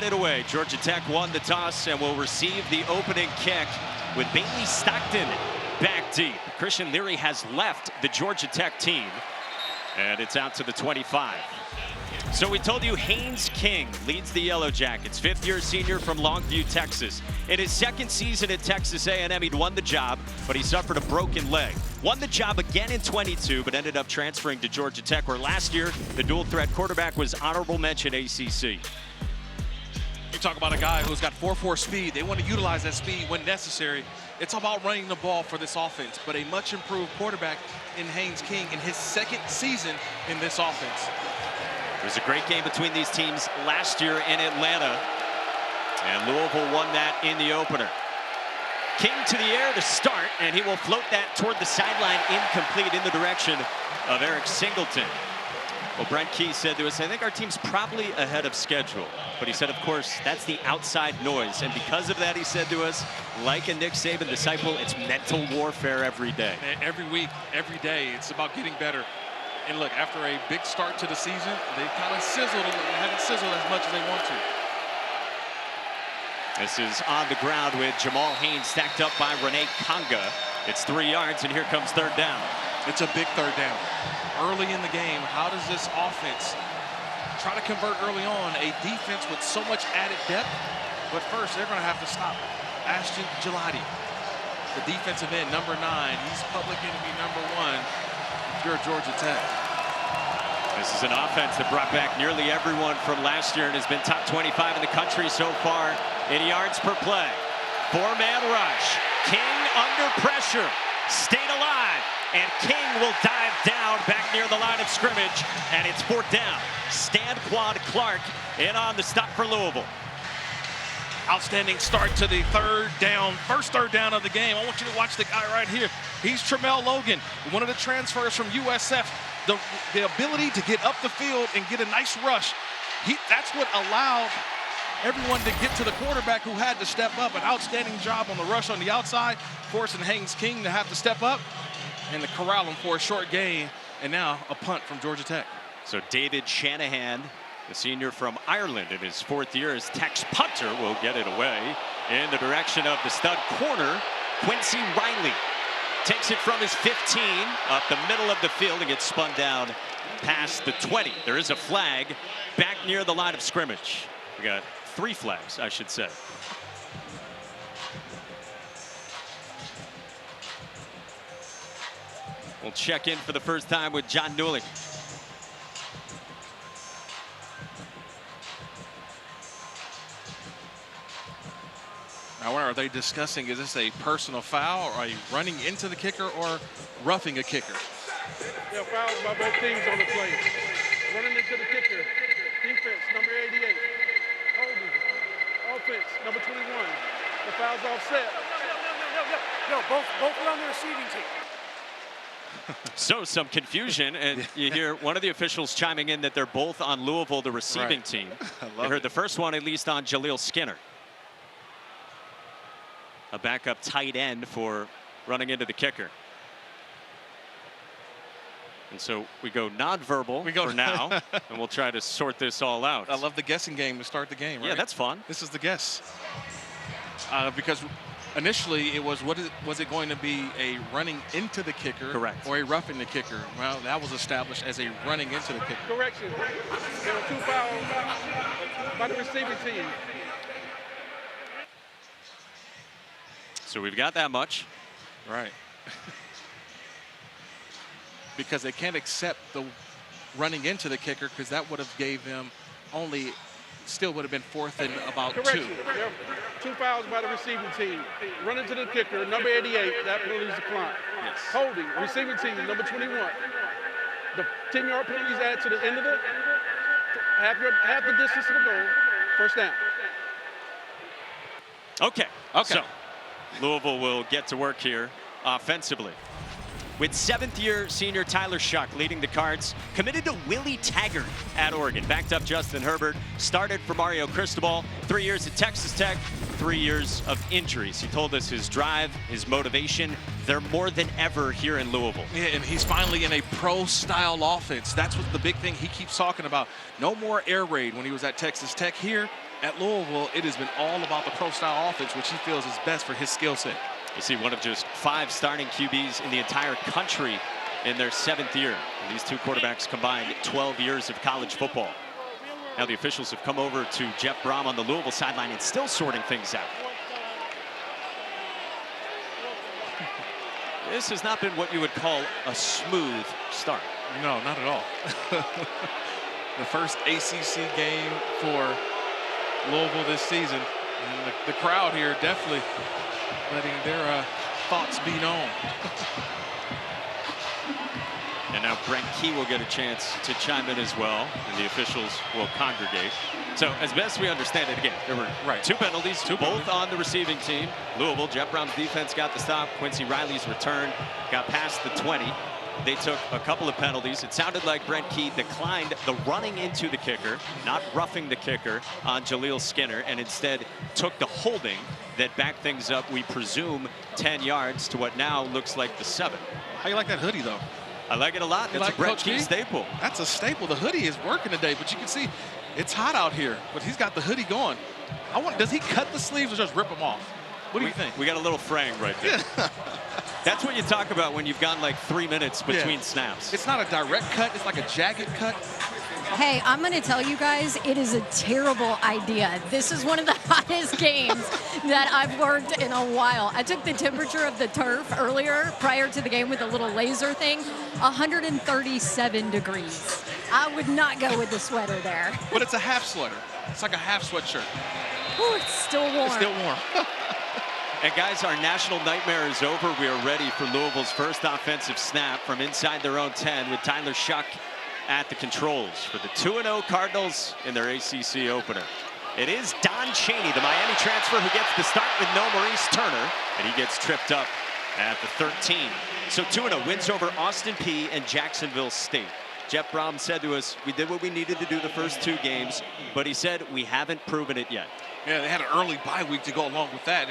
it away. Georgia Tech won the toss and will receive the opening kick with Bailey Stockton back deep. Christian Leary has left the Georgia Tech team, and it's out to the 25. So we told you Haynes King leads the Yellow Jackets, fifth-year senior from Longview, Texas. In his second season at Texas A&M, he'd won the job, but he suffered a broken leg. Won the job again in 22, but ended up transferring to Georgia Tech, where last year the dual-threat quarterback was honorable mention ACC. You talk about a guy who's got 4.4 speed. They want to utilize that speed when necessary. It's about running the ball for this offense, but a much improved quarterback in Haynes King in his second season in this offense. It was a great game between these teams last year in Atlanta, and Louisville won that in the opener. King to the air to start, and he will float that toward the sideline, incomplete, in the direction of Eric Singleton. Well, Brent Key said to us, I think our team's probably ahead of schedule. But he said, of course, that's the outside noise. And because of that, he said to us, like a Nick Saban disciple, it's mental warfare every day. Every week, every day, it's about getting better. And look, after a big start to the season, they kind of sizzled. They haven't sizzled as much as they want to. This is on the ground with Jamal Haynes stacked up by Renee Conga. It's 3 yards, and here comes third down. It's a big third down. Early in the game, how does this offense try to convert early on a defense with so much added depth? But first, they're going to have to stop Ashton Gelati, the defensive end, number 9. He's public enemy number 1 if you're Georgia Tech. This is an offense that brought back nearly everyone from last year and has been top 25 in the country so far in yards per play. 4-man rush. King under pressure. Stayed alive. And King will dive down back near the line of scrimmage. And it's fourth down. Stanquan Clark in on the stop for Louisville. Outstanding start to the third down, first third down of the game. I want you to watch the guy right here. He's Tremel Logan, one of the transfers from USF. The ability to get up the field and get a nice rush. That's what allowed everyone to get to the quarterback who had to step up. An outstanding job on the rush on the outside, forcing Haynes King to have to step up and to corral him for a short gain. And now a punt from Georgia Tech. So David Shanahan, the senior from Ireland in his 4th year as Tech's punter, will get it away in the direction of the stud corner, Quincy Riley. Takes it from his 15 up the middle of the field and gets spun down past the 20. There is a flag back near the line of scrimmage. We got 3 flags, I should say. We'll check in for the first time with John Newling. Now, what are they discussing? Is this a personal foul, or are you running into the kicker, or roughing a kicker? Yeah, fouls by both teams on the play. Running into the kicker. Defense, number 88. Holding. Offense, number 21. The foul's offset. No, both are on the receiving team. So some confusion, and you hear one of the officials chiming in that they're both on Louisville, the receiving team. You heard the first one at least on Jaleel Skinner, a backup tight end for running into the kicker. And so we go nonverbal for now, and we'll try to sort this all out. I love the guessing game to start the game, right? Yeah, that's fun. This is the guess. Because initially it was, was it going to be a running into the kicker? Correct. Or a roughing the kicker? Well, that was established as a running into the kicker. Correction. There were 2 fouls by the receiving team. So we've got that much. Right. Because they can't accept the running into the kicker, because that would have gave them only, still would have been 4th and about 2. Correction. There are 2 fouls by the receiving team. Running to the kicker, number 88, that penalty is declined. Yes. Holding, receiving team, number 21. The 10-yard penalty is added to the end of it. Half the distance to the goal. First down. Okay. So Louisville will get to work here offensively, with 7th-year senior Tyler Shough leading the Cards, committed to Willie Taggart at Oregon. Backed up Justin Herbert, started for Mario Cristobal, 3 years at Texas Tech, 3 years of injuries. He told us his drive, his motivation, they're more than ever here in Louisville. Yeah, and he's finally in a pro-style offense. That's what the big thing he keeps talking about. No more air raid when he was at Texas Tech. Here, at Louisville, it has been all about the pro-style offense, which he feels is best for his skill set. You see one of just 5 starting QBs in the entire country in their 7th year. And these 2 quarterbacks combined 12 years of college football. Now the officials have come over to Jeff Brom on the Louisville sideline and still sorting things out. This has not been what you would call a smooth start. No, not at all. The first ACC game for Louisville this season. And the crowd here definitely letting their thoughts be known. And now Brent Key will get a chance to chime in as well, and the officials will congregate. So as best we understand it, again, there were 2 penalties, both on the receiving team. Louisville, Jeff Brom's defense got the stop. Quincy Riley's return got past the 20. They took a couple of penalties. It sounded like Brent Key declined the running into the kicker, not roughing the kicker on Jaleel Skinner, and instead took the holding that backed things up, we presume, 10 yards to what now looks like the 7. How you like that hoodie, though? I like it a lot. It's like a Brent Key staple. That's a staple. The hoodie is working today, but you can see it's hot out here. But he's got the hoodie going. Does he cut the sleeves or just rip them off? What do you think? We got a little fraying right there. That's what you talk about when you've gone like 3 minutes between snaps. It's not a direct cut. It's like a jagged cut. Hey, I'm going to tell you guys, it is a terrible idea. This is one of the hottest games that I've worked in a while. I took the temperature of the turf earlier prior to the game with a little laser thing, 137 degrees. I would not go with the sweater there. But it's a half sweater. It's like a half sweatshirt. Ooh, it's still warm. It's still warm. And guys, our national nightmare is over. We are ready for Louisville's first offensive snap from inside their own 10 with Tyler Shough at the controls for the 2-0 Cardinals in their ACC opener. It is Don Chaney, the Miami transfer, who gets the start with no Maurice Turner, and he gets tripped up at the 13. So 2-0 wins over Austin Peay and Jacksonville State. Jeff Brom said to us, we did what we needed to do the first 2 games, but he said we haven't proven it yet. Yeah, they had an early bye week to go along with that.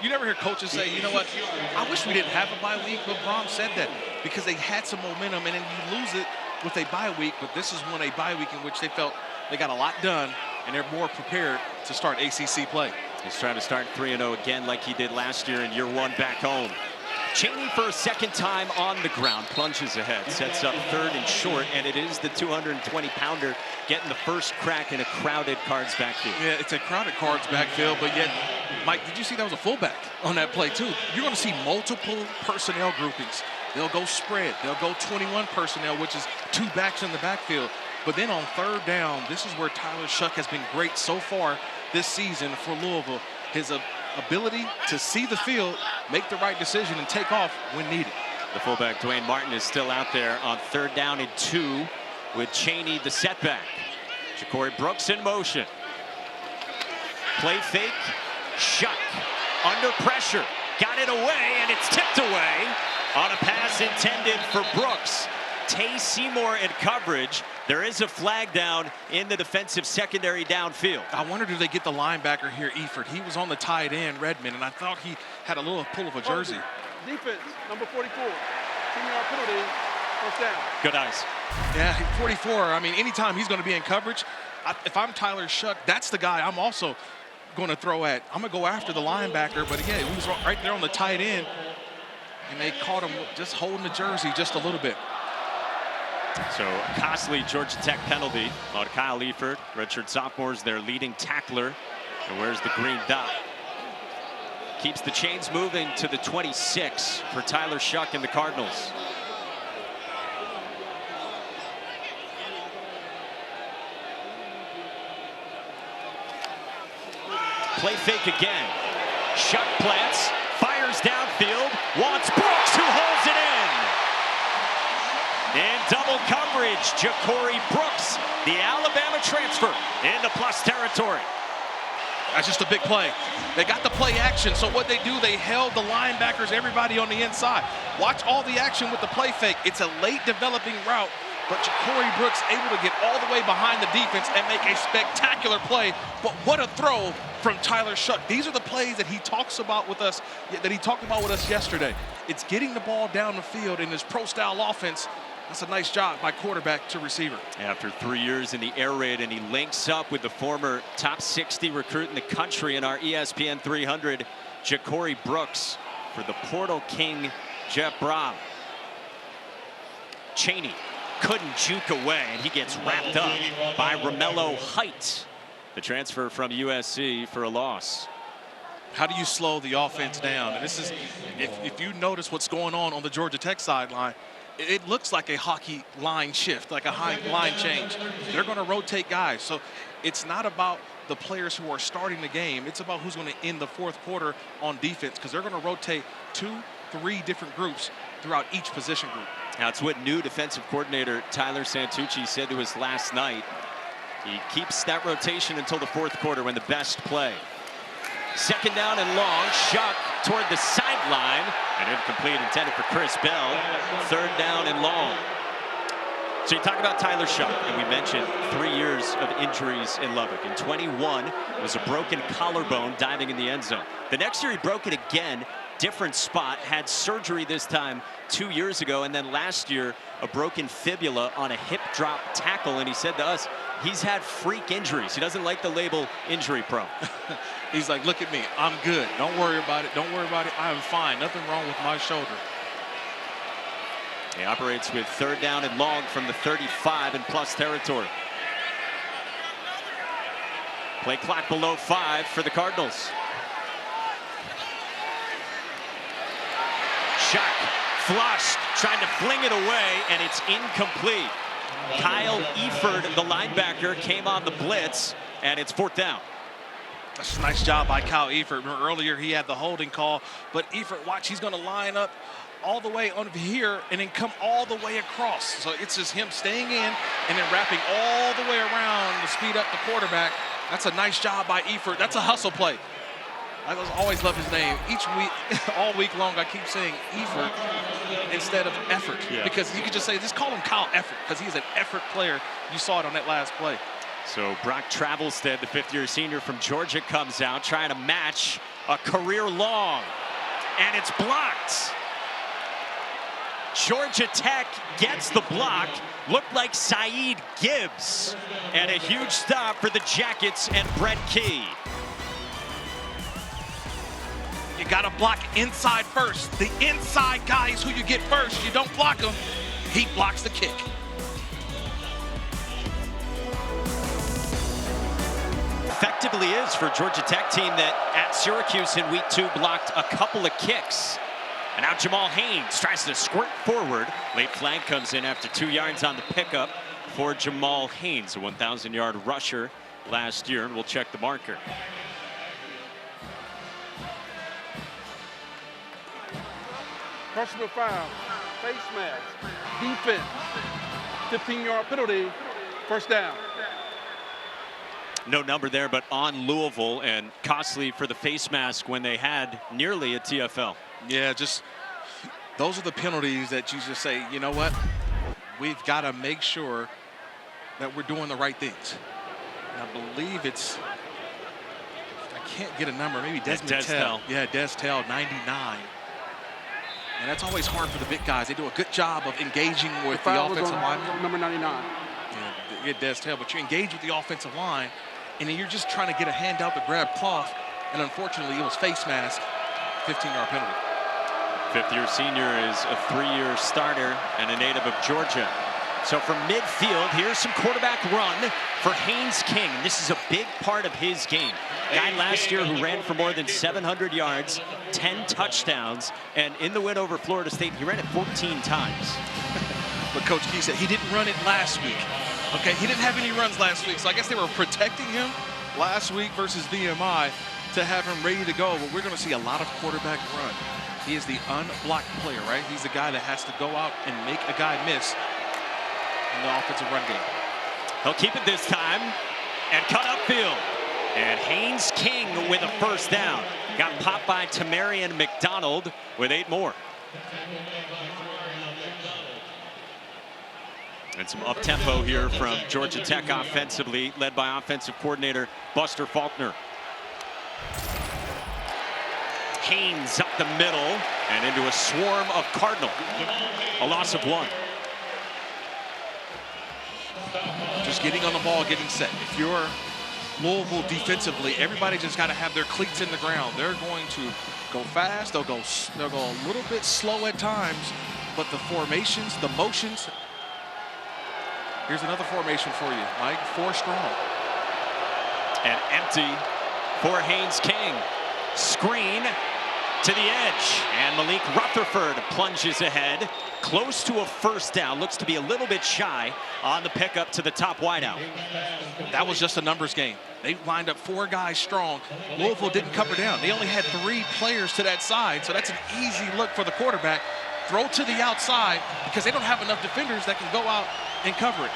You never hear coaches say, you know what, I wish we didn't have a bye week, but Brom said that because they had some momentum, and then you lose it with a bye week, but this is one a bye week in which they felt they got a lot done, and they're more prepared to start ACC play. He's trying to start 3-0 again like he did last year in year 1 back home. Chaney for a second time on the ground, plunges ahead, sets up 3rd and short, and it is the 220-pounder getting the first crack in a crowded Cards backfield. Yeah, it's a crowded Cards backfield, but yet, Mike, did you see that was a fullback on that play too? You're going to see multiple personnel groupings. They'll go spread. They'll go 21 personnel, which is 2 backs in the backfield. But then on 3rd down, this is where Tyler Shough has been great so far this season for Louisville. His ability to see the field, make the right decision, and take off when needed. The fullback, Dwayne Martin, is still out there on 3rd down and 2 with Chaney the setback. Ja'Cory Brooks in motion. Play fake. Shough under pressure. Got it away, and it's tipped away on a pass intended for Brooks. Tay Seymour in coverage. There is a flag down in the defensive secondary downfield. I wonder, do they get the linebacker here, Eford? He was on the tight end, Redmond, and I thought he had a little pull of a jersey. Defense, number 44. 10-yard penalty, first down. Good eyes. Yeah, 44. I mean, anytime he's going to be in coverage, if I'm Tyler Shough, that's the guy I'm also going to throw at. I'm going to go after the linebacker, but again, he was right there on the tight end, and they caught him just holding the jersey just a little bit. So a costly Georgia Tech penalty on Kyle Eford. Redshirt sophomore's their leading tackler. And where's the green dot? Keeps the chains moving to the 26 for Tyler Shough and the Cardinals. Play fake again. Shough plants, fires downfield, wants Brooks, who holds it in. In double coverage, Ja'Cory Brooks, the Alabama transfer, into plus territory. That's just a big play. They got the play action, so what they do, they held the linebackers, everybody on the inside. Watch all the action with the play fake. It's a late developing route, but Ja'Cory Brooks able to get all the way behind the defense and make a spectacular play. But what a throw from Tyler Shough. These are the plays that he talks about with us, that he talked about with us yesterday. It's getting the ball down the field in this pro-style offense. That's a nice job by quarterback to receiver. After 3 years in the air raid, and he links up with the former top 60 recruit in the country in our ESPN 300, Ja'Cory Brooks, for the Portal King, Jeff Brown. Chaney couldn't juke away, and he gets wrapped up by Romello Height, the transfer from USC, for a loss. How do you slow the offense down? And this is, if you notice what's going on the Georgia Tech sideline, it looks like a hockey line shift, like a high line change. They're going to rotate guys. So it's not about the players who are starting the game. It's about who's going to end the fourth quarter on defense, because they're going to rotate 2-3 different groups throughout each position group. That's what new defensive coordinator Tyler Santucci said to us last night. He keeps that rotation until the fourth quarter when the best play. Second down and long. Shough toward the sideline, and incomplete, intended for Chris Bell. Third down and long. So you talk about Tyler Shough, and we mentioned 3 years of injuries in Lubbock. In 21, it was a broken collarbone diving in the end zone. The next year he broke it again, different spot, had surgery this time 2 years ago, and then last year a broken fibula on a hip drop tackle. And he said to us, he's had freak injuries. He doesn't like the label injury prone. He's like, look at me, I'm good. Don't worry about it. Don't worry about it. I'm fine. Nothing wrong with my shoulder. He operates with third down and long from the 35 in plus territory. Play clock below 5 for the Cardinals. Shough flushed, trying to fling it away, and it's incomplete. Kyle Eford, the linebacker, came on the blitz, and it's fourth down. That's a nice job by Kyle Eford. Remember earlier he had the holding call, but Eford, watch, he's going to line up all the way over here and then come all the way across. So it's just him staying in and then wrapping all the way around to speed up the quarterback. That's a nice job by Eford. That's a hustle play. I always love his name. Each week, all week long, I keep saying Eford instead of effort. Yeah. Because you could just say, just call him Kyle Effort, because he's an effort player. You saw it on that last play. So Brock Travelstead, the fifth-year senior from Georgia, comes out trying to match a career long. And it's blocked. Georgia Tech gets the block. Looked like Saeed Gibbs. And a huge stop for the Jackets and Brett Key. You got to block inside first. The inside guy is who you get first. You don't block him, he blocks the kick. Effectively is for Georgia Tech team that at Syracuse in week 2 blocked a couple of kicks. And now Jamal Haynes tries to squirt forward. Late flag comes in after 2 yards on the pickup for Jamal Haynes, a 1,000-yard rusher last year, and we'll check the marker. Personal foul, face mask, defense, 15-yard penalty, first down. No number there, but on Louisville, and costly for the face mask when they had nearly a TFL. Yeah, just those are the penalties that you just say, you know what? We've got to make sure that we're doing the right things. And I believe it's, I can't get a number, maybe Desmond Tell. Yeah, Des Tell, 99. And that's always hard for the big guys. They do a good job of engaging with the offensive line. Number 99. Yeah, Des Tell, but you engage with the offensive line, and then you're just trying to get a hand out to grab cloth, and unfortunately it was face mask, 15-yard penalty. Fifth-year senior is a 3-year starter and a native of Georgia. So from midfield, here's some quarterback run for Haynes King. This is a big part of his game. Guy last year who ran for more than 700 yards, 10 touchdowns, and in the win over Florida State, he ran it 14 times. But Coach Key said he didn't run it last week. Okay, he didn't have any runs last week, so I guess they were protecting him last week versus VMI to have him ready to go. But we're going to see a lot of quarterback run. He is the unblocked player, right? He's the guy that has to go out and make a guy miss in the offensive run game. He'll keep it this time and cut upfield. And Haynes King with a first down. Got popped by Tamarian McDonald with 8 more. And some up-tempo here from Georgia Tech offensively, led by offensive coordinator Buster Faulkner. Haynes up the middle and into a swarm of Cardinal. A loss of 1. Just getting on the ball, getting set. If you're Louisville defensively, everybody just got to have their cleats in the ground. They're going to go fast. They'll go a little bit slow at times, but the formations, the motions. Here's another formation for you, Mike. 4 strong. And empty for Haynes King. Screen to the edge, and Malik Rutherford plunges ahead, close to a first down. Looks to be a little bit shy on the pickup to the top wideout. That was just a numbers game. They lined up 4 guys strong. Louisville didn't cover down. They only had 3 players to that side, so that's an easy look for the quarterback. Throw to the outside because they don't have enough defenders that can go out and cover it.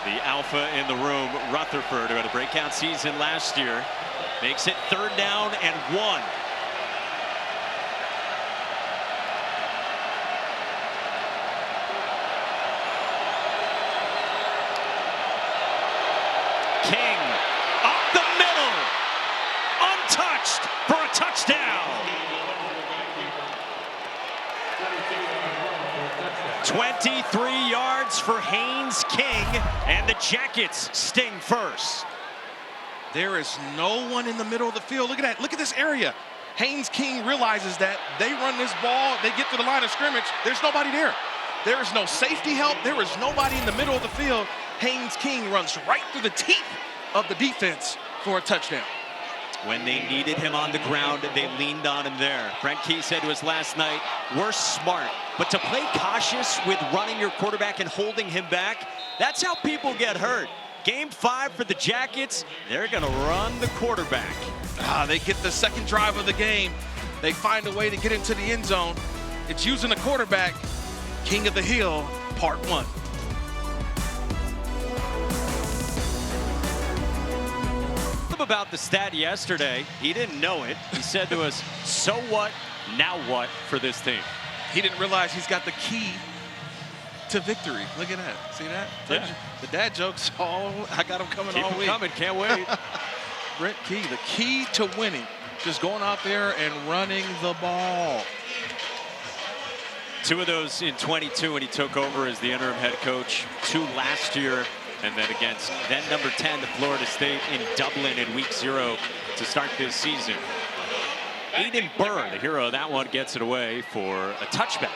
The alpha in the room, Rutherford, who had a breakout season last year, makes it 3rd down and 1. King up the middle, untouched for a touchdown. 23 yards for Haynes King, and the Jackets sting first. There is no one in the middle of the field. Look at that. Look at this area. Haynes King realizes that they run this ball, they get to the line of scrimmage, there's nobody there. There is no safety help. There is nobody in the middle of the field. Haynes King runs right through the teeth of the defense for a touchdown. When they needed him on the ground, they leaned on him there. Brent Key said to us last night, we're smart, but to play cautious with running your quarterback and holding him back, that's how people get hurt. Game 5 for the Jackets, they're gonna run the quarterback. They get the 2nd drive of the game. They find a way to get into the end zone. It's using the quarterback. King of the Hill, part 1. About the stat yesterday, he didn't know it. He said to us, so what, now what for this team? He didn't realize he's got the key to victory. Look at that. See that? Yeah. The dad jokes, I got him coming Keep all him week. coming, can't wait. Brent Key, the key to winning, just going out there and running the ball. 2 of those in 22 when he took over as the interim head coach. 2 last year. And then against number 10, the Florida State in Dublin in week 0 to start this season. Aiden Burr, the hero of that one, gets it away for a touchback.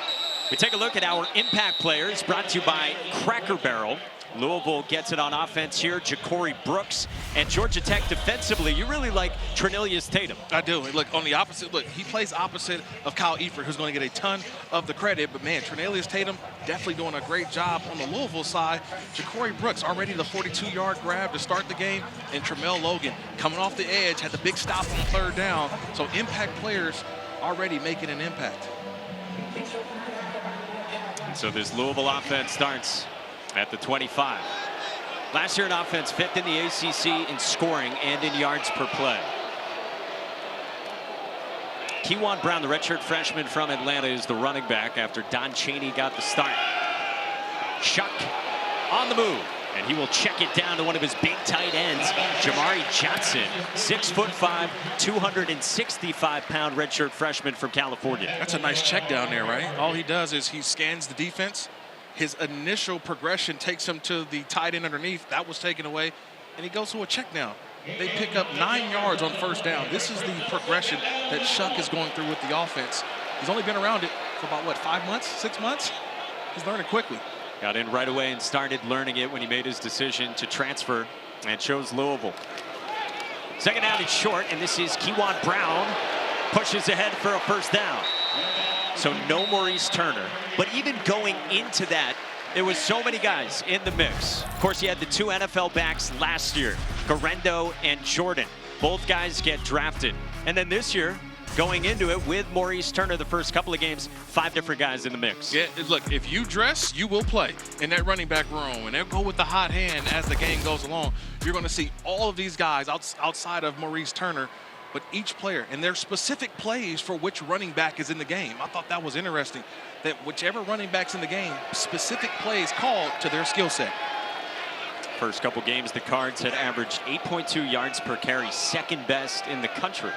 We take a look at our impact players, brought to you by Cracker Barrel. Louisville gets it on offense here. Ja'Cory Brooks, and Georgia Tech defensively. You really like Trinilius Tatum. I do. Look, on the opposite, look, he plays opposite of Kyle Eifert, who's going to get a ton of the credit. But, man, Trinilius Tatum definitely doing a great job on the Louisville side. Ja'Cory Brooks already the 42-yard grab to start the game. And Tremel Logan coming off the edge, had the big stop on 3rd down. So impact players already making an impact. And so this Louisville offense starts at the 25. Last year in offense, 5th in the ACC in scoring and in yards per play. Kewan Brown, the redshirt freshman from Atlanta, is the running back after Don Chaney got the start. Shough on the move, and he will check it down to one of his big tight ends, Jamari Johnson, 6'5", 265-pound redshirt freshman from California. That's a nice check down there, right? All he does is he scans the defense. His initial progression takes him to the tight end underneath. That was taken away, and he goes to a check down. They pick up 9 yards on 1st down. This is the progression that Shough is going through with the offense. He's only been around it for about, what, 5 months, 6 months? He's learning quickly. Got in right away and started learning it when he made his decision to transfer and chose Louisville. 2nd down and short, and this is Kewan Brown. Pushes ahead for a 1st down. So no Maurice Turner, but even going into that, there was so many guys in the mix. Of course, you had the 2 NFL backs last year, Garendo and Jordan. Both guys get drafted. And then this year, going into it with Maurice Turner the first couple of games, 5 different guys in the mix. Yeah, look, if you dress, you will play in that running back room, and they'll go with the hot hand as the game goes along. You're going to see all of these guys outside of Maurice Turner, but each player, and their specific plays for which running back is in the game. I thought that was interesting, that whichever running back's in the game, specific plays called to their skill set. First couple games, the Cards had averaged 8.2 yards per carry, 2nd best in the country.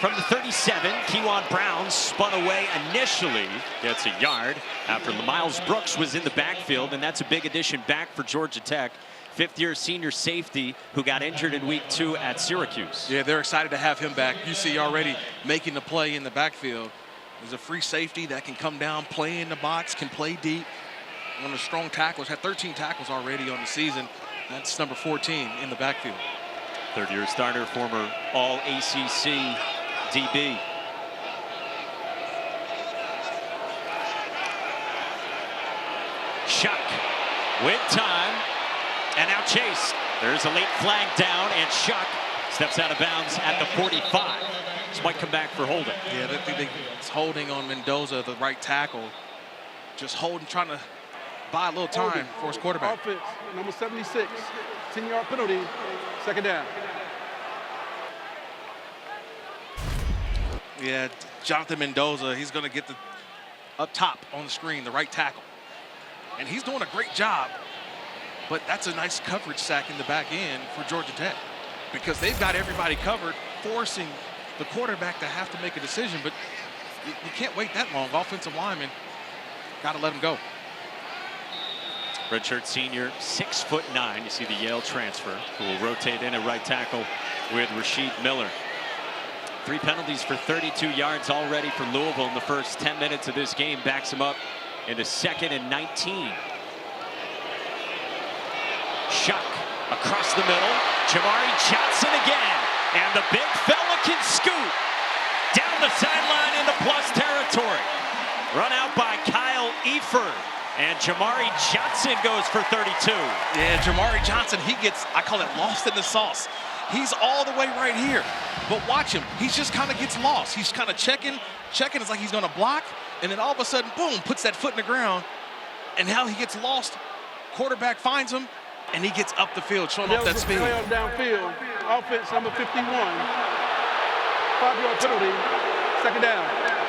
from the 37. Kewan Brown spun away initially, gets a yard after Miles Brooks was in the backfield, and that's a big addition back for Georgia Tech. Fifth-year senior safety who got injured in week 2 at Syracuse. Yeah, they're excited to have him back. You see already making the play in the backfield. There's a free safety that can come down, play in the box, can play deep. One of the strong tacklers, had 13 tackles already on the season. That's number 14 in the backfield. Third-year starter, former All-ACC DB. Shough with time, and now chased. There's a late flag down, and Shough steps out of bounds at the 45. This might come back for holding. Yeah, it's holding on Mendoza, the right tackle. Just holding, trying to buy a little time for his quarterback. Offense, number 76, 10-yard penalty, second down. Yeah, Jonathan Mendoza, he's going to get the up top on the screen, the right tackle. And he's doing a great job. But that's a nice coverage sack in the back end for Georgia Tech because they've got everybody covered, forcing the quarterback to have to make a decision. But you can't wait that long. Offensive lineman, got to let him go. Redshirt senior, 6'9". You see the Yale transfer who will rotate in at right tackle with Rasheed Miller. 3 penalties for 32 yards already for Louisville in the first 10 minutes of this game. Backs him up into 2nd and 19. Shough across the middle. Jamari Johnson again. And the big fella can scoot down the sideline into plus territory. Run out by Kyle Eford. And Jamari Johnson goes for 32. Yeah, Jamari Johnson, he gets, I call it lost in the sauce. He's all the way right here. But watch him. He just kind of gets lost. He's kind of checking. It's like he's going to block. And then all of a sudden, boom, puts that foot in the ground. And how he gets lost, quarterback finds him, and he gets up the field, showing off that speed. Downfield, offense number 51, 5-yard penalty, second down.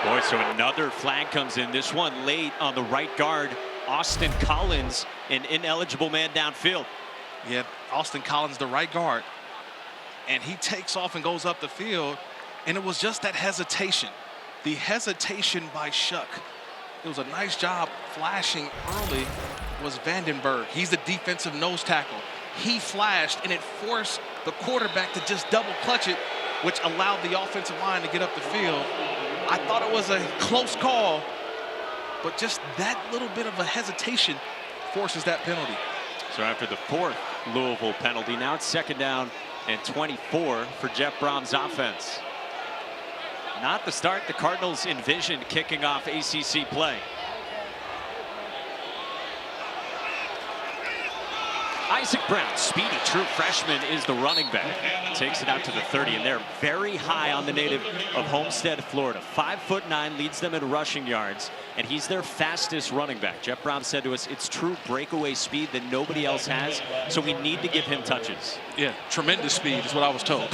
Boy, so another flag comes in. This one late on the right guard, Austin Collins, an ineligible man downfield. Yeah, Austin Collins, the right guard. And he takes off and goes up the field, and it was just that hesitation. The hesitation by Shough. It was a nice job flashing early was Vandenberg. He's the defensive nose tackle. He flashed, and it forced the quarterback to just double clutch it, which allowed the offensive line to get up the field. I thought it was a close call, but just that little bit of a hesitation forces that penalty. So after the 4th Louisville penalty, now it's 2nd down and 24 for Jeff Brom's offense. Not the start the Cardinals envisioned kicking off ACC play. Isaac Brown, speedy true freshman, is the running back. Takes it out to the 30, and they're very high on the native of Homestead, Florida. 5'9", leads them in rushing yards, and he's their fastest running back. Jeff Brom said to us, it's true breakaway speed that nobody else has, so we need to give him touches. Yeah, tremendous speed is what I was told.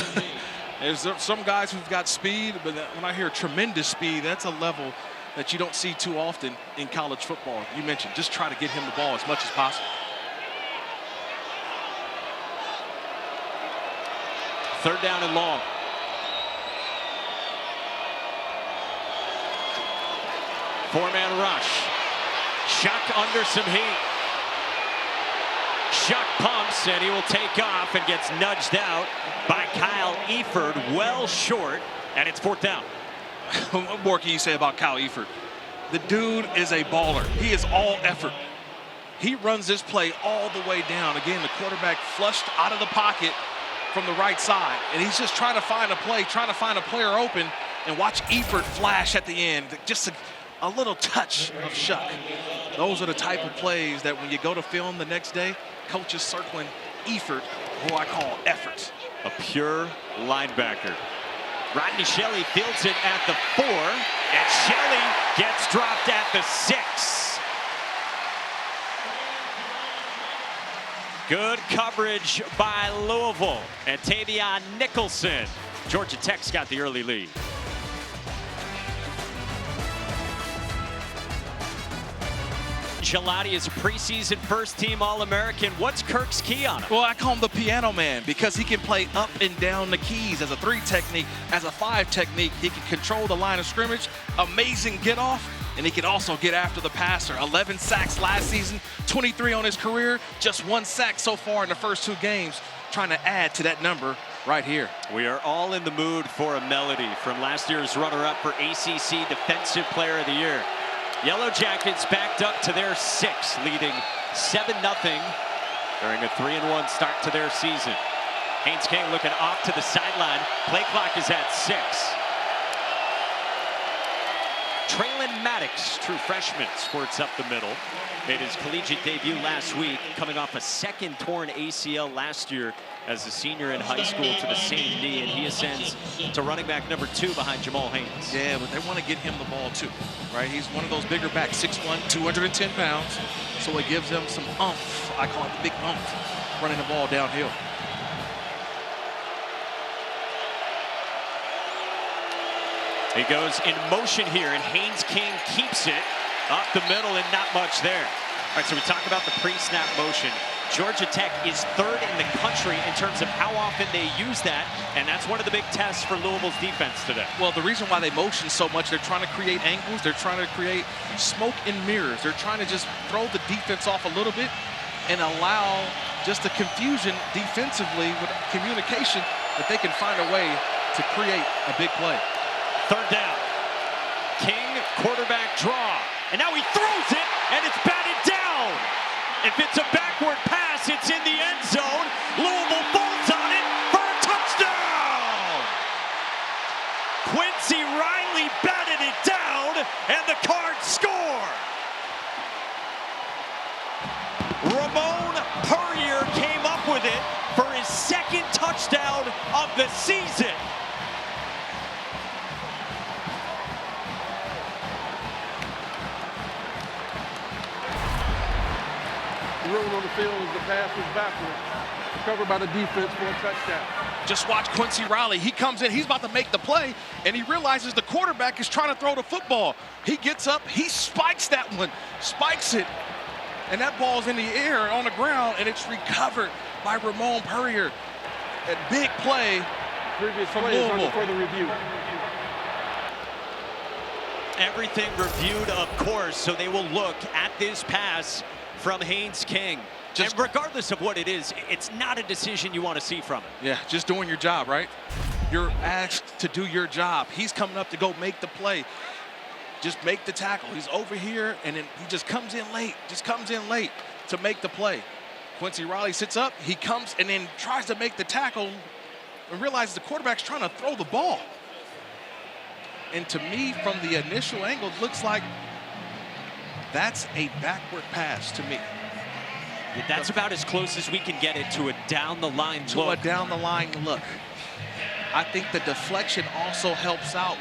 There's some guys who've got speed, but when I hear tremendous speed, that's a level that you don't see too often in college football. You mentioned, just try to get him the ball as much as possible. 3rd down and long. Four-man rush. Shough under some heat. Shough pumps, and he will take off and gets nudged out by Kyle Eford, well short, and it's 4th down. What more can you say about Kyle Eford? The dude is a baller. He is all effort. He runs this play all the way down. Again, the quarterback flushed out of the pocket from the right side, and he's just trying to find a play, trying to find a player open, and watch Eford flash at the end. Just a little touch of Shough. Those are the type of plays that when you go to film the next day, coaches circling Eford, who I call effort. A pure linebacker. Rodney Shelley fields it at the 4, and Shelley gets dropped at the 6. Good coverage by Louisville and Tavion Nicholson. Georgia Tech's got the early lead. Gelati is a preseason first-team All-American. What's Kirk's key on him? Well, I call him the piano man because he can play up and down the keys as a 3 technique, as a 5 technique. He can control the line of scrimmage, amazing get-off, and he can also get after the passer. 11 sacks last season, 23 on his career, just 1 sack so far in the first 2 games, trying to add to that number right here. We are all in the mood for a melody from last year's runner-up for ACC Defensive Player of the Year. Yellow Jackets backed up to their 6th, leading 7-0 during a 3-1 start to their season. Haynes King looking off to the sideline. Play clock is at 6. Traylon Maddox, true freshman, squirts up the middle. Made his collegiate debut last week, coming off a 2nd torn ACL last year as a senior in high school to the same knee, and he ascends to running back number 2 behind Jamal Haynes. Yeah, but they want to get him the ball too, right? He's one of those bigger backs, 6'1", 210 pounds, so it gives them some oomph. I call it the big oomph, running the ball downhill. He goes in motion here, and Haynes King keeps it up the middle and not much there. All right, so we talk about the pre-snap motion. Georgia Tech is 3rd in the country in terms of how often they use that, and that's one of the big tests for Louisville's defense today. Well, the reason why they motion so much, they're trying to create angles, they're trying to create smoke and mirrors. They're trying to just throw the defense off a little bit and allow just the confusion defensively with communication that they can find a way to create a big play. 3rd down. King, quarterback draw. And now he throws it, and it's batted down. If it's a backward pass, it's in the end zone. Louisville falls on it for a touchdown. Quincy Riley batted it down, and the Cards score. Ramon Purrier came up with it for his 2nd touchdown of the season. Rule on the field is the pass was backwards, covered by the defense for a touchdown. Just watch Quincy Riley. He comes in, he's about to make the play, and he realizes the quarterback is trying to throw the football. He gets up, he spikes that one, spikes it, and that ball's in the air on the ground, and it's recovered by Ramon Purrier. A big play. Previous from play is Louisville. under further review. Everything reviewed, of course, so they will look at this pass from Haynes King. And regardless of what it is, it's not a decision you want to see from him. Yeah, just doing your job, right? You're asked to do your job. He's coming up to go make the play. Just make the tackle. He's over here, and then he just comes in late, to make the play. Quincy Riley sits up, he comes and then tries to make the tackle and realizes the quarterback's trying to throw the ball. And to me, from the initial angle, it looks like that's a backward pass to me. That's about as close as we can get it to a down-the-line To look. a down-the-line look. I think the deflection also helps out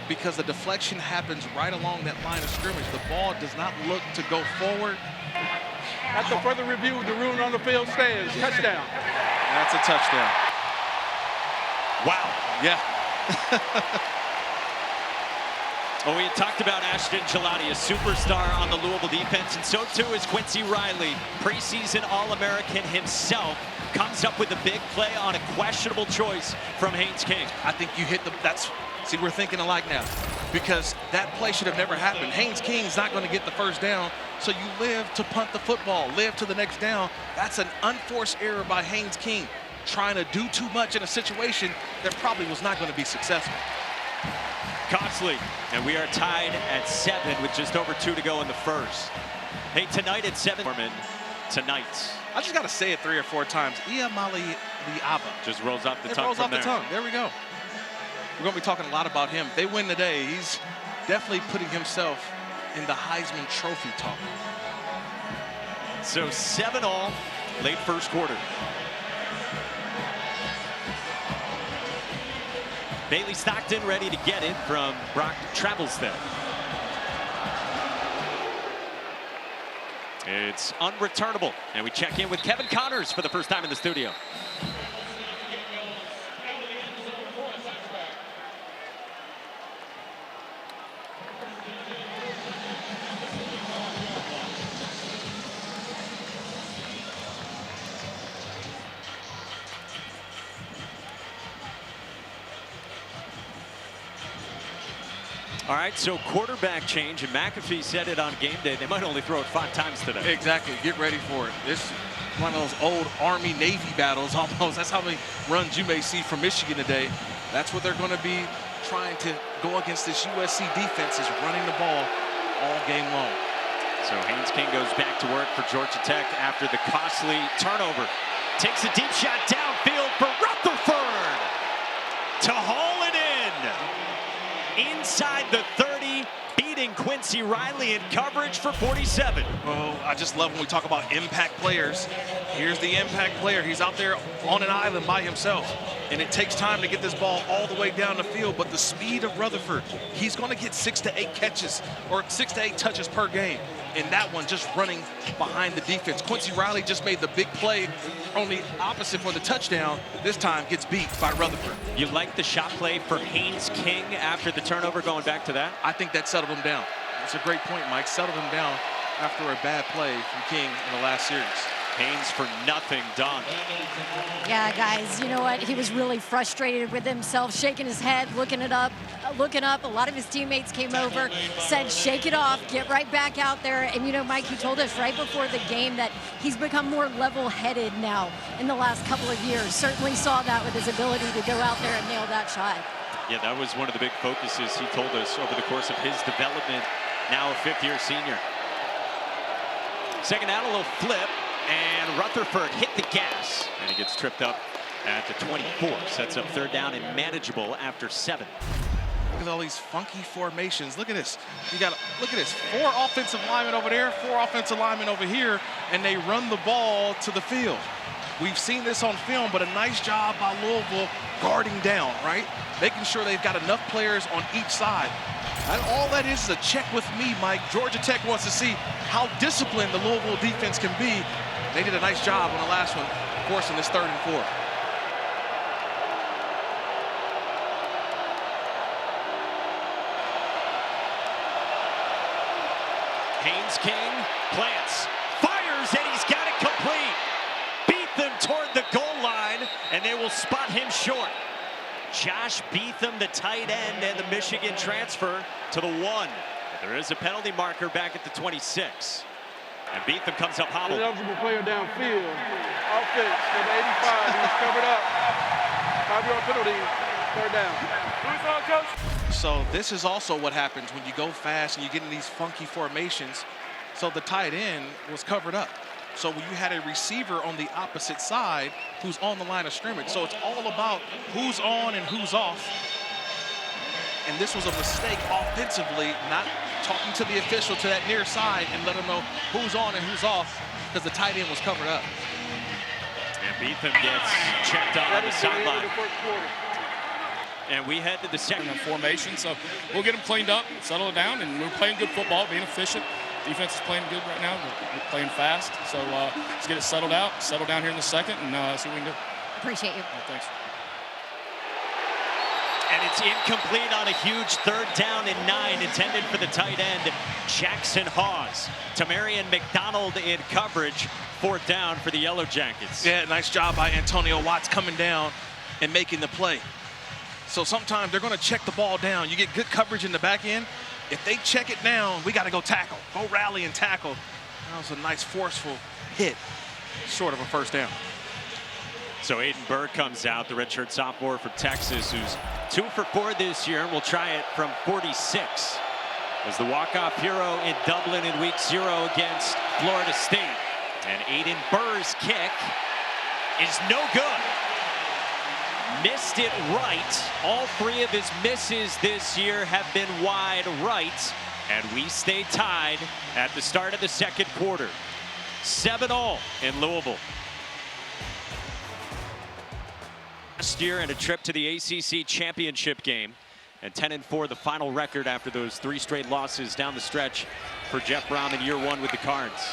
because the deflection happens right along that line of scrimmage. The ball does not look to go forward. After further review, the rule on the field stands. Touchdown. That's a touchdown. Wow. Yeah. Well, we had talked about Ashton Gelati, a superstar on the Louisville defense, and so too is Quincy Riley. Preseason All-American himself comes up with a big play on a questionable choice from Haynes King. I think you hit the, see, we're thinking alike now because that play should have never happened. Haynes King's not going to get the 1st down, so you live to punt the football, live to the next down. That's an unforced error by Haynes King, trying to do too much in a situation that probably was not going to be successful. Costly, and we are tied at 7 with just over 2 to go in the 1st. Hey, tonight at 7, tonight. I just got to say it 3 or 4 times. Iamali Liaba. Just rolls off the tongue. It rolls off the there. tongue. There we go. We're going to be talking a lot about him. If they win today, he's definitely putting himself in the Heisman Trophy talk. So 7-all, late 1st quarter. Bailey Stockton ready to get it from Brock Travelstead. It's unreturnable, and we check in with Kevin Connors for the first time in the studio. All right, so quarterback change, and McAfee said it on game day. They might only throw it 5 times today. Exactly. Get ready for it. This is one of those old Army-Navy battles almost. That's how many runs you may see from Michigan today. That's what they're going to be trying to go against this USC defense, is running the ball all game long. So Haynes King goes back to work for Georgia Tech after the costly turnover. Takes a deep shot downfield for Rutherford to haul it in. Inside the 30, beating Quincy Riley in coverage for 47. Oh, I just love when we talk about impact players. Here's the impact player. He's out there on an island by himself. And it takes time to get this ball all the way down the field, but the speed of Rutherford, he's going to get 6 to 8 catches or 6 to 8 touches per game. And that one just running behind the defense. Quincy Riley just made the big play on the opposite for the touchdown. This time gets beat by Rutherford. You like the shot play for Haynes King after the turnover, going back to that? I think that settled him down. That's a great point, Mike. Settled him down after a bad play from King in the last series. Haynes for nothing done. Yeah, guys, you know what? He was really frustrated with himself, shaking his head, looking up. A lot of his teammates came over, said, shake it off, get right back out there. And, you know, Mike, you told us right before the game that he's become more level-headed now in the last couple of years. Certainly saw that with his ability to go out there and nail that shot. Yeah, that was one of the big focuses he told us over the course of his development, now a 5th-year senior. Second out, a little flip. And Rutherford hit the gas, and he gets tripped up at the 24. Sets up 3rd down and manageable after 7. Look at all these funky formations. Look at this. You got, look at this. 4 offensive linemen over there, 4 offensive linemen over here, and they run the ball to the field. We've seen this on film, but a nice job by Louisville guarding down, right? Making sure they've got enough players on each side. And all that is a check with me, Mike. Georgia Tech wants to see how disciplined the Louisville defense can be. They did a nice job on the last one, forcing this 3rd and 4. Haynes King plants, fires, and he's got it complete. Beat them toward the goal line, and they will spot him short. Josh Beetham, the tight end, and the Michigan transfer to the 1. But there is a penalty marker back at the 26. And Beetham comes up hobbled. Eligible player downfield. Offense, number 85, he's covered up. 5-yard penalty, 3rd down. Who's on, coach? So this is also what happens when you go fast and you get in these funky formations. So the tight end was covered up. So when you had a receiver on the opposite side who's on the line of scrimmage. So it's all about who's on and who's off. And this was a mistake offensively, not talking to the official to that near side and let him know who's on and who's off, because the tight end was covered up. And Beetham gets checked on the sideline. And we head to the second formation, so we'll get them cleaned up, settle it down, and we're playing good football, being efficient. Defense is playing good right now. We're playing fast, so let's get it settled out, settle down here in the second, and see what we can do. Appreciate you. Thanks. And it's incomplete on a huge 3rd down and 9 intended for the tight end, Jackson Hawes. Tamarian McDonald in coverage, 4th down for the Yellow Jackets. Yeah, nice job by Antonio Watts coming down and making the play. So sometimes they're going to check the ball down. You get good coverage in the back end. If they check it down, we got to go tackle. Go rally and tackle. That was a nice forceful hit, short of a 1st down. So Aiden Burr comes out, the redshirt sophomore from Texas, who's 2 for 4 this year, and will try it from 46. Was the walk-off hero in Dublin in week 0 against Florida State. And Aiden Burr's kick is no good. Missed it right. All 3 of his misses this year have been wide right. And we stay tied at the start of the 2nd quarter. 7-all in Louisville. Last year and a trip to the ACC championship game. And 10-4 the final record after those 3 straight losses down the stretch for Jeff Brom in year 1 with the Cards.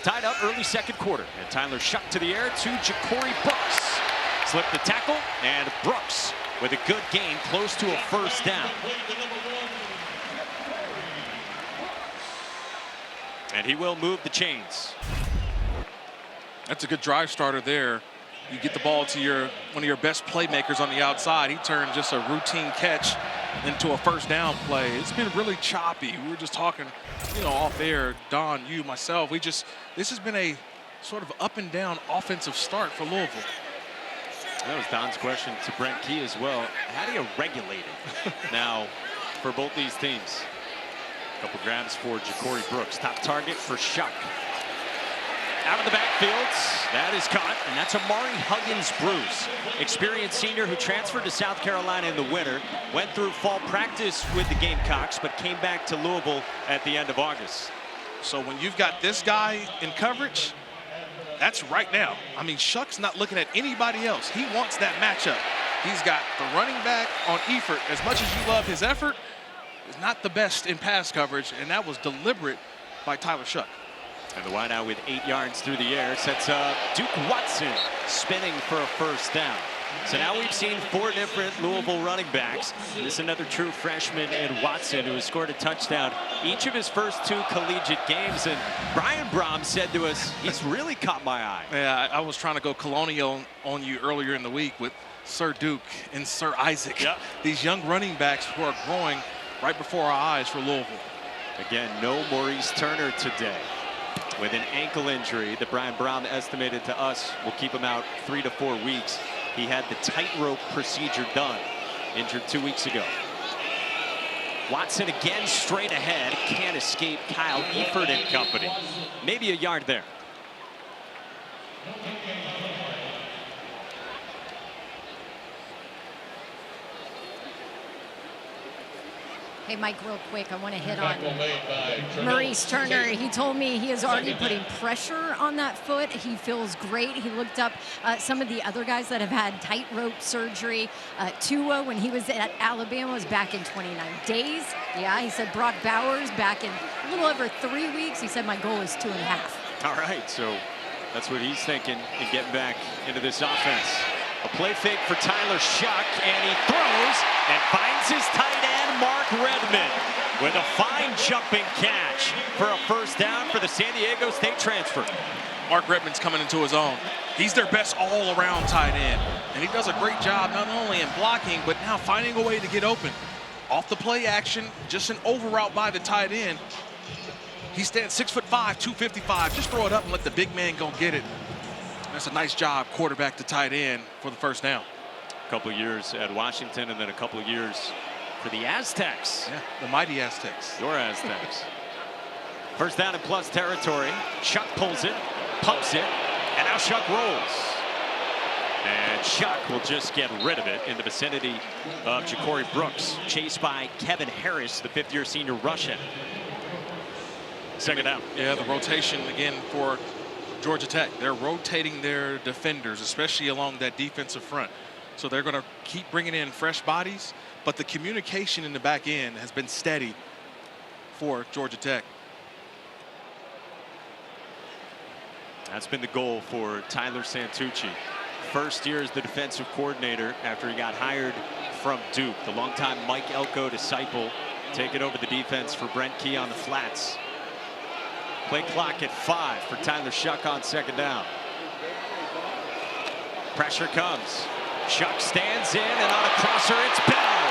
Tied up early 2nd quarter. And Tyler Shough to the air to Ja'Cory Brooks. Slipped the tackle, and Brooks with a good gain, close to a 1st down. And he will move the chains. That's a good drive starter there. You get the ball to one of your best playmakers on the outside. He turned just a routine catch into a first down play. It's been really choppy. We were just talking, off air, Don, you, myself. This has been a sort of up and down offensive start for Louisville. That was Don's question to Brent Key as well. How do you regulate it now for both these teams? A couple grabs for Ja'Cory Brooks. Top target for Shough. Out of the backfield, that is caught, and that's Amari Huggins-Bruce, experienced senior who transferred to South Carolina in the winter, went through fall practice with the Gamecocks, but came back to Louisville at the end of August. So when you've got this guy in coverage, that's right now. I mean, Shough's not looking at anybody else. He wants that matchup. He's got the running back on Eifert. As much as you love his effort, is not the best in pass coverage, and that was deliberate by Tyler Shough. And the wideout with 8 yards through the air sets up Duke Watson spinning for a first down. So now we've seen 4 different Louisville running backs. This is another true freshman in Watson who has scored a touchdown each of his first 2 collegiate games. And Brian Brom said to us, he's really caught my eye. Yeah, I was trying to go colonial on you earlier in the week with Sir Duke and Sir Isaac. Yep. These young running backs who are growing right before our eyes for Louisville. Again, no Maurice Turner today with an ankle injury that Brian Brown estimated to us will keep him out 3 to 4 weeks. He had the tightrope procedure done, injured 2 weeks ago. Watson again straight ahead, can't escape Kyle Eifert and company. Maybe a yard there. Hey, Mike, real quick, I want to hit on Maurice Turner. He told me he is already putting pressure on that foot. He feels great. He looked up some of the other guys that have had tightrope surgery. Tua, when he was at Alabama, was back in 29 days. Yeah, he said Brock Bowers back in a little over 3 weeks. He said my goal is 2.5. All right, so that's what he's thinking in getting back into this offense. A play fake for Tyler Shough, and he throws and finds his tight end, Mark Redmond, with a fine jumping catch for a first down for the San Diego State transfer. Mark Redmond's coming into his own. He's their best all-around tight end, and he does a great job not only in blocking, but now finding a way to get open. Off the play action, just an over route by the tight end. He stands 6'5", 255. Just throw it up and let the big man go get it. That's a nice job, quarterback to tight end for the first down. A couple of years at Washington and then a couple of years for the Aztecs. Yeah, the mighty Aztecs. Your Aztecs. First down in plus territory. Shough pulls it, pumps it, and now Shough rolls. And Shough will just get rid of it in the vicinity of Ja'Cory Brooks, chased by Kevin Harris, the 5th-year senior Russian. Second down. Yeah, the rotation again for Georgia Tech. They're rotating their defenders, especially along that defensive front. So they're going to keep bringing in fresh bodies, but the communication in the back end has been steady for Georgia Tech. That's been the goal for Tyler Santucci. First year as the defensive coordinator after he got hired from Duke. The longtime Mike Elko disciple taking over the defense for Brent Key on the flats. Play clock at 5 for Tyler Shough on second down. Pressure comes. Shough stands in, and on a crosser, it's Bell.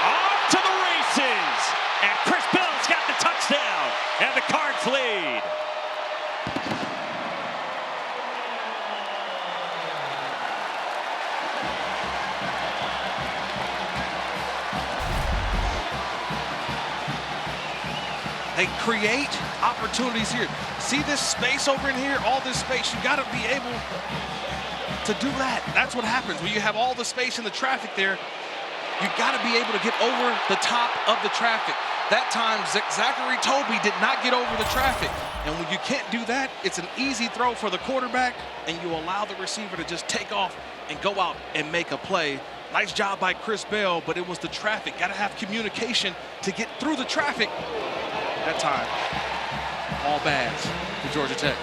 Off to the races! And Chris Bell's got the touchdown, and the Cards lead. They create opportunities here. See this space over in here? All this space. You got to be able to do that. That's what happens when you have all the space and the traffic there. You got to be able to get over the top of the traffic. That time, Zachary Toby did not get over the traffic. And when you can't do that, it's an easy throw for the quarterback, and you allow the receiver to just take off and go out and make a play. Nice job by Chris Bell, but it was the traffic. Got to have communication to get through the traffic. That time, all bads for Georgia Tech.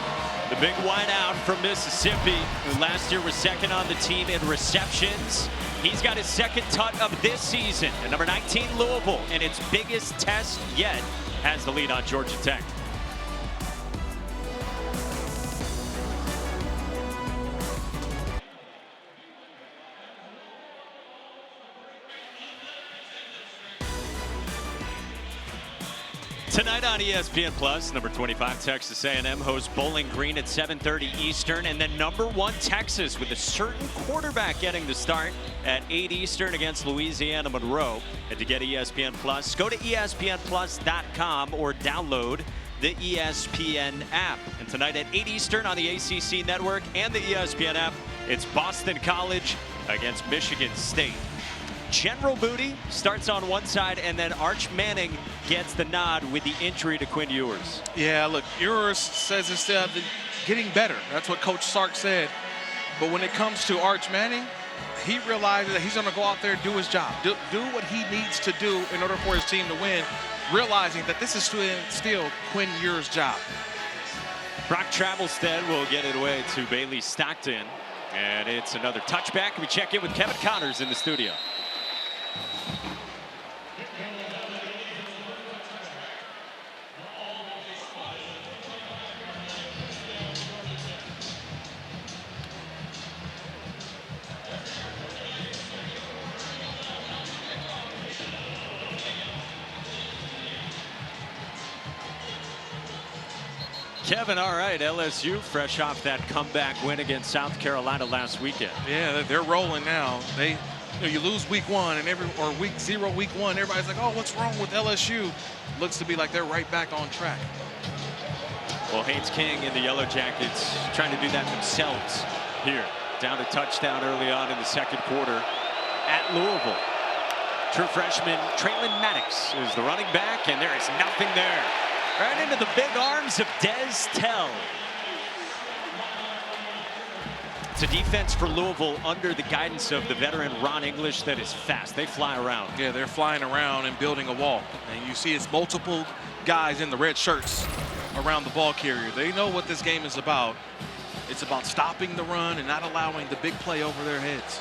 The big wideout from Mississippi, who last year was second on the team in receptions. He's got his second tut of this season. And number 19, Louisville, in its biggest test yet, has the lead on Georgia Tech. Tonight on ESPN Plus, number 25 Texas A&M hosts Bowling Green at 7:30 Eastern, and then number 1 Texas with a certain quarterback getting the start at 8 Eastern against Louisiana Monroe. And to get ESPN Plus, go to ESPNplus.com or download the ESPN app. And tonight at 8 Eastern on the ACC network and the ESPN app, it's Boston College against Michigan State. General Booty starts on one side, and then Arch Manning gets the nod with the injury to Quinn Ewers. Yeah, look, Ewers says it's getting better. That's what Coach Sark said. But when it comes to Arch Manning, he realizes that he's going to go out there and do his job. Do what he needs to do in order for his team to win, realizing that this is still Quinn Ewers' job. Brock Travelstead will get it away to Bailey Stockton. And it's another touchback. We check in with Kevin Connors in the studio. Kevin, all right, LSU fresh off that comeback win against South Carolina last weekend. Yeah, they're rolling now. You lose week 1 or week 0, week 1, everybody's like, oh, what's wrong with LSU? Looks to be like they're right back on track. Well, Haynes King and the Yellow Jackets trying to do that themselves here. Down a touchdown early on in the second quarter at Louisville. True freshman Traylon Maddox is the running back, and there is nothing there. Right into the big arms of Des Tell. It's a defense for Louisville under the guidance of the veteran Ron English that is fast. They fly around. Yeah, they're flying around and building a wall. And you see it's multiple guys in the red shirts around the ball carrier. They know what this game is about. It's about stopping the run and not allowing the big play over their heads.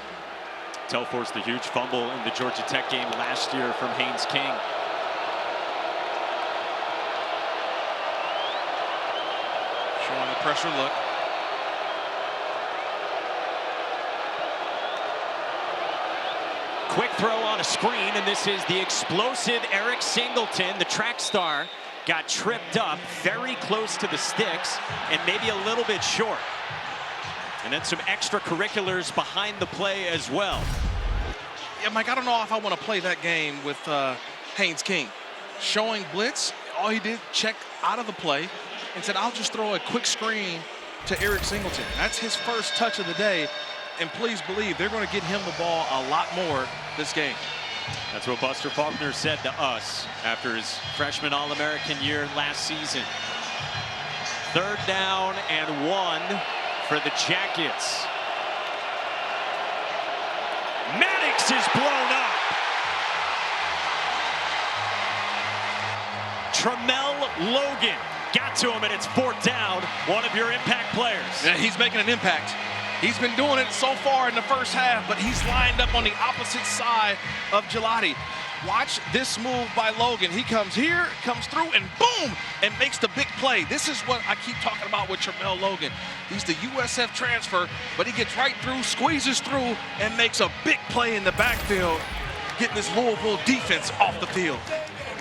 Tell forced a huge fumble in the Georgia Tech game last year from Haynes King. Showing the pressure look. Quick throw on a screen, and this is the explosive Eric Singleton. The track star got tripped up very close to the sticks and maybe a little bit short. And then some extracurriculars behind the play as well. Yeah, Mike, I don't know if I want to play that game with Haynes King. Showing blitz, all he did, check out of the play and said, I'll just throw a quick screen to Eric Singleton. That's his first touch of the day. And please believe they're going to get him the ball a lot more this game. That's what Buster Faulkner said to us after his freshman All-American year last season. 3rd down and 1 for the Jackets. Maddox is blown up. Tramel Logan got to him, and it's 4th down. One of your impact players. Yeah, he's making an impact. He's been doing it so far in the first half, but he's lined up on the opposite side of Gelati. Watch this move by Logan. He comes here, comes through, and boom, and makes the big play. This is what I keep talking about with Tramel Logan. He's the USF transfer, but he gets right through, squeezes through, and makes a big play in the backfield, getting this Louisville defense off the field.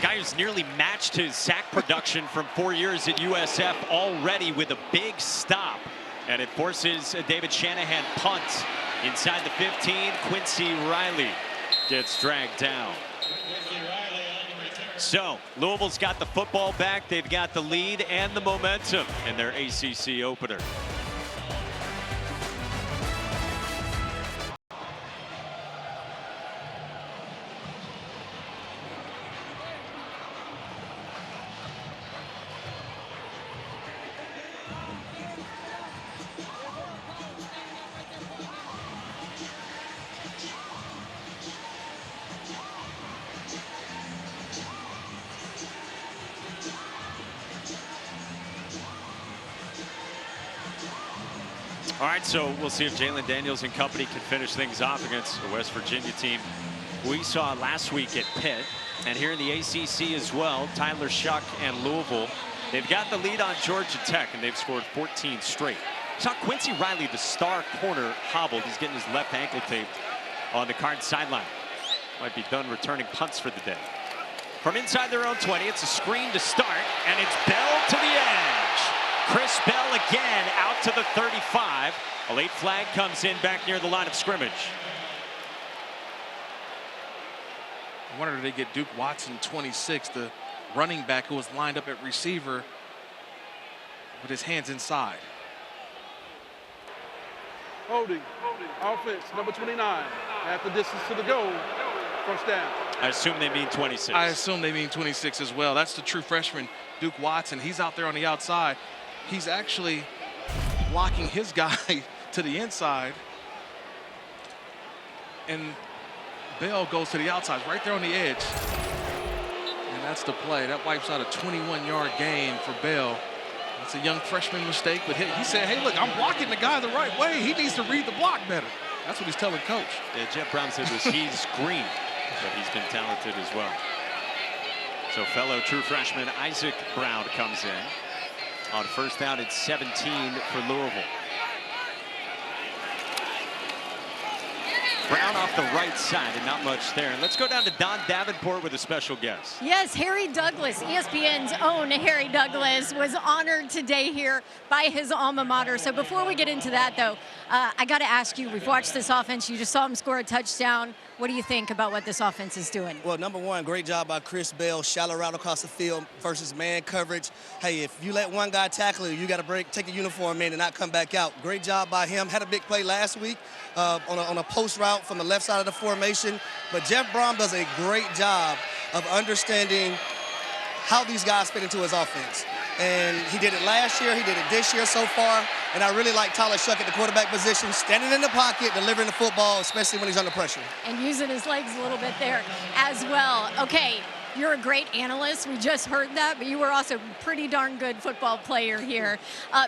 Guy who's nearly matched his sack production from 4 years at USF already with a big stop. And it forces a David Shanahan punt inside the 15. Quincy Riley gets dragged down. So Louisville's got the football back. They've got the lead and the momentum in their ACC opener. All right, so we'll see if Jalen Daniels and company can finish things off against the West Virginia team we saw last week at Pitt. And here in the ACC as well, Tyler Shough and Louisville, they've got the lead on Georgia Tech, and they've scored 14 straight. Saw Quincy Riley, the star corner, hobbled. He's getting his left ankle taped on the Cardinals sideline. Might be done returning punts for the day. from inside their own 20. It's a screen to start, and it's Bell to the edge. Chris Bell again out to the 35. A late flag comes in back near the line of scrimmage. I wonder if they get Duke Watson, 26, the running back who was lined up at receiver with his hands inside. Holding. Offense, number 29. Half the distance to the goal. First down. I assume they mean 26. I assume they mean 26 as well. That's the true freshman, Duke Watson. He's out there on the outside. He's actually blocking his guy to the inside. And Bell goes to the outside, right there on the edge. And that's the play. That wipes out a 21-yard gain for Bell. It's a young freshman mistake, but he said, hey, look, I'm blocking the guy the right way. He needs to read the block better. That's what he's telling coach. Yeah, Jeff Brown said he's green, but he's been talented as well. So fellow true freshman Isaac Brown comes in on first down at 17 for Louisville. Brown off the right side and not much there. And let's go down to Don Davenport with a special guest. Yes, Harry Douglas, ESPN's own Harry Douglas, was honored today here by his alma mater. So before we get into that, though, I got to ask you, we've watched this offense. You just saw him score a touchdown. What do you think about what this offense is doing? Well, number one, great job by Chris Bell. Shallow route across the field versus man coverage. Hey, if you let one guy tackle you, you got to take a uniform in and not come back out. Great job by him. Had a big play last week on a post route from the left side of the formation. But Jeff Brown does a great job of understanding how these guys fit into his offense. And he did it last year, he did it this year so far. And I really like Tyler Shough at the quarterback position, standing in the pocket, delivering the football, especially when he's under pressure. And using his legs a little bit there as well. Okay, you're a great analyst. We just heard that, but you were also a pretty darn good football player here.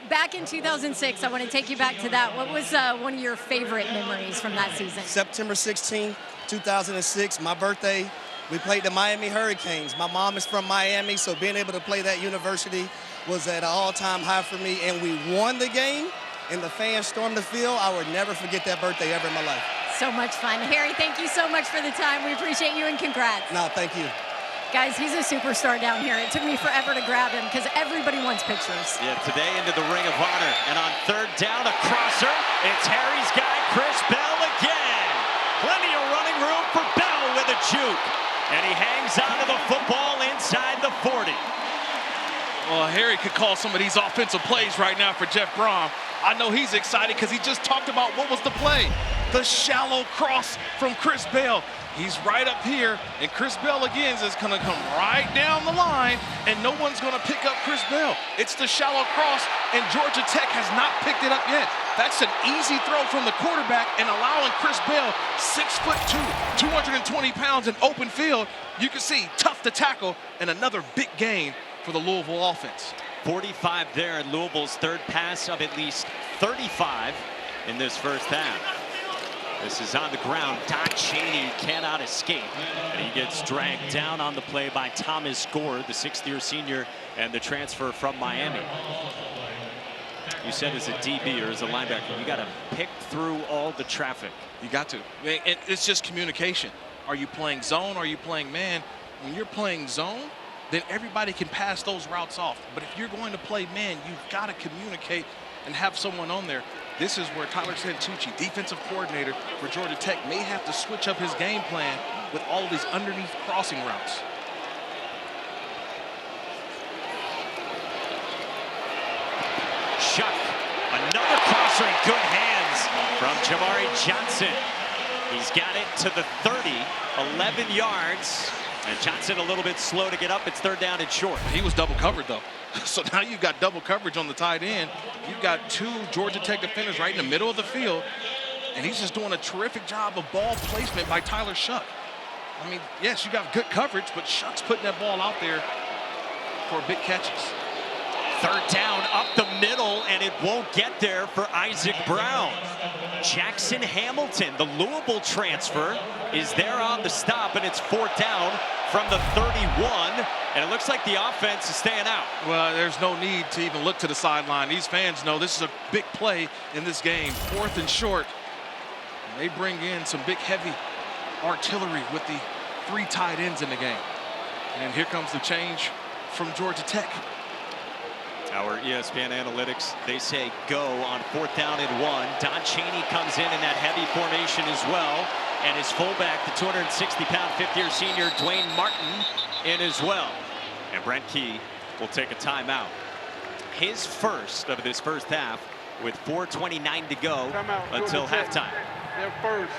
Back in 2006, I want to take you back to that. What was one of your favorite memories from that season? September 16, 2006, my birthday. We played the Miami Hurricanes. My mom is from Miami, so being able to play that university was at an all-time high for me. And we won the game, and the fans stormed the field. I would never forget that birthday ever in my life. So much fun. Harry, thank you so much for the time. We appreciate you, and congrats. No, thank you. Guys, he's a superstar down here. It took me forever to grab him because everybody wants pictures. Yeah, today into the Ring of Honor. And on third down, a crosser. It's Harry's guy, Chris Bell again. Plenty of running room for Bell with a juke. And he hangs on to the football inside the 40. Well, Harry could call some of these offensive plays right now for Jeff Brown. I know he's excited because he just talked about what was the play. The shallow cross from Chris Bell. He's right up here, and Chris Bell again is going to come right down the line, and no one's going to pick up Chris Bell. It's the shallow cross, and Georgia Tech has not picked it up yet. That's an easy throw from the quarterback, and allowing Chris Bell, 6'2", 220 pounds in open field. You can see, tough to tackle, and another big gain for the Louisville offense. 45 there, and Louisville's third pass of at least 35 in this first half. This is on the ground. Don Chaney cannot escape, and he gets dragged down on the play by Thomas Gore, the sixth-year senior and the transfer from Miami. You said as a DB or as a linebacker, you got to pick through all the traffic. You got to. It's just communication. Are you playing zone? Are you playing man? When you're playing zone, then everybody can pass those routes off. But if you're going to play man, you've got to communicate and have someone on there. This is where Tyler Santucci, defensive coordinator for Georgia Tech, may have to switch up his game plan with all of these underneath crossing routes. Shough, another crosser in good hands from Jamari Johnson. He's got it to the 30, 11 yards. And Johnson a little bit slow to get up. It's third down and short. He was double covered, though. So now you've got double coverage on the tight end. You've got two Georgia Tech defenders right in the middle of the field. And he's just doing a terrific job of ball placement by Tyler Shough. I mean, yes, you got good coverage, but Shough's putting that ball out there for big catches. Third down up the middle, and it won't get there for Isaac Brown. Jackson Hamilton, the Louisville transfer, is there on the stop, and it's fourth down from the 31, and it looks like the offense is staying out. Well, there's no need to even look to the sideline. These fans know this is a big play in this game. Fourth and short. And they bring in some big, heavy artillery with the three tight ends in the game. And here comes the change from Georgia Tech. Our ESPN analytics, they say go on 4th down and 1. Don Chaney comes in that heavy formation as well. And his fullback, the 260-pound fifth-year senior Dwayne Martin, in as well. And Brent Key will take a timeout. His first of this first half with 4:29 to go until halftime. Their first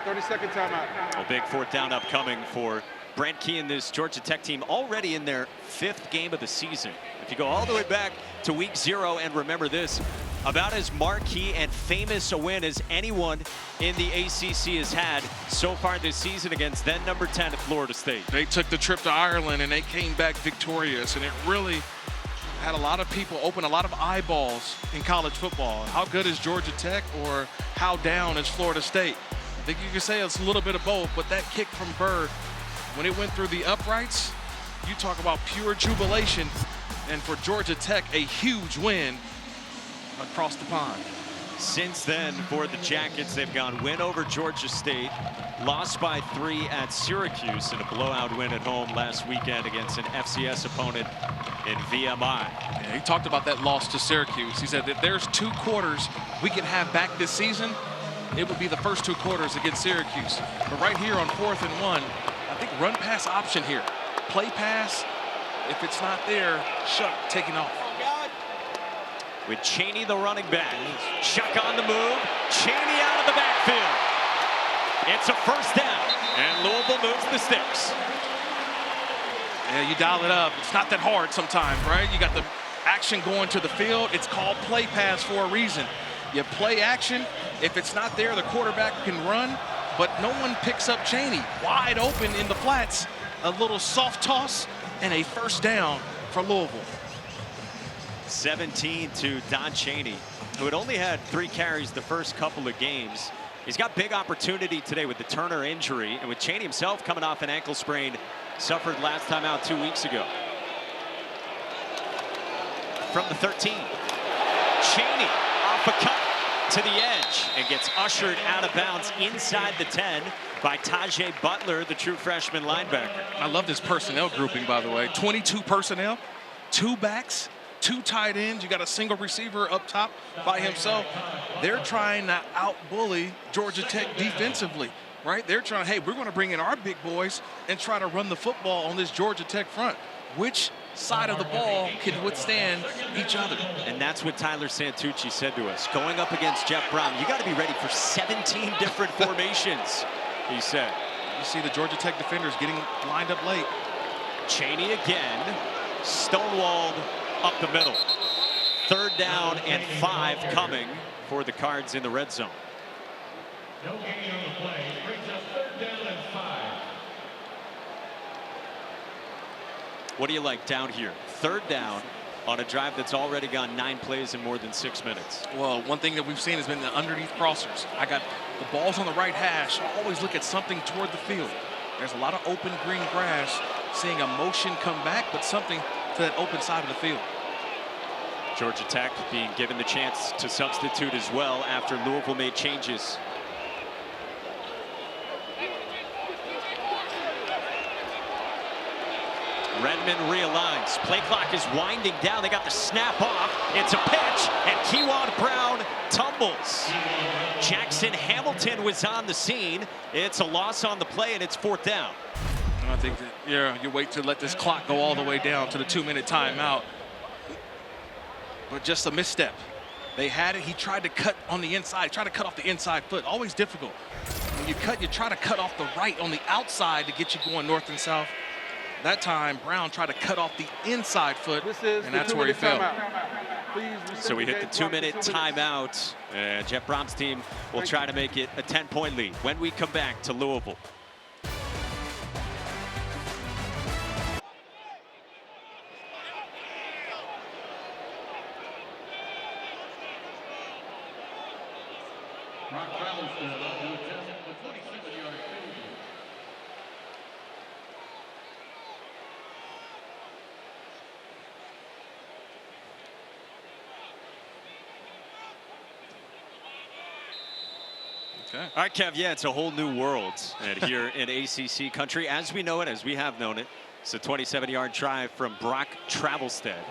30-second timeout. A big 4th down upcoming for Brent Key and this Georgia Tech team, already in their 5th game of the season. If you go all the way back to week 0 and remember this, about as marquee and famous a win as anyone in the ACC has had so far this season against then number 10 at Florida State. They took the trip to Ireland and they came back victorious, and it really had a lot of people open a lot of eyeballs in college football. How good is Georgia Tech, or how down is Florida State? I think you could say it's a little bit of both, but that kick from Bird, when it went through the uprights, you talk about pure jubilation. And for Georgia Tech, a huge win across the pond. Since then, for the Jackets, they've gone win over Georgia State, lost by 3 at Syracuse in a blowout win at home last weekend against an FCS opponent in VMI. Yeah, he talked about that loss to Syracuse. He said that there's 2 quarters we can have back this season. It would be the first 2 quarters against Syracuse. But right here on 4th and 1, I think run pass option here. Play pass. If it's not there, Shough taking off. With Chaney the running back. Shough on the move. Chaney out of the backfield. It's a first down. And Louisville moves the sticks. Yeah, you dial it up. It's not that hard sometimes, right? You got the action going to the field. It's called play pass for a reason. You play action. If it's not there, the quarterback can run. But no one picks up Chaney. Wide open in the flats. A little soft toss and a first down for Louisville. 17 to Don Chaney, who had only had 3 carries the first couple of games. He's got big opportunity today with the Turner injury, and with Chaney himself coming off an ankle sprain suffered last time out 2 weeks ago. From the 13, Chaney off a cut to the edge and gets ushered out of bounds inside the 10 by Tajay Butler, the true freshman linebacker. I love this personnel grouping, by the way. 22 personnel, 2 backs, 2 tight ends. You got a single receiver up top by himself. They're trying to out-bully Georgia Tech defensively, right? They're trying, hey, we're going to bring in our big boys and try to run the football on this Georgia Tech front. Which side of the ball can withstand each other? And that's what Tyler Santucci said to us. Going up against Jeff Brown, you got to be ready for 17 different formations, he said. You see the Georgia Tech defenders getting lined up late. Chaney again, stonewalled up the middle. 3rd down and 5 coming for the Cards in the red zone. No gain on the play. Brings up 3rd down and 5. What do you like down here? 3rd down on a drive that's already gone 9 plays in more than 6 minutes. Well, one thing that we've seen has been the underneath crossers. I got the balls on the right hash. Always look at something toward the field. There's a lot of open green grass. Seeing a motion come back, but something to that open side of the field. Georgia Tech being given the chance to substitute as well after Louisville made changes. Redmond realigns. Play clock is winding down. They got the snap off. It's a pitch, and Kewan Brown tumbles. Jackson Hamilton was on the scene. It's a loss on the play, and it's 4th down. I think that, yeah, you wait to let this clock go all the way down to the 2-minute timeout. But just a misstep. They had it. He tried to cut on the inside, tried to cut off the inside foot. Always difficult. When you cut, you try to cut off the right on the outside to get you going north and south. That time, Brown tried to cut off the inside foot, and that's where he fell. So we hit the 2-minute timeout. Jeff Brom's team will try to make it a 10-point lead when we come back to Louisville. Okay. All right, Kev, yeah, it's a whole new world and here in ACC country as we know it, as we have known it It's a 27-yard try from Brock Travelstead.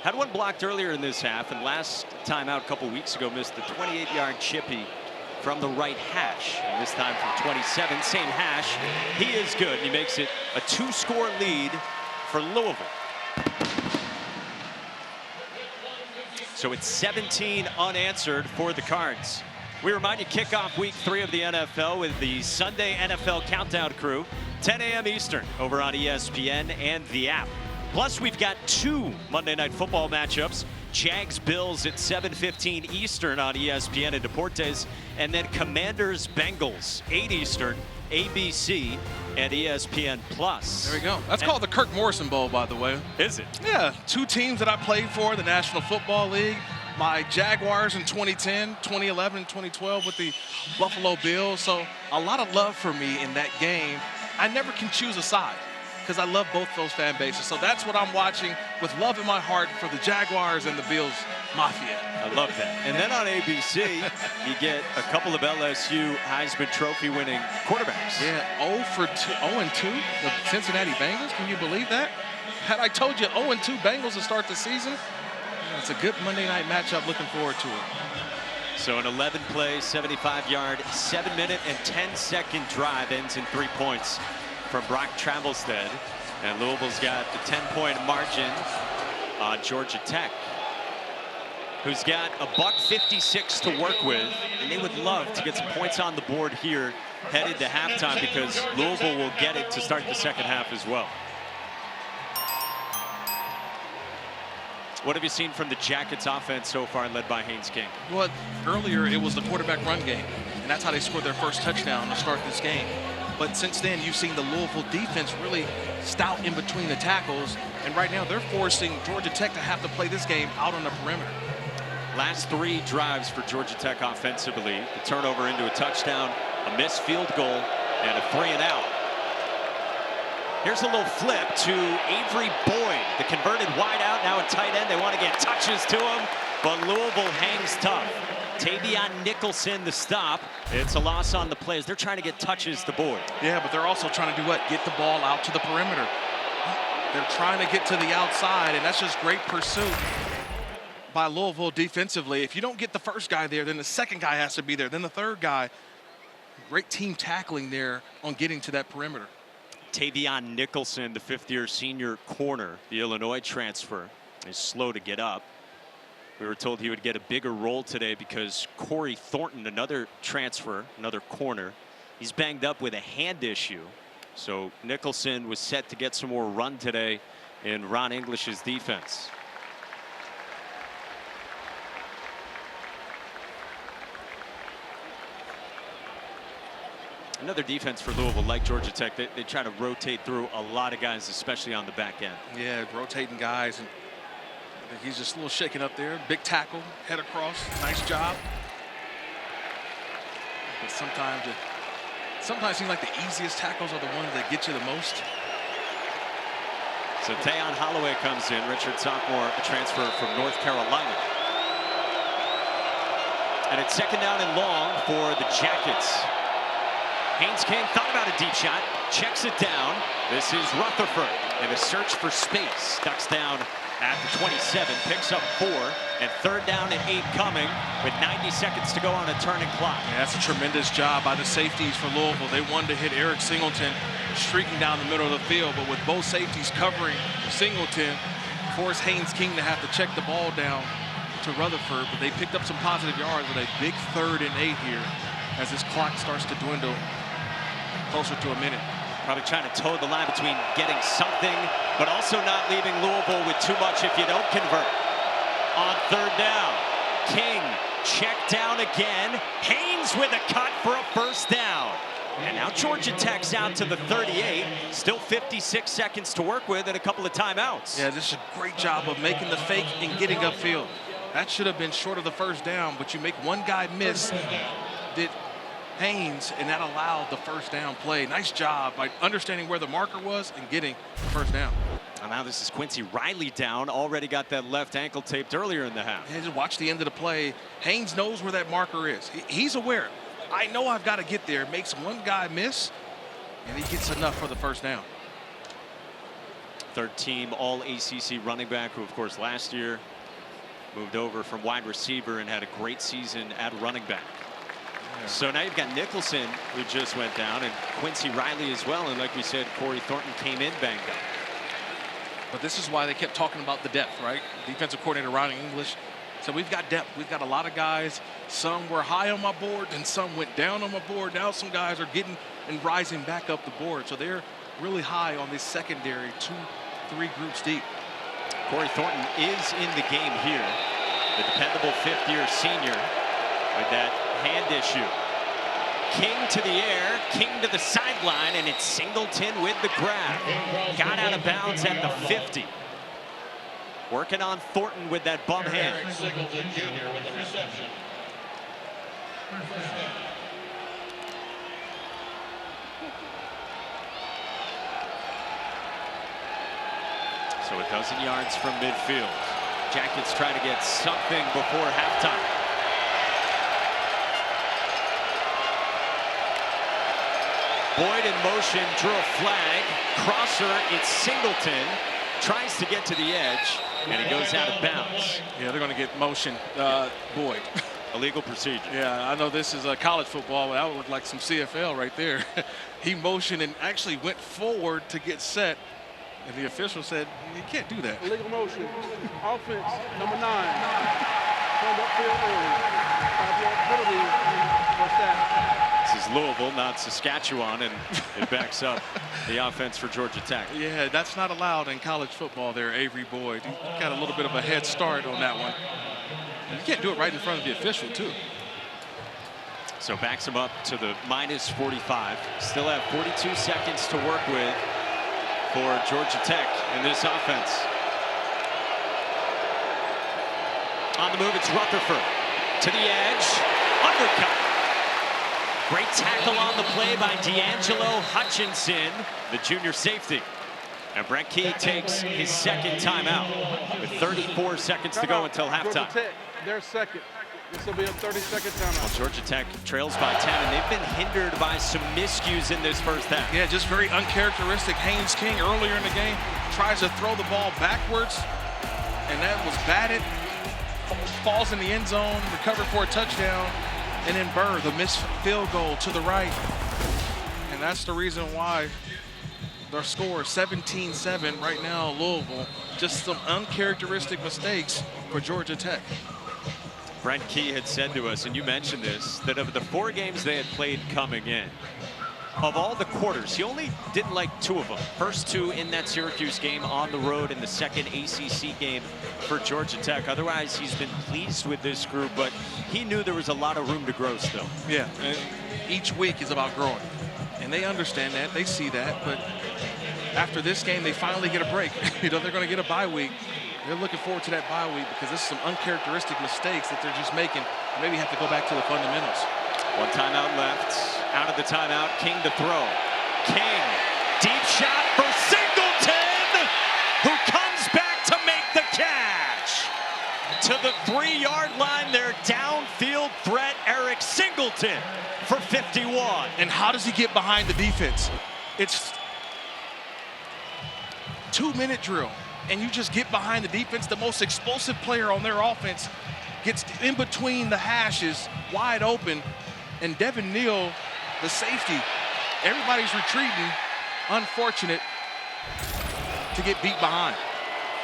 Had one blocked earlier in this half, and last time out a couple weeks ago missed the 28-yard chippy from the right hash. And this time from 27, same hash. He is good. He makes it a 2-score lead for Louisville. So it's 17 unanswered for the Cards. We remind you, kickoff week 3 of the NFL with the Sunday NFL Countdown crew, 10 a.m. Eastern over on ESPN and the app. Plus, we've got 2 Monday Night Football matchups. Jags-Bills at 7:15 Eastern on ESPN and Deportes. And then Commanders-Bengals, 8 Eastern, ABC and ESPN Plus. There we go. That's called the Kirk Morrison Bowl, by the way. Is it? Yeah, 2 teams that I played for, the National Football League. My Jaguars in 2010, 2011, 2012 with the Buffalo Bills. So a lot of love for me in that game. I never can choose a side because I love both those fan bases. So that's what I'm watching with love in my heart for the Jaguars and the Bills Mafia. I love that. And then on ABC, you get a couple of LSU Heisman Trophy winning quarterbacks. Yeah, 0-2, the Cincinnati Bengals. Can you believe that? Had I told you 0-2 Bengals to start the season, it's a good Monday night matchup. Looking forward to it. So an 11-play, 75-yard, 7-minute and 10-second drive ends in 3 points from Brock Travelstead. And Louisville's got the 10-point margin on Georgia Tech, who's got a $156 to work with. And they would love to get some points on the board here headed to halftime, because Louisville will get it to start the second half as well. What have you seen from the Jackets offense so far, led by Haynes King? Well, earlier it was the quarterback run game, and that's how they scored their first touchdown to start this game. But since then, you've seen the Louisville defense really stout in between the tackles, and right now they're forcing Georgia Tech to have to play this game out on the perimeter. Last 3 drives for Georgia Tech offensively. The turnover into a touchdown, a missed field goal, and a 3-and-out. Here's a little flip to Avery Boyd, the converted wideout, now a tight end. They want to get touches to him, but Louisville hangs tough. Tavion Nicholson the stop. It's a loss on the plays. They're trying to get touches to Boyd. Yeah, but they're also trying to do what? Get the ball out to the perimeter. They're trying to get to the outside, and that's just great pursuit by Louisville defensively. If you don't get the first guy there, then the second guy has to be there, then the third guy. Great team tackling there on getting to that perimeter. Tavion Nicholson, the 5th-year senior corner, the Illinois transfer, is slow to get up. We were told he would get a bigger role today because Corey Thornton, another transfer, another corner, he's banged up with a hand issue. So Nicholson was set to get some more run today in Ron English's defense. Another defense for Louisville, like Georgia Tech, they try to rotate through a lot of guys, especially on the back end. Yeah, rotating guys, and he's just a little shaken up there. Big tackle, head across, nice job. But sometimes it seems like the easiest tackles are the ones that get you the most. So Tayon Holloway comes in, Richard sophomore, a transfer from North Carolina. And it's 2nd down and long for the Jackets. Haynes King thought about a deep shot, checks it down. This is Rutherford in a search for space. Ducks down at the 27, picks up 4, and 3rd down and 8 coming with 90 seconds to go on a turning clock. Yeah, that's a tremendous job by the safeties for Louisville. They wanted to hit Eric Singleton streaking down the middle of the field, but with both safeties covering Singleton, forced Haynes King to have to check the ball down to Rutherford, but they picked up some positive yards with a big 3rd and 8 here as this clock starts to dwindle closer to a minute. Probably trying to toe the line between getting something, but also not leaving Louisville with too much if you don't convert. On 3rd down, King checked down again. Haynes with a cut for a 1st down. And now Georgia Tech's out to the 38. Still 56 seconds to work with and a couple of timeouts. Yeah, this is a great job of making the fake and getting upfield. That should have been short of the 1st down, but you make one guy miss. Did Haynes, and that allowed the 1st down play. Nice job by understanding where the marker was and getting the 1st down. And now this is Quincy Riley down. Already got that left ankle taped earlier in the half. Yeah, just watch the end of the play. Haynes knows where that marker is. He's aware. I know I've got to get there. Makes one guy miss, and he gets enough for the 1st down. third team all ACC running back, who of course last year moved over from wide receiver and had a great season at running back. So now you've got Nicholson, who just went down, and Quincy Riley as well. And like we said, Corey Thornton came in banged up. But this is why they kept talking about the depth, right? Defensive coordinator Ron English. So we've got depth. We've got a lot of guys. Some were high on my board and some went down on my board. Now some guys are getting and rising back up the board. So they're really high on this secondary, 2-3 groups deep. Corey Thornton is in the game here. The dependable fifth-year senior with that hand issue. King to the air, King to the sideline, and it's Singleton with the grab. Got out of bounds at the 50. Working on Thornton with that bum hand. Singleton Jr. with the reception. So 12 yards from midfield. Jackets try to get something before halftime. Boyd in motion, drew a flag. Crosser, it's Singleton. Tries to get to the edge, and he goes out of bounds. Yeah, they're going to get motion. Boyd. Illegal procedure. Yeah, I know this is college football, but that would look like some CFL right there. He motioned and actually went forward to get set, and the official said, you can't do that. Illegal motion. Offense, number 9. Turned upfield early. 5-yard penalty. First down. This is Louisville, not Saskatchewan, and it backs up the offense for Georgia Tech. Yeah, that's not allowed in college football there, Avery Boyd. He got a little bit of a head start on that one. You can't do it right in front of the official, too. So backs him up to the minus 45. Still have 42 seconds to work with for Georgia Tech in this offense. On the move, it's Rutherford. To the edge, undercut. Great tackle on the play by D'Angelo Hutchinson, the junior safety. And Brent Key takes his second timeout with 34 seconds to go until halftime. Georgia Tech, they're second. This will be a 30-second timeout. Well, Georgia Tech trails by 10, and they've been hindered by some miscues in this first half. Yeah, just very uncharacteristic. Haynes King earlier in the game tries to throw the ball backwards, and that was batted. Falls in the end zone, recovered for a touchdown. And then Burr, the missed field goal to the right. And that's the reason why their score is 17-7 right now, Louisville. Just some uncharacteristic mistakes for Georgia Tech. Brent Key had said to us, and you mentioned this, that of the 4 games they had played coming in, of all the quarters, he only didn't like 2 of them. First 2 in that Syracuse game on the road, and the second ACC game for Georgia Tech. Otherwise, he's been pleased with this group, but he knew there was a lot of room to grow still. Yeah, and each week is about growing. And they understand that, they see that, but after this game, they finally get a break. You know, they're gonna get a bye week. They're looking forward to that bye week because this is some uncharacteristic mistakes that they're just making. Maybe have to go back to the fundamentals. 1 timeout left. Out of the timeout, King to throw. King, deep shot for Singleton, who comes back to make the catch. To the 3-yard line, their downfield threat, Eric Singleton for 51. And how does he get behind the defense? It's 2-minute drill, and you just get behind the defense. The most explosive player on their offense gets in between the hashes, wide open, and Devin Neal, the safety, everybody's retreating. Unfortunate to get beat behind.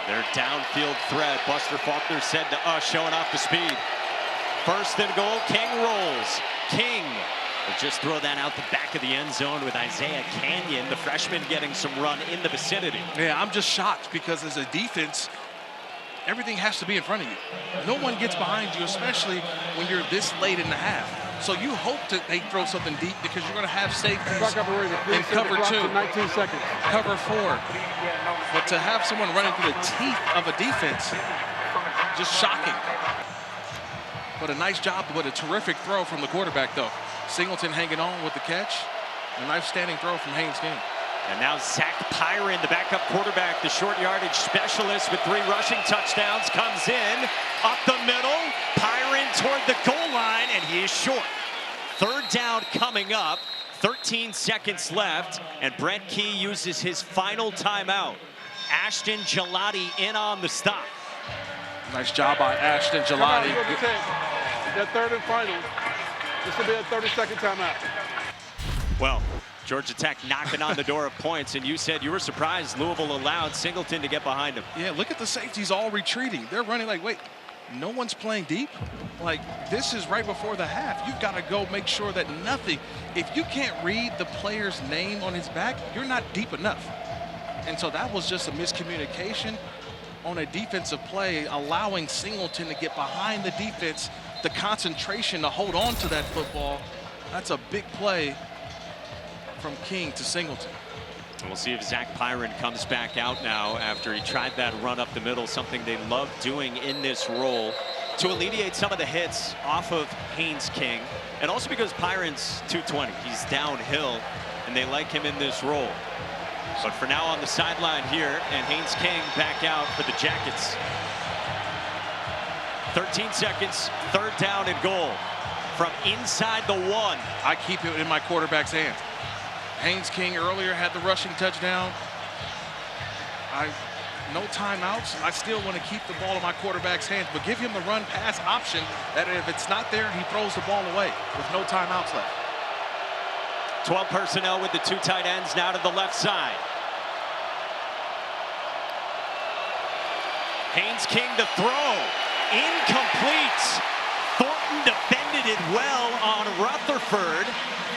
Their downfield threat, Buster Faulkner said to us, showing off the speed. First and goal, King rolls. King will just throw that out the back of the end zone with Isaiah Canyon, the freshman, getting some run in the vicinity. Yeah, I'm just shocked because as a defense, everything has to be in front of you. No one gets behind you, especially when you're this late in the half. So you hope that they throw something deep because you're going to have safeties in cover 2, 19 seconds. cover 4. But to have someone running through the teeth of a defense, just shocking. But a nice job, but a terrific throw from the quarterback, though. Singleton hanging on with the catch. A nice standing throw from Haynes King. And now Zach Pyron, the backup quarterback, the short yardage specialist with 3 rushing touchdowns, comes in, up the middle, Pyron toward the goal line, and he is short. 3rd down coming up, 13 seconds left, and Brent Key uses his final timeout Ashton Gelati in on the stop. Nice job by Ashton Gelati. Georgia Tech. That third and final. This will be a 30-second timeout. Well, Georgia Tech knocking on the door of points, and you said you were surprised Louisville allowed Singleton to get behind him. Yeah, look at the safeties all retreating. They're running like, wait, no one's playing deep? Like, this is right before the half. You've got to go make sure that nothing, if you can't read the player's name on his back, you're not deep enough. And so that was just a miscommunication on a defensive play, allowing Singleton to get behind the defense, the concentration to hold on to that football. That's a big play from King to Singleton. And we'll see if Zach Pyron comes back out now after he tried that run up the middle, something they love doing in this role to alleviate some of the hits off of Haynes King. And also because Pyron's 220, he's downhill, and they like him in this role. But for now on the sideline here, and Haynes King back out for the Jackets. 13 seconds, third down and goal from inside the 1. I keep it in my quarterback's hands. Haynes King earlier had the rushing touchdown. No timeouts. I still want to keep the ball in my quarterback's hands, but give him the run pass option that if it's not there, he throws the ball away with no timeouts left. 12 personnel with the 2 tight ends now to the left side. Haynes King to throw. Incomplete. Thornton defended it well on Rutherford.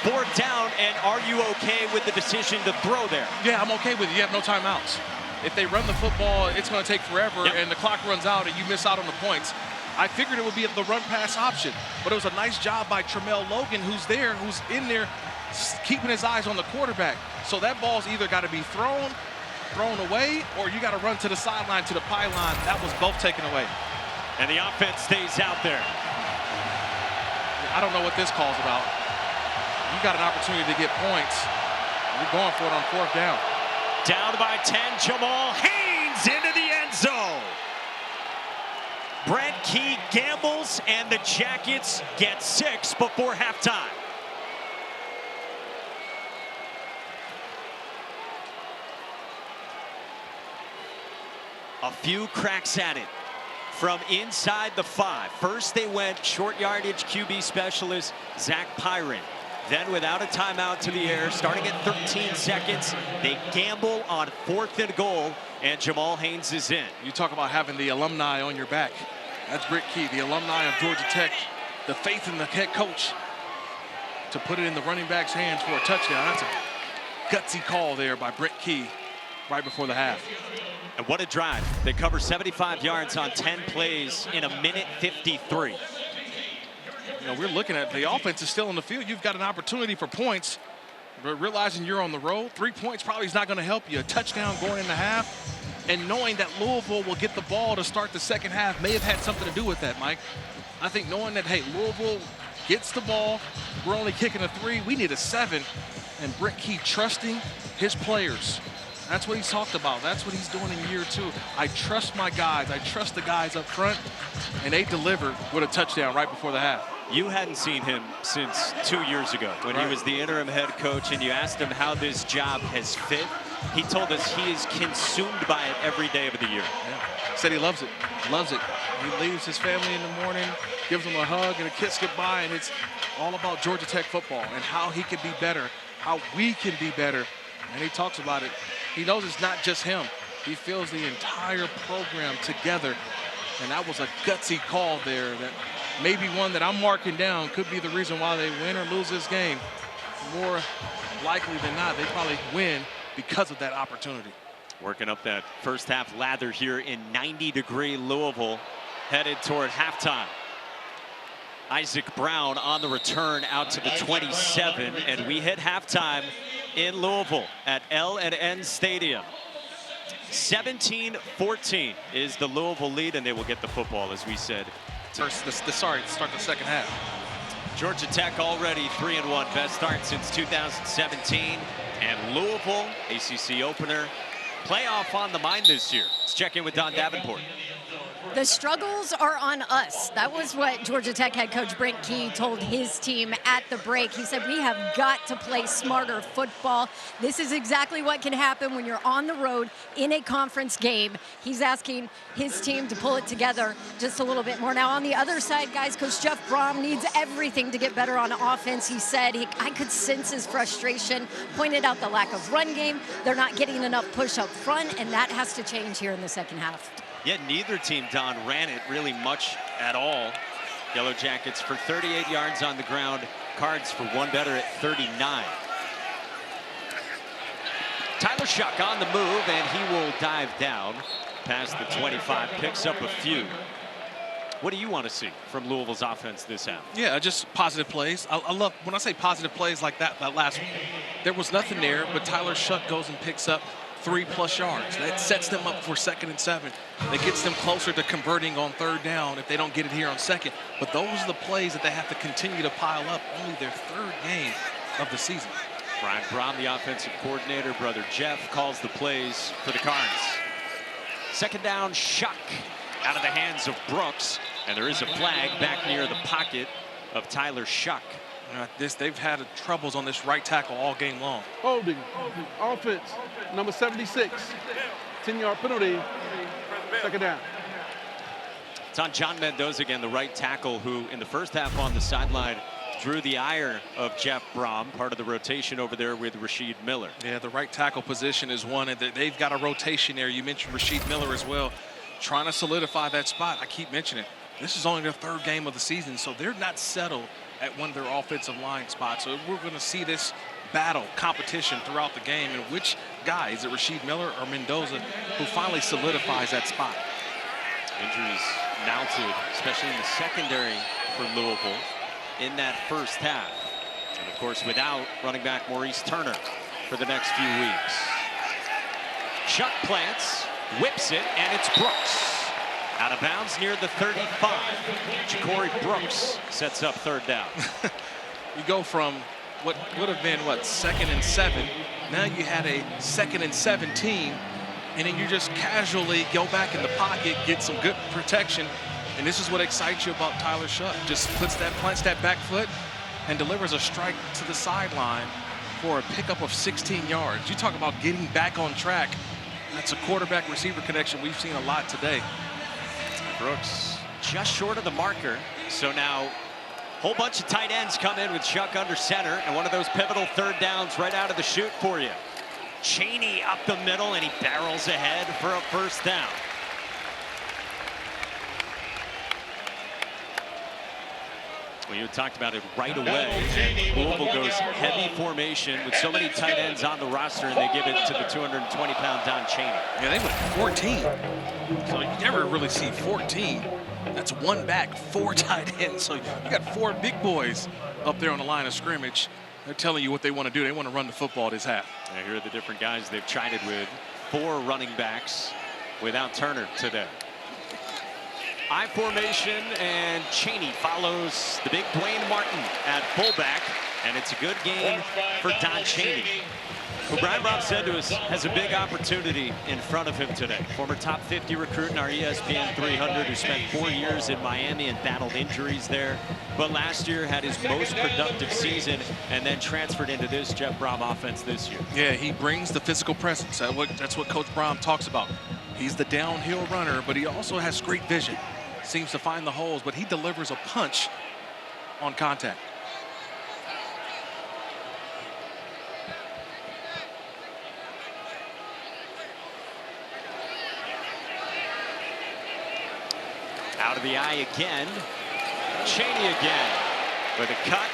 4th down, and are you okay with the decision to throw there? Yeah, I'm okay with it. You have no timeouts. If they run the football, it's going to take forever, and the clock runs out, and you miss out on the points. I figured it would be the run pass option, but it was a nice job by Tramel Logan, who's in there, keeping his eyes on the quarterback. So that ball's either got to be thrown away, or you got to run to the sideline, to the pylon. That was both taken away. And the offense stays out there. I don't know what this call's about. You got an opportunity to get points. You're going for it on 4th down. Down by 10, Jamal Haynes into the end zone. Brent Key gambles, and the Jackets get 6 before halftime. A few cracks at it from inside the 5. First they went short yardage QB specialist Zach Pyron. Then without a timeout to the air, starting at 13 seconds, they gamble on 4th and goal, and Jamal Haynes is in. You talk about having the alumni on your back. That's Britt Key, the alumni of Georgia Tech, the faith in the head coach to put it in the running back's hands for a touchdown. That's a gutsy call there by Britt Key right before the half. And what a drive. They cover 75 yards on 10 plays in 1:53. You know, we're looking at the offense is still on the field. You've got an opportunity for points, but realizing you're on the road, 3 points probably is not going to help you. A touchdown going in the half, and knowing that Louisville will get the ball to start the second half may have had something to do with that, Mike. I think knowing that, hey, Louisville gets the ball, we're only kicking a 3, we need a 7, and Britt Key trusting his players. That's what he's talked about. That's what he's doing in year 2. I trust my guys. I trust the guys up front, and they delivered with a touchdown right before the half. You hadn't seen him since 2 years ago when he was the interim head coach, and you asked him how this job has fit. He told us he is consumed by it every day of the year. Yeah. Said he loves it. Loves it. He leaves his family in the morning, gives them a hug and a kiss goodbye, and it's all about Georgia Tech football and how he can be better, how we can be better. And he talks about it. He knows it's not just him. He feels the entire program together. And that was a gutsy call there that maybe one that I'm marking down could be the reason why they win or lose this game. More likely than not, they probably win because of that opportunity. Working up that first half lather here in 90-degree Louisville, headed toward halftime. Isaac Brown on the return out to the 27, and we hit halftime in Louisville at L&N Stadium. 17-14 is the Louisville lead, and they will get the football, as we said. Start the second half. Georgia Tech already 3-1, best start since 2017. And Louisville, ACC opener, playoff on the mind this year. Let's check in with Don Davenport. The struggles are on us. That was what Georgia Tech head coach Brent Key told his team at the break. He said, we have got to play smarter football. This is exactly what can happen when you're on the road in a conference game. He's asking his team to pull it together just a little bit more. Now, on the other side, guys, Coach Jeff Brom needs everything to get better on offense. He said I could sense his frustration, pointed out the lack of run game. They're not getting enough push up front, and that has to change here in the second half. Yet neither team, Don, ran it really much at all. Yellow Jackets for 38 yards on the ground. Cards for one better at 39. Tyler Shough on the move, and he will dive down past the 25, picks up a few. What do you want to see from Louisville's offense this half? Yeah, just positive plays. I love when I say positive plays like that last one. There was nothing there, but Tyler Shough goes and picks up 3+ yards. That sets them up for 2nd and 7. That gets them closer to converting on 3rd down if they don't get it here on 2nd. But those are the plays that they have to continue to pile up. Only their 3rd game of the season. Brian Brom, the offensive coordinator, brother Jeff, calls the plays for the Cards. 2nd down, Shough out of the hands of Brooks. And there is a flag back near the pocket of Tyler Shough. They've had troubles on this right tackle all game long. Holding. Offense. Number 76. 10-yard penalty. 2nd down. It's on John Mendoza again, the right tackle, who in the first half on the sideline drew the ire of Jeff Brom, part of the rotation over there with Rasheed Miller. Yeah, the right tackle position is one, and they've got a rotation there. You mentioned Rasheed Miller as well, trying to solidify that spot. I keep mentioning it. This is only their 3rd game of the season, so they're not settled at one of their offensive line spots. So we're going to see this battle, competition throughout the game. And which guy, is it Rasheed Miller or Mendoza, who finally solidifies that spot? Injuries mounted, especially in the secondary for Louisville in that first half. And of course, without running back Maurice Turner for the next few weeks. Shough plants, whips it, and it's Brooks. Out of bounds near the 35. Ja'Cory Brooks sets up 3rd down. You go from what would have been, 2nd and 7. Now you had a 2nd and 17. And then you just casually go back in the pocket, get some good protection. And this is what excites you about Tyler Shough. Just plants that back foot and delivers a strike to the sideline for a pickup of 16 yards. You talk about getting back on track. That's a quarterback-receiver connection we've seen a lot today. Brooks just short of the marker. So now a whole bunch of tight ends come in with Shough under center, and one of those pivotal 3rd downs right out of the chute for you. Chaney up the middle, and he barrels ahead for a 1st down. Well, you talked about it right away. Louisville goes heavy formation with so many tight ends on the roster, and they give it to the 220-pound Don Chaney. Yeah, they went 14. So you never really see 14. That's 1 back, 4 tight ends. So you got 4 big boys up there on the line of scrimmage. They're telling you what they want to do. They want to run the football this half. Yeah, here are the different guys they've chided with. 4 running backs without Turner today. I formation, and Chaney follows the big Dwayne Martin at fullback, and it's a good game for Don Chaney, who Brian Brom said to us has a big opportunity in front of him today. Former top 50 recruit in our ESPN 300, who spent 4 years in Miami and battled injuries there, but last year had his most productive season and then transferred into this Jeff Brom offense this year. Yeah, he brings the physical presence. That's what Coach Brom talks about. He's the downhill runner, but he also has great vision. Seems to find the holes, but he delivers a punch on contact. Out of the eye again. Chaney again with a cut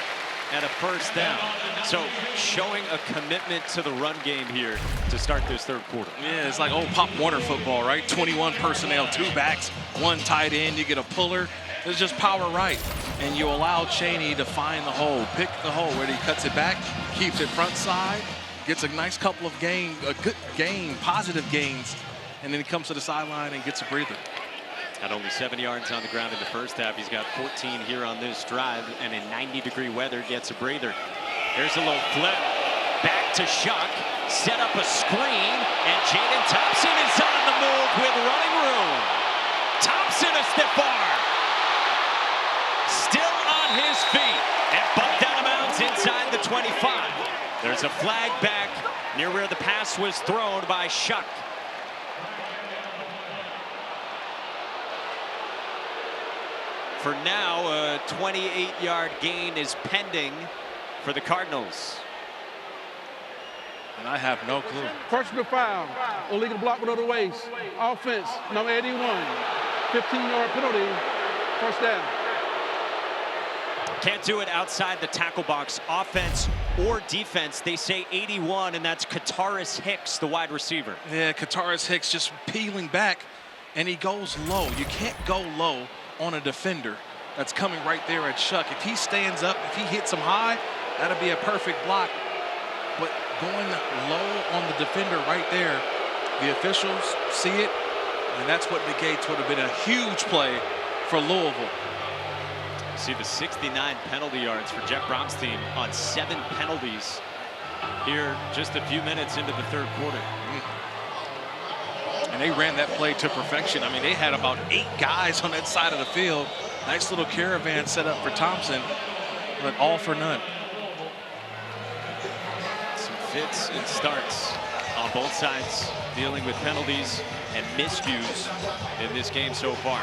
and a 1st down. So showing a commitment to the run game here to start this 3rd quarter. Yeah, it's like old Pop Warner football, right? 21 personnel, 2 backs, 1 tight end. You get a puller. It's just power right. And you allow Chaney to find the hole, pick the hole where he cuts it back, keeps it front side, gets a nice couple of good gain, positive gains, and then he comes to the sideline and gets a breather. Had only 7 yards on the ground in the first half. He's got 14 here on this drive, and in 90-degree weather gets a breather. Here's a little flip. Back to Shough. Set up a screen, and Jaden Thompson is on the move with running room. Thompson a stiff arm. Still on his feet and bumped out of bounds inside the 25. There's a flag back near where the pass was thrown by Shough. For now, a 28-yard gain is pending for the Cardinals. And I have no clue. Personal foul. Illegal block below the waist. Offense, number 81. 15-yard penalty. First down. Can't do it outside the tackle box. Offense or defense, they say 81, and that's Kataris Hicks, the wide receiver. Yeah, Kataris Hicks just peeling back, and he goes low. You can't go low on a defender that's coming right there at Shough. If he stands up, if he hits him high, that'll be a perfect block. But going low on the defender right there, the officials see it, and that's what negates would have been a huge play for Louisville. See the 69 penalty yards for Jeff Brom's team on 7 penalties here just a few minutes into the third quarter. And they ran that play to perfection. I mean, they had about 8 guys on that side of the field. Nice little caravan set up for Thompson, but all for none. Some fits and starts on both sides, dealing with penalties and miscues in this game so far.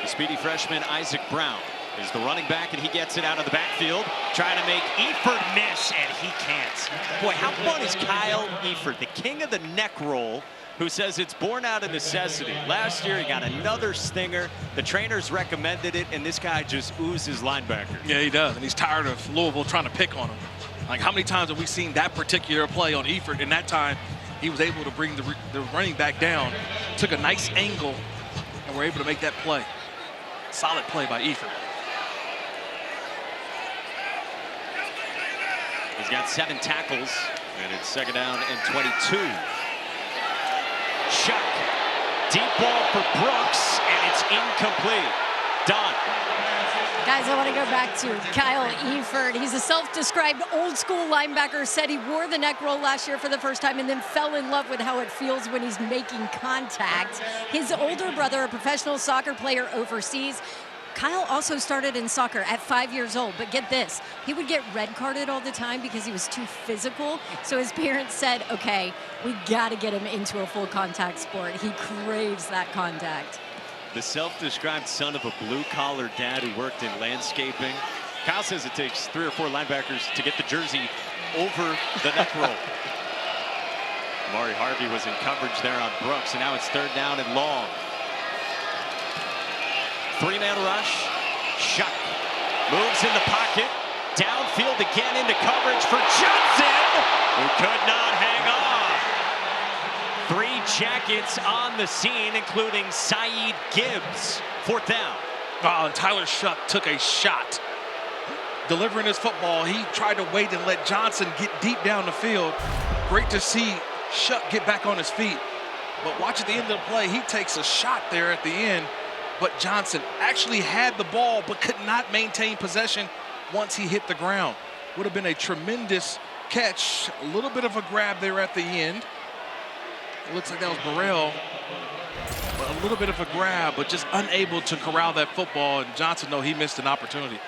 The speedy freshman Isaac Brown is the running back, and he gets it out of the backfield, trying to make Eford miss, and he can't. Boy, how fun is Kyle Eford, the king of the neck roll, who says it's born out of necessity. Last year, he got another stinger. The trainers recommended it, and this guy just oozes linebackers. Yeah, he does, and he's tired of Louisville trying to pick on him. Like, how many times have we seen that particular play on Eford? And that time, he was able to bring the running back down, took a nice angle, and were able to make that play. Solid play by Eford. He's got 7 tackles, and it's second down and 22. Shough, deep ball for Brooks, and it's incomplete. Done. Guys, I want to go back to Kyle Eford. He's a self-described old-school linebacker, said he wore the neck roll last year for the first time and then fell in love with how it feels when he's making contact. His older brother, a professional soccer player overseas. Kyle also started in soccer at 5 years old, but get this, he would get red carded all the time because he was too physical. So his parents said, okay, we got to get him into a full contact sport. He craves that contact. The self-described son of a blue-collar dad who worked in landscaping. Kyle says it takes 3 or 4 linebackers to get the jersey over the neck roll. Amari Harvey was in coverage there on Brooks, and now it's third down and long. 3-man rush. Shough moves in the pocket. Downfield again into coverage for Johnson, who could not hang on. 3 Jackets on the scene, including Saeed Gibbs. 4th down. Oh, and Tyler Shough took a shot. Delivering his football, he tried to wait and let Johnson get deep down the field. Great to see Shough get back on his feet. But watch at the end of the play, he takes a shot there at the end. But Johnson actually had the ball but could not maintain possession once he hit the ground. Would have been a tremendous catch. A little bit of a grab there at the end. It looks like that was Burrell. A little bit of a grab, but just unable to corral that football. And Johnson, though, he missed an opportunity.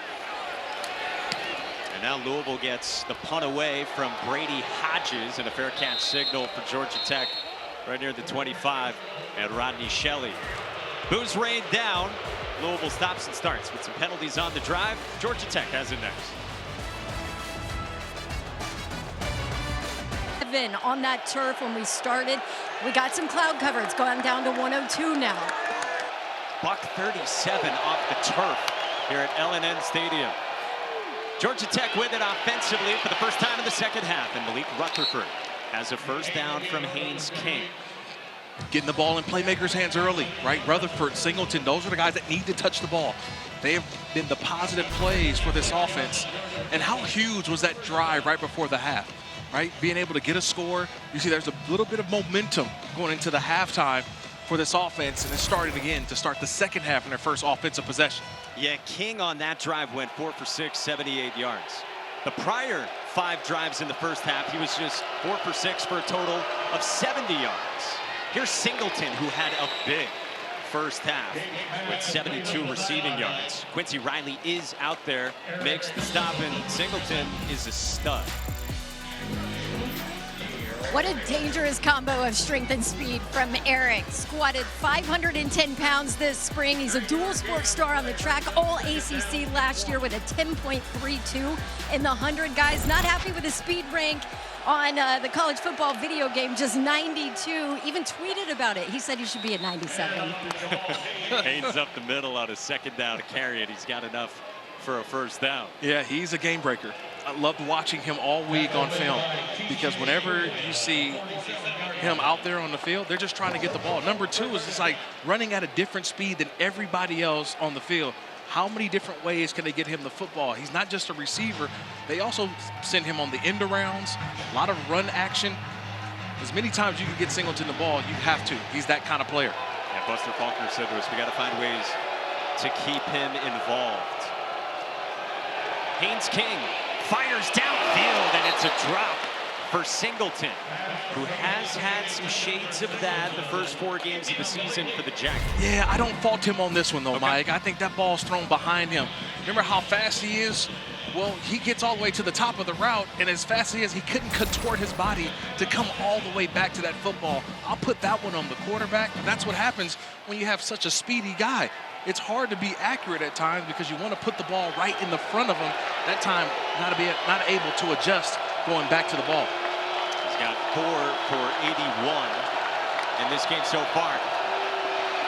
And now Louisville gets the punt away from Brady Hodges, and a fair catch signal for Georgia Tech right near the 25, and Rodney Shelley. Booze rained down. Louisville stops and starts with some penalties on the drive. Georgia Tech has it next. On that turf when we started, we got some cloud cover. It's going down to 102 now. Buck 37 off the turf here at L&N Stadium. Georgia Tech with it offensively for the first time in the second half, and Malik Rutherford has a first down from Haynes King. Getting the ball in playmakers' hands early, right? Rutherford, Singleton, those are the guys that need to touch the ball. They have been the positive plays for this offense. And how huge was that drive right before the half, right? Being able to get a score. You see there's a little bit of momentum going into the halftime for this offense, and it started again to start the second half in their first offensive possession. Yeah, King on that drive went 4 for 6, 78 yards. The prior 5 drives in the first half, he was just 4 for 6 for a total of 70 yards. Here's Singleton, who had a big first half with 72 receiving yards. Quincy Riley is out there, makes the stop, and Singleton is a stud. What a dangerous combo of strength and speed from Eric. Squatted 510 pounds this spring. He's a dual sport star on the track, all ACC last year with a 10.32 in the 100. Guys, not happy with his speed rank on the college football video game, just 92. Even tweeted about it. He said he should be at 97. Haynes up the middle on a second down to carry it. He's got enough for a first down. Yeah, he's a game breaker. I loved watching him all week on film, because whenever you see him out there on the field, they're just trying to get the ball. Number 2 is just like running at a different speed than everybody else on the field. How many different ways can they get him the football? He's not just a receiver. They also send him on the end arounds, a lot of run action. As many times you can get Singleton the ball, you have to. He's that kind of player. Yeah, Buster Faulkner said to us, we got to find ways to keep him involved. Haynes King fires downfield, and it's a drop for Singleton, who has had some shades of that the first 4 games of the season for the Jackets. Yeah, I don't fault him on this one, though, Okay. Mike. I think that ball's thrown behind him. Remember how fast he is? Well, he gets all the way to the top of the route, and as fast as he is, he couldn't contort his body to come all the way back to that football. I'll put that one on the quarterback. That's what happens when you have such a speedy guy. It's hard to be accurate at times because you want to put the ball right in the front of him. That time, not able to adjust going back to the ball. He's got 4 for 81 in this game so far.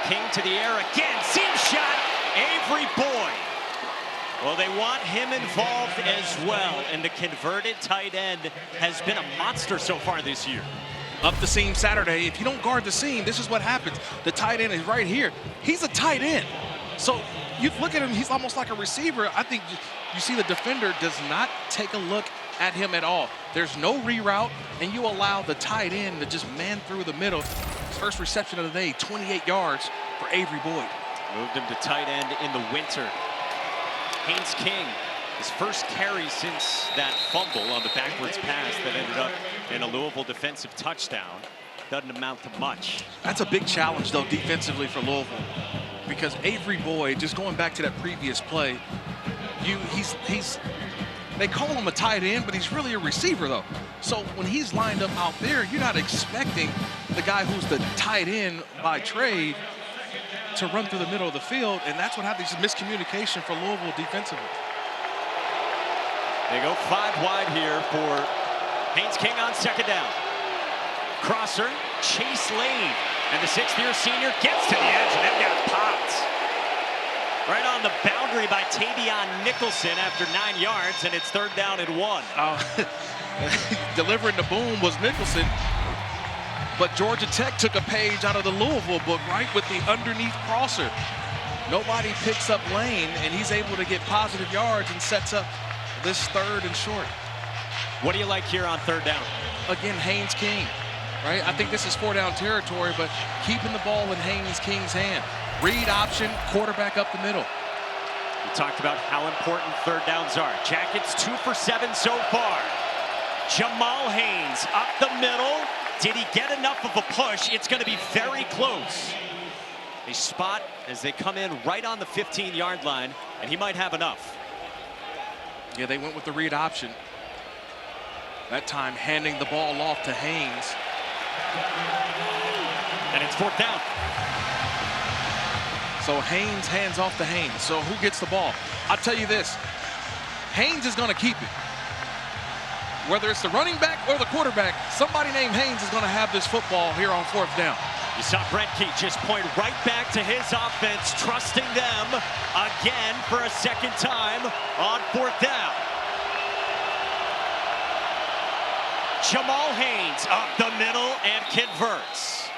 King to the air again, seam shot, Avery Boyd. Well, they want him involved as well, and the converted tight end has been a monster so far this year. Up the seam Saturday. If you don't guard the seam, this is what happens. The tight end is right here. He's a tight end. So you look at him, he's almost like a receiver. I think you see the defender does not take a look at him at all. There's no reroute, and you allow the tight end to just man through the middle. His first reception of the day, 28 yards for Avery Boyd. Moved him to tight end in the winter. Haynes King, his first carry since that fumble on the backwards pass that ended up in a Louisville defensive touchdown. Doesn't amount to much. That's a big challenge, though, defensively for Louisville, because Avery Boyd, just going back to that previous play, they call him a tight end, but he's really a receiver, though. So when he's lined up out there, you're not expecting the guy who's the tight end by trade to run through the middle of the field, and that's what happens, miscommunication for Louisville defensively. They go 5 wide here for Haynes King on second down. Crosser, Chase Lane, and the 6th-year senior gets to the edge, and they've got popped. Right on the boundary by Tavion Nicholson after 9 yards, and it's 3rd down and 1. Delivering the boom was Nicholson, but Georgia Tech took a page out of the Louisville book, right, with the underneath crosser. Nobody picks up Lane, and he's able to get positive yards and sets up this 3rd and short. What do you like here on 3rd down? Again, Haynes King, right? I think this is 4-down territory, but keeping the ball in Haynes King's hand. Read option, quarterback up the middle. We talked about how important 3rd downs are. Jackets 2 for 7 so far. Jamal Haynes up the middle. Did he get enough of a push? It's going to be very close. They spot as they come in right on the 15-yard line, and he might have enough. Yeah, they went with the read option. That time handing the ball off to Haynes. And it's 4th down. So Haynes hands off to Haynes. So who gets the ball? I'll tell you this. Haynes is going to keep it. Whether it's the running back or the quarterback, somebody named Haynes is going to have this football here on 4th down. You saw Brenke just point right back to his offense, trusting them again for a 2nd time on 4th down. Jamal Haynes up the middle and converts.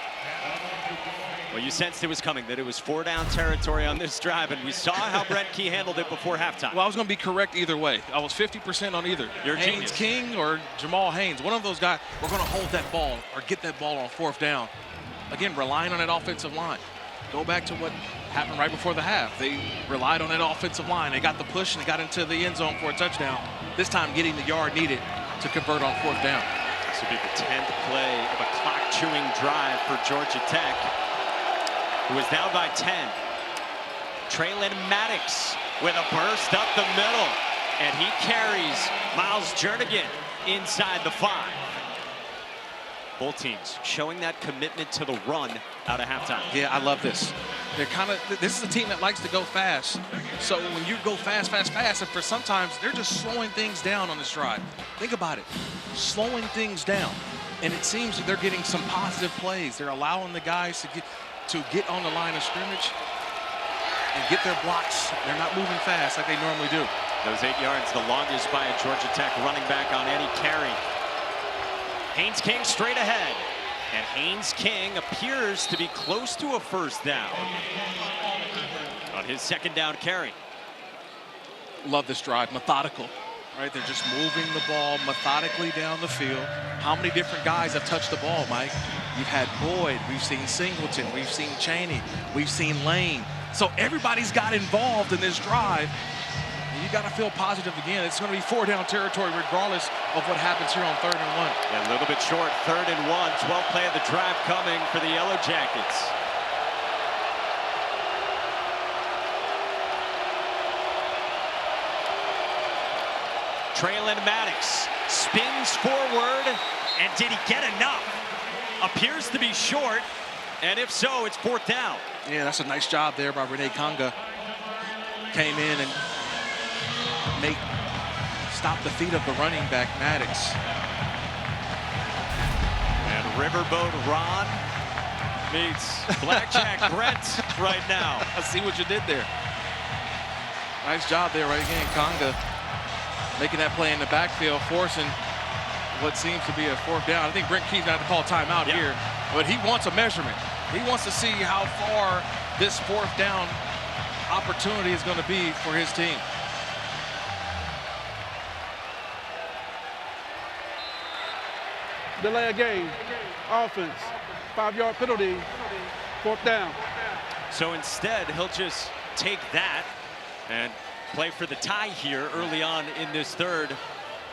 Well, you sensed it was coming, that it was 4-down territory on this drive, and we saw how Brenke handled it before halftime. Well, I was going to be correct either way. I was 50% on either. You're a Haynes genius. King or Jamal Haynes. One of those guys, we're going to hold that ball or get that ball on 4th down. Again, relying on that offensive line. go back to what happened right before the half. They relied on that offensive line. They got the push and they got into the end zone for a touchdown. This time getting the yard needed to convert on 4th down. This will be the 10th play of a clock-chewing drive for Georgia Tech, who is down by 10. Traylon Maddox with a burst up the middle, and he carries Miles Jernigan inside the 5. Both teams showing that commitment to the run out of halftime. Yeah, I love this. This is a team that likes to go fast. So when you go fast, and for sometimes they're just slowing things down on this drive. Think about it, slowing things down. And it seems that they're getting some positive plays. They're allowing the guys to get on the line of scrimmage and get their blocks. They're not moving fast like they normally do. Those 8 yards, the longest by a Georgia Tech running back on any carry. Haynes King straight ahead. And Haynes King appears to be close to a 1st down on his 2nd down carry. Love this drive, methodical, right? They're just moving the ball methodically down the field. How many different guys have touched the ball, Mike? You've had Boyd, we've seen Singleton, we've seen Chaney, we've seen Lane. So everybody's got involved in this drive. And you got to feel positive again. It's going to be 4 down territory regardless of what happens here on 3rd and 1. Yeah, a little bit short, 3rd and 1. 12th play of the drive coming for the Yellow Jackets. Traylon Maddox spins forward, and did he get enough? Appears to be short, and if so, it's 4th down. Yeah, that's a nice job there by Renee Conga. Came in and stop the feet of the running back, Maddox. And Riverboat Ron meets Blackjack Brent right now. I see what you did there. Nice job there right again, Conga. Making that play in the backfield, forcing what seems to be a 4th down. I think Brent Key's going to have to call a timeout here, but he wants a measurement. He wants to see how far this 4th down opportunity is going to be for his team. Delay of game. Offense. 5-yard penalty. 4th down. So instead, he'll just take that and play for the tie here early on in this 3rd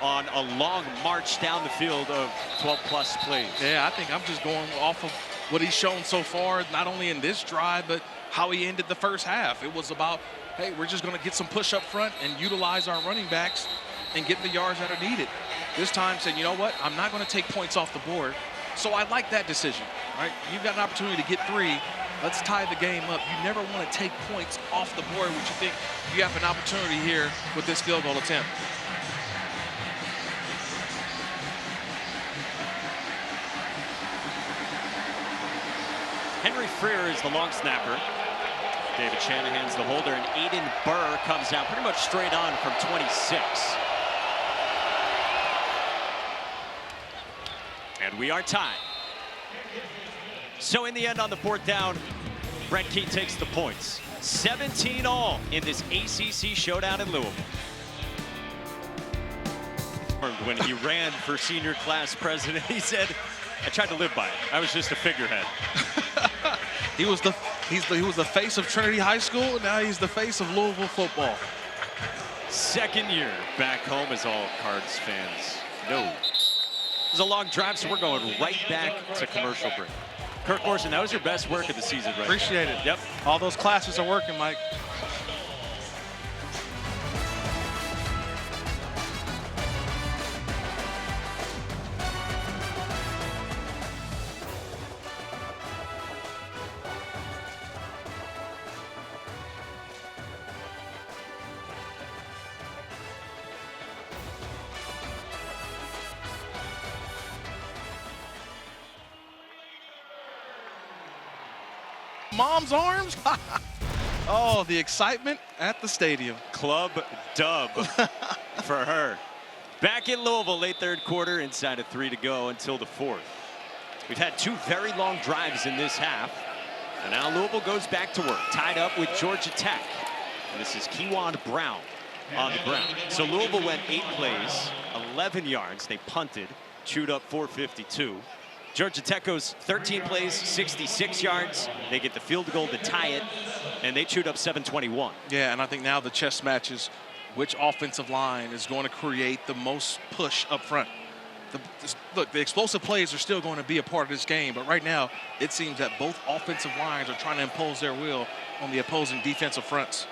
on a long march down the field of 12-plus plays. Yeah, I think I'm just going off of what he's shown so far, not only in this drive, but how he ended the 1st half. It was about, hey, we're just going to get some push up front and utilize our running backs and get the yards that are needed. This time saying, you know what, I'm not going to take points off the board. So I like that decision, right? You've got an opportunity to get 3. Let's tie the game up. You never want to take points off the board, which you think you have an opportunity here with this field goal attempt. Henry Freer is the long snapper. David Shanahan's the holder, and Aiden Burr comes out pretty much straight on from 26. And we are tied. So in the end on the 4th down, Brent Key takes the points. 17 all in this ACC showdown in Louisville. When he ran for senior class president, he said, I tried to live by it. I was just a figurehead. He was the face of Trinity High School, and now he's the face of Louisville football. 2nd year back home, as all Cards fans know. It was a long drive, so we're going right back to commercial break. Kirk Morrison, that was your best work of the season, right? Appreciate it. Yep. All those classes are working, Mike. Mom's arms. Oh, the excitement at the stadium. Club dub for her. Back in Louisville, late 3rd quarter, inside of 3 to go until the 4th. We've had 2 very long drives in this half, and now Louisville goes back to work, tied up with Georgia Tech. And this is Kewan Brown on the ground. So Louisville went 8 plays, 11 yards. They punted, chewed up 452. Georgia Tech goes 13 plays, 66 yards. They get the field goal to tie it, and they chewed up 7:21. Yeah, and I think now the chess match is which offensive line is going to create the most push up front. Look, the explosive plays are still going to be a part of this game, but right now it seems that both offensive lines are trying to impose their will on the opposing defensive fronts.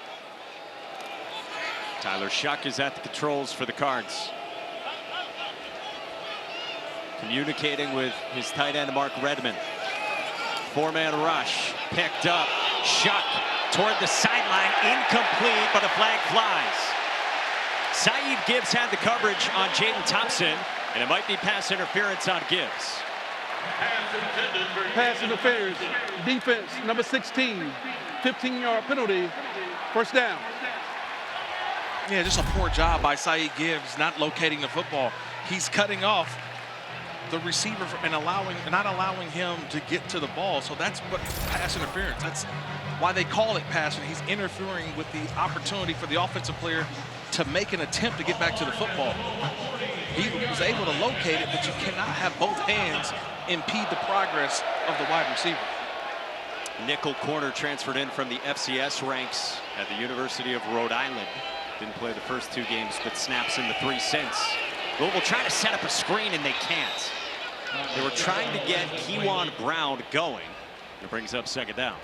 Tyler Shough is at the controls for the Cards. Communicating with his tight end, Mark Redmond. Four-man rush, picked up. Shough toward the sideline, incomplete, but a flag flies. Saeed Gibbs had the coverage on Jaden Thompson, and it might be pass interference on Gibbs. Pass interference. Defense, number 16. 15-yard penalty. First down. Yeah, just a poor job by Saeed Gibbs not locating the football. He's cutting off the receiver and not allowing him to get to the ball. So that's what pass interference. That's why they call it passing. He's interfering with the opportunity for the offensive player to make an attempt to get back to the football. He was able to locate it, but you cannot have both hands impede the progress of the wide receiver. Nickel corner transferred in from the FCS ranks at the University of Rhode Island. Didn't play the first 2 games, but snaps in the 3 since. Louisville trying to set up a screen, and they can't. They were trying to get Kewan Brown going. It brings up second down.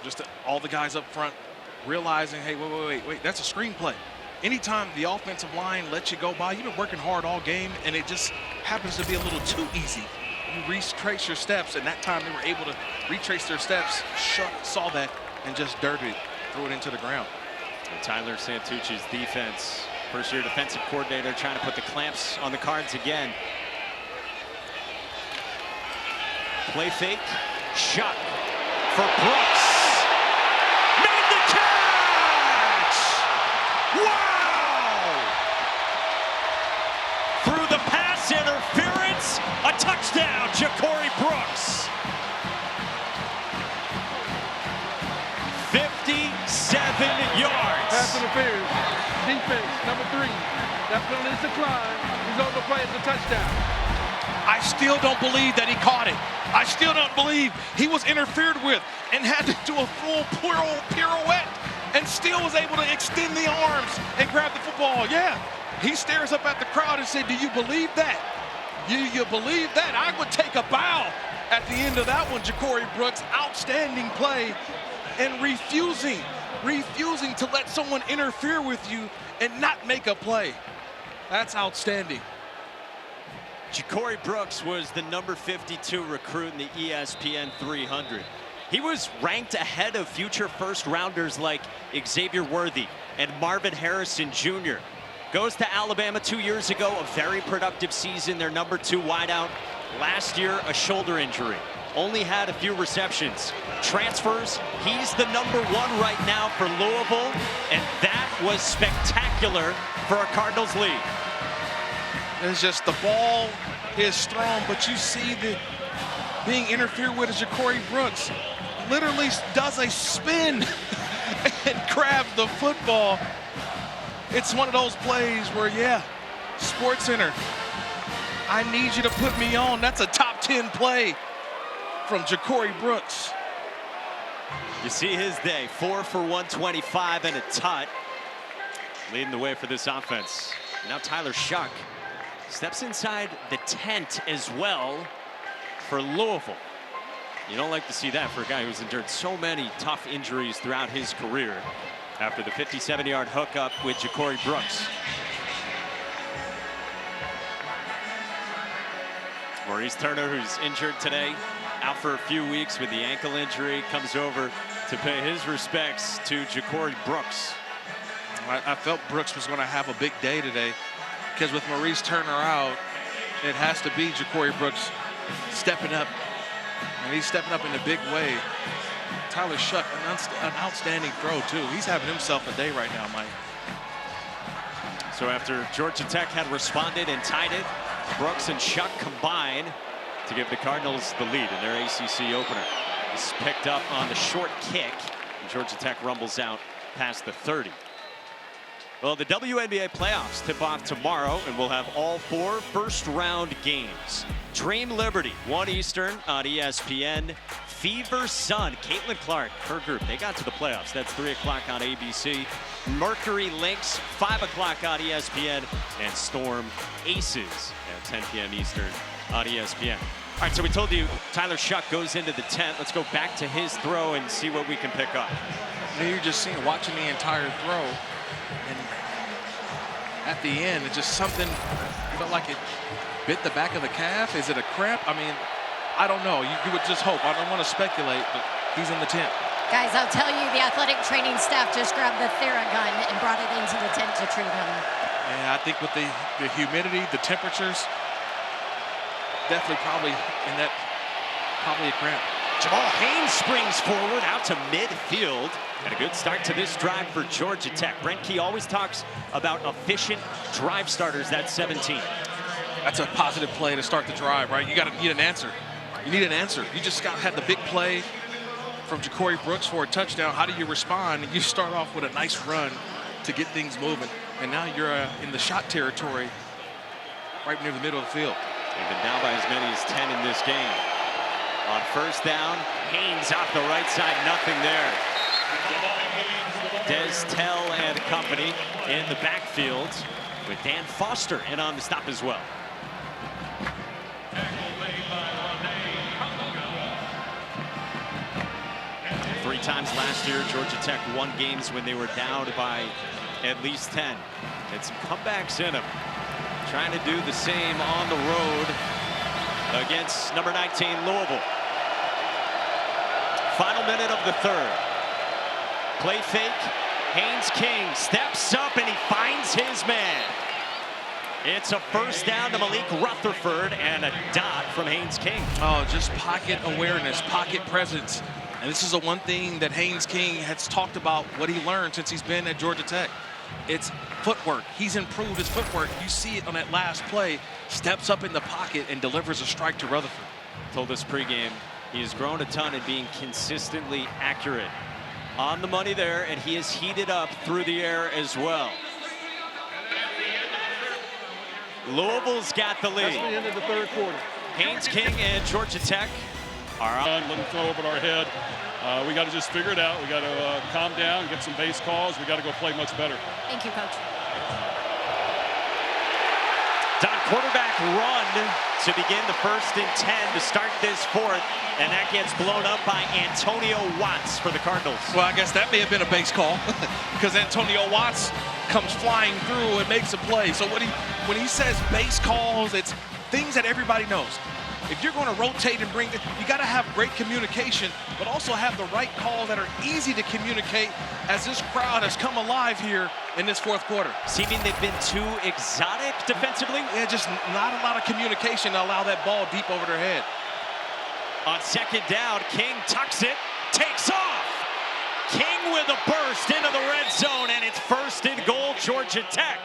Just all the guys up front realizing, hey, wait, that's a screen play. Anytime the offensive line lets you go by, you've been working hard all game, and it just happens to be a little too easy. You retrace your steps, and that time they were able to retrace their steps. Shough saw that and just dirted it, threw it into the ground. And Tyler Santucci's defense, first-year defensive coordinator, trying to put the clamps on the Cards again. Play fake, Shough for Brooks. Made the catch! Wow! Through the pass interference, a touchdown, Ja'Cory Brooks. 57 yards. Pass interference. Defense, number 3. That penalty is declined. He's on the play as a touchdown. I still don't believe that he caught it. I still don't believe he was interfered with and had to do a full pirouette and still was able to extend the arms and grab the football. Yeah, he stares up at the crowd and said, do you believe that? Do you believe that? I would take a bow at the end of that one. Ja'Cory Brooks, outstanding play, and refusing to let someone interfere with you and not make a play. That's outstanding. Ja'Cory Brooks was the number 52 recruit in the ESPN 300. He was ranked ahead of future first-rounders like Xavier Worthy and Marvin Harrison Jr. Goes to Alabama 2 years ago, a very productive season, their number 2 wideout. Last year, a shoulder injury. Only had a few receptions. Transfers, he's the number 1 right now for Louisville, and that was spectacular for a Cardinals lead. It's just the ball is thrown, but you see the being interfered with as Ja'Cory Brooks literally does a spin and grabs the football. It's one of those plays where, yeah, SportsCenter, I need you to put me on. That's a top 10 play from Ja'Cory Brooks. You see his day, 4 for 125 and a tut, leading the way for this offense. Now Tyler Shough steps inside the tent as well for Louisville. You don't like to see that for a guy who's endured so many tough injuries throughout his career after the 57-yard hookup with Ja'Cory Brooks. Maurice Turner, who's injured today, out for a few weeks with the ankle injury, comes over to pay his respects to Ja'Cory Brooks. I felt Brooks was going to have a big day today, because with Maurice Turner out, it has to be Ja'Cory Brooks stepping up, and he's stepping up in a big way. Tyler Shough, an outstanding throw, too. He's having himself a day right now, Mike. So after Georgia Tech had responded and tied it, Brooks and Shough combine to give the Cardinals the lead in their ACC opener. This is picked up on the short kick, and Georgia Tech rumbles out past the 30. Well, the WNBA playoffs tip off tomorrow, and we'll have all 4 first-round games. Dream Liberty, 1 Eastern on ESPN. Fever Sun, Caitlin Clark, her group, they got to the playoffs. That's 3 o'clock on ABC. Mercury Lynx, 5 o'clock on ESPN. And Storm Aces at 10 p.m. Eastern on ESPN. All right, so we told you Tyler Shough goes into the tent. Let's go back to his throw and see what we can pick up. Now you're just watching the entire throw, and at the end, it just something felt like it bit the back of the calf. Is it a cramp? I mean, I don't know. You would just hope. I don't want to speculate, but he's in the tent. Guys, I'll tell you, the athletic training staff just grabbed the Theragun and brought it into the tent to treat him. And I think with the humidity, the temperatures, definitely probably a cramp. Jamal Haynes springs forward out to midfield. And a good start to this drive for Georgia Tech. Brent Key always talks about efficient drive starters. That's 17. That's a positive play to start the drive, right? You need an answer. You need an answer. You just had the big play from Ja'Cory Brooks for a touchdown. How do you respond? And you start off with a nice run to get things moving. And now you're in the shot territory right near the middle of the field. They've been down by as many as 10 in this game. On first down, Haynes off the right side, nothing there. Des Tell and company in the backfield with Dan Foster in on the stop as well. 3 times last year, Georgia Tech won games when they were down by at least 10. Had some comebacks in them. Trying to do the same on the road against number 19 Louisville. Final minute of the 3rd. Play fake. Haynes King steps up and he finds his man. It's a first down to Malik Rutherford and a dot from Haynes King. Oh, just pocket awareness, pocket presence. And this is the one thing that Haynes King has talked about, what he learned since he's been at Georgia Tech. It's footwork. He's improved his footwork. You see it on that last play. Steps up in the pocket and delivers a strike to Rutherford. Told us pregame he has grown a ton in being consistently accurate. On the money there, and he is heated up through the air as well. Louisville's got the lead. That's the end of the 3rd quarter. Haynes King and Georgia Tech are on. Let them throw over our head. We got to just figure it out. We got to calm down, get some base calls. We got to go play much better. Thank you, Coach. Don quarterback run to begin the 1st and 10 to start this 4th, and that gets blown up by Antonio Watts for the Cardinals. Well, I guess that may have been a base call because Antonio Watts comes flying through and makes a play. So when he says base calls, it's things that everybody knows. If you're going to rotate and bring it, you got to have great communication, but also have the right calls that are easy to communicate as this crowd has come alive here in this 4th quarter. Seeming they've been too exotic defensively? Yeah, just not a lot of communication to allow that ball deep over their head. On 2nd down, King tucks it, takes off. King with a burst into the red zone, and it's 1st and goal, Georgia Tech.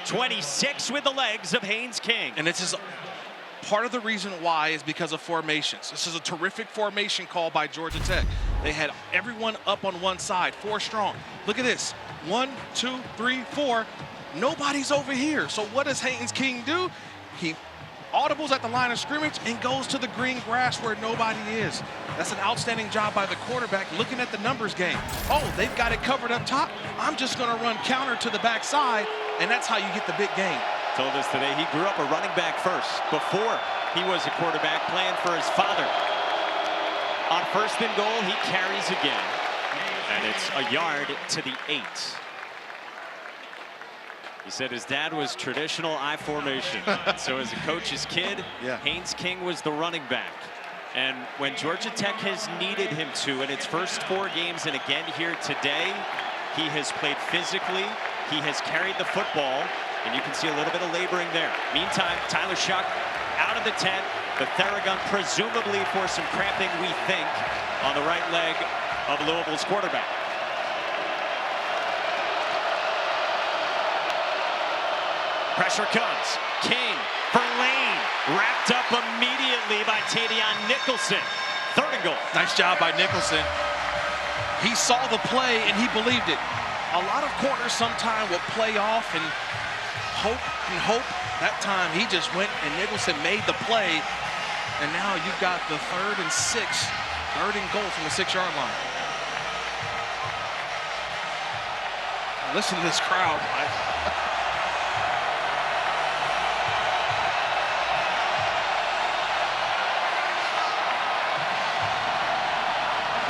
26 with the legs of Haynes King. And this is part of the reason why is because of formations. This is a terrific formation call by Georgia Tech. They had everyone up on one side, 4 strong. Look at this, 1, 2, 3, 4. Nobody's over here. So what does Haynes King do? He audibles at the line of scrimmage and goes to the green grass where nobody is. That's an outstanding job by the quarterback looking at the numbers game. Oh, they've got it covered up top. I'm just going to run counter to the backside, and that's how you get the big gain. Told us today he grew up a running back first before he was a quarterback, playing for his father. On 1st and goal, he carries again, and it's a yard to the 8. He said his dad was traditional I formation. So as a coach's kid, Haynes King was the running back. And when Georgia Tech has needed him to in its first 4 games, and again here today, he has played physically, he has carried the football, and you can see a little bit of laboring there. Meantime, Tyler Shough out of the tent, the Theragun presumably for some cramping, we think, on the right leg of Louisville's quarterback. Pressure comes. King for Lane. Wrapped up immediately by Tavion Nicholson. 3rd and goal. Nice job by Nicholson. He saw the play and he believed it. A lot of corners sometimes will play off and hope and hope. That time he just went and Nicholson made the play. And now you've got the 3rd and 6, 3rd and goal from the 6-yard line. Listen to this crowd, Mike.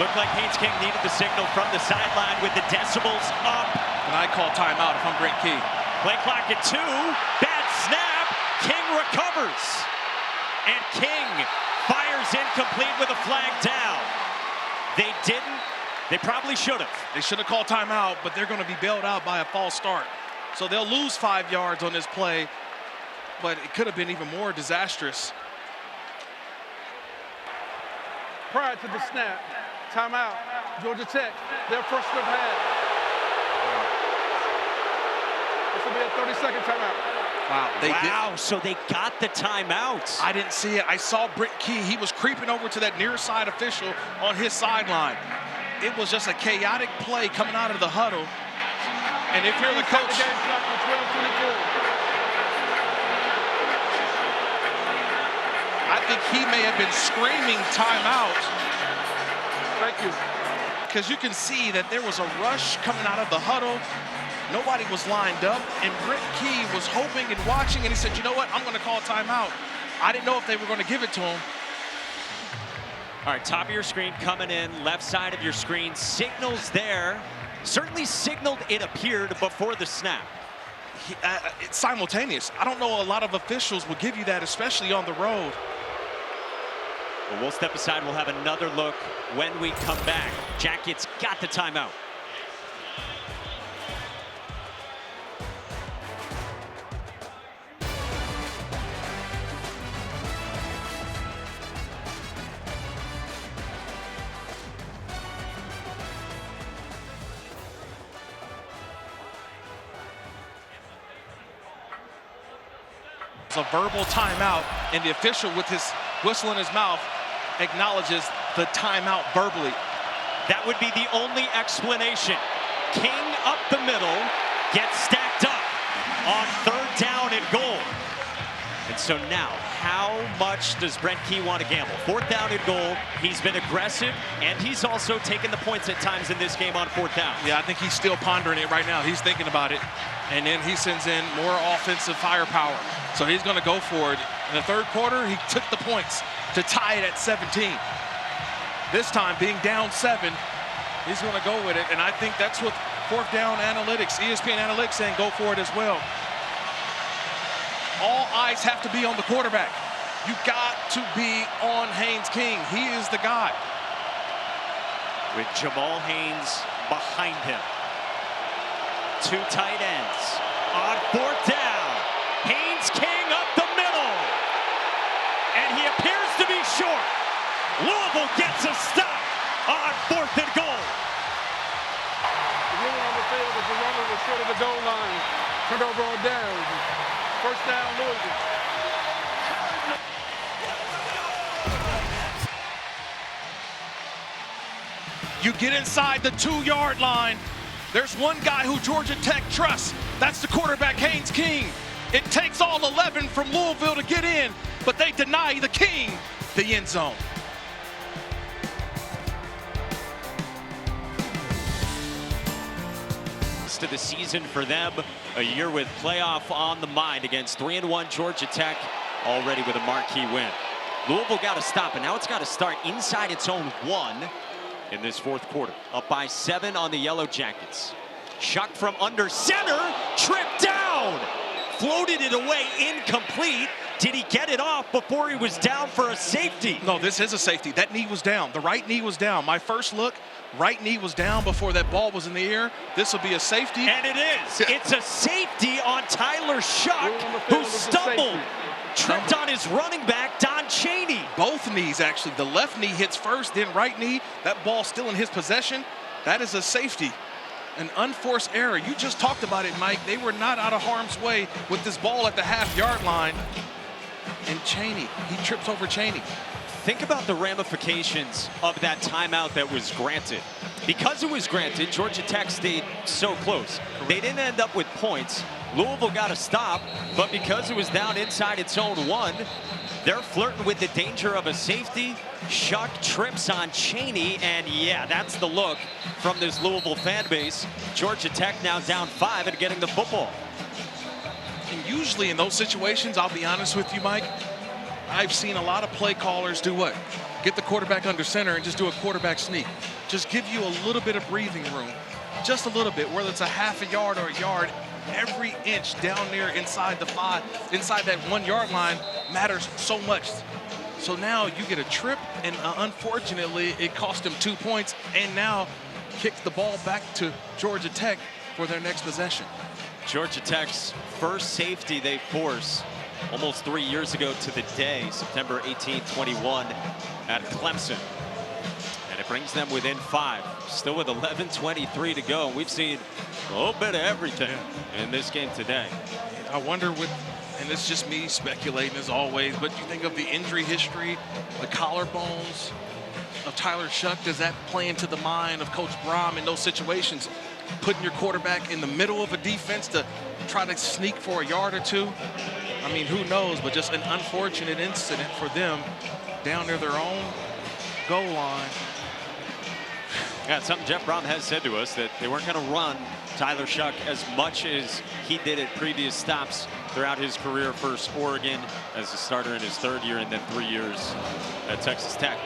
Looked like Haynes King needed the signal from the sideline with the decibels up. And I call timeout if I'm Brent Key. Play clock at 2. Bad snap. King recovers. And King fires incomplete with a flag down. They didn't. They probably should have. They should have called timeout, but they're going to be bailed out by a false start. So they'll lose 5 yards on this play, but it could have been even more disastrous. Prior to the snap, timeout, Georgia Tech, their first they've had. This will be a 30-second timeout. Wow, So they got the timeout. I didn't see it. I saw Brent Key. He was creeping over to that near side official on his sideline. It was just a chaotic play coming out of the huddle. And if you're the coach, The game clock for 12:24. I think he may have been screaming timeout. Thank you. Because you can see that there was a rush coming out of the huddle. Nobody was lined up, and Brent Key was hoping and watching, and he said, you know what, I'm going to call timeout. I didn't know if they were going to give it to him. All right, top of your screen coming in, left side of your screen. Signals there. Certainly signaled, it appeared, before the snap. It's simultaneous. I don't know a lot of officials will give you that, especially on the road. Well, we'll step aside. We'll have another look when we come back. Jackets got the timeout. It's a verbal timeout, and the official with his whistle in his mouth acknowledges the timeout verbally. That would be the only explanation. King up the middle, gets stacked up on 3rd down and goal. And so now, how much does Brent Key want to gamble? 4th down and goal. He's been aggressive, and he's also taken the points at times in this game on 4th down. Yeah, I think he's still pondering it right now. He's thinking about it. And then he sends in more offensive firepower. So he's going to go for it. In the 3rd quarter, he took the points to tie it at 17. This time, being down 7, he's going to go with it. And I think that's what 4th down analytics, ESPN analytics saying go for it as well. All eyes have to be on the quarterback. You got to be on Haynes King. He is the guy. With Jamal Haynes behind him. 2 tight ends on 4th down. Haynes King up the middle. And he appears to be short. Louisville gets a stop on 4th and goal. The runner on the field is the runner was short of the goal line. Turned over on downs. First down, Louisville. You get inside the 2-yard line. There's one guy who Georgia Tech trusts. That's the quarterback, Haynes King. It takes all 11 from Louisville to get in, but they deny the King the end zone. To the season for them, a year with playoff on the mind against 3-1 Georgia Tech, already with a marquee win. Louisville got to stop, and now it's got to start inside its own 1 in this 4th quarter. Up by 7 on the Yellow Jackets. Shough from under center, tripped down, floated it away, incomplete. Did he get it off before he was down for a safety? No, this is a safety. That knee was down. The right knee was down. My first look, right knee was down before that ball was in the air. This will be a safety. And it is. It's a safety on Tyler Shough, who stumbled, tripped on his running back, Don Chaney. Both knees, actually. The left knee hits first, then right knee. That ball still in his possession. That is a safety. An unforced error. You just talked about it, Mike. They were not out of harm's way with this ball at the half-yard line. And Chaney, he trips over Chaney. think about the ramifications of that timeout that was granted. Because it was granted, Georgia Tech stayed so close. They didn't end up with points. Louisville got a stop, but because it was down inside its own 1, they're flirting with the danger of a safety. Shough trips on Chaney, and yeah, that's the look from this Louisville fan base. Georgia Tech now down 5 and getting the football. And usually in those situations, I'll be honest with you, Mike, I've seen a lot of play callers do what? Get the quarterback under center and just do a quarterback sneak. Just give you a little bit of breathing room, just a little bit, whether it's a half a yard or a yard. Every inch down there inside the 5, inside that 1 yard line matters so much. So now you get a trip, and unfortunately, it cost him 2 points, and now kicks the ball back to Georgia Tech for their next possession. Georgia Tech's first safety they force almost 3 years ago to the day, September 18, 21 at Clemson. And it brings them within 5, still with 11:23 to go. We've seen a little bit of everything in this game today. I wonder with, and it's just me speculating as always, but you think of the injury history, the collarbones of Tyler Shough, does that play into the mind of Coach Brom in those situations? Putting your quarterback in the middle of a defense to try to sneak for a yard or 2? I mean, who knows, but just an unfortunate incident for them down near their own goal line. Yeah, it's something Jeff Brom has said to us, that they weren't going to run Tyler Shough as much as he did at previous stops throughout his career. First Oregon as a starter in his 3rd year, and then 3 years at Texas Tech.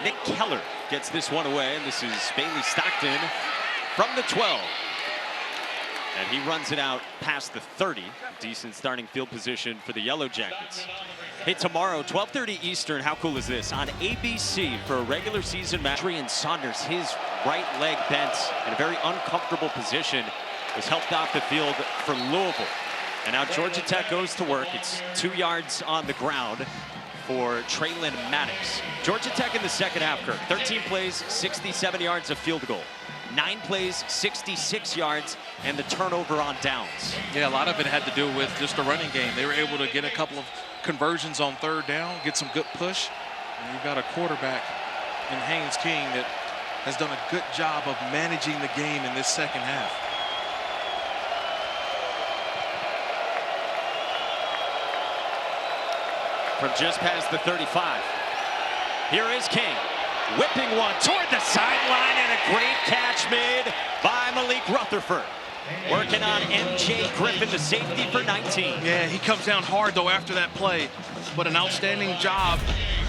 Nick Keller gets this one away, and this is Bailey Stockton from the 12. And he runs it out past the 30. Decent starting field position for the Yellow Jackets. Hey, tomorrow, 12:30 Eastern, how cool is this? On ABC for a regular season match, Adrian Saunders, his right leg bent in a very uncomfortable position, was helped off the field for Louisville. And now Georgia Tech goes to work. It's 2 yards on the ground for Traylon Maddox. Georgia Tech in the second half, Kirk. 13 plays, 67 yards of field goal. 9 plays, 66 yards, and the turnover on downs. Yeah, a lot of it had to do with just the running game. They were able to get a couple of conversions on 3rd down, get some good push. And you've got a quarterback in Haynes King that has done a good job of managing the game in this second half. From just past the 35. Here is King. Whipping one toward the sideline, and a great catch made by Malik Rutherford. Working on M.J. Griffin, the safety for 19. Yeah, he comes down hard, though, after that play. But an outstanding job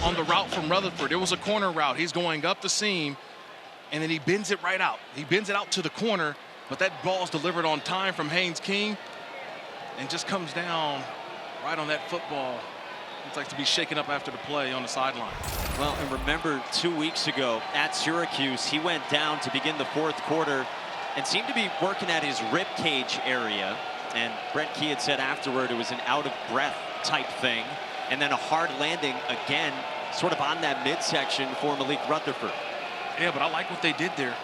on the route from Rutherford. It was a corner route. He's going up the seam, and then he bends it right out. He bends it out to the corner, but that ball's delivered on time from Haynes King and just comes down right on that football. Looks like to be shaken up after the play on the sideline. Well, and remember 2 weeks ago at Syracuse, he went down to begin the 4th quarter and seemed to be working at his rib cage area. And Brent Key had said afterward it was an out of breath type thing. And then a hard landing again, sort of on that midsection for Malik Rutherford. Yeah, but I like what they did there.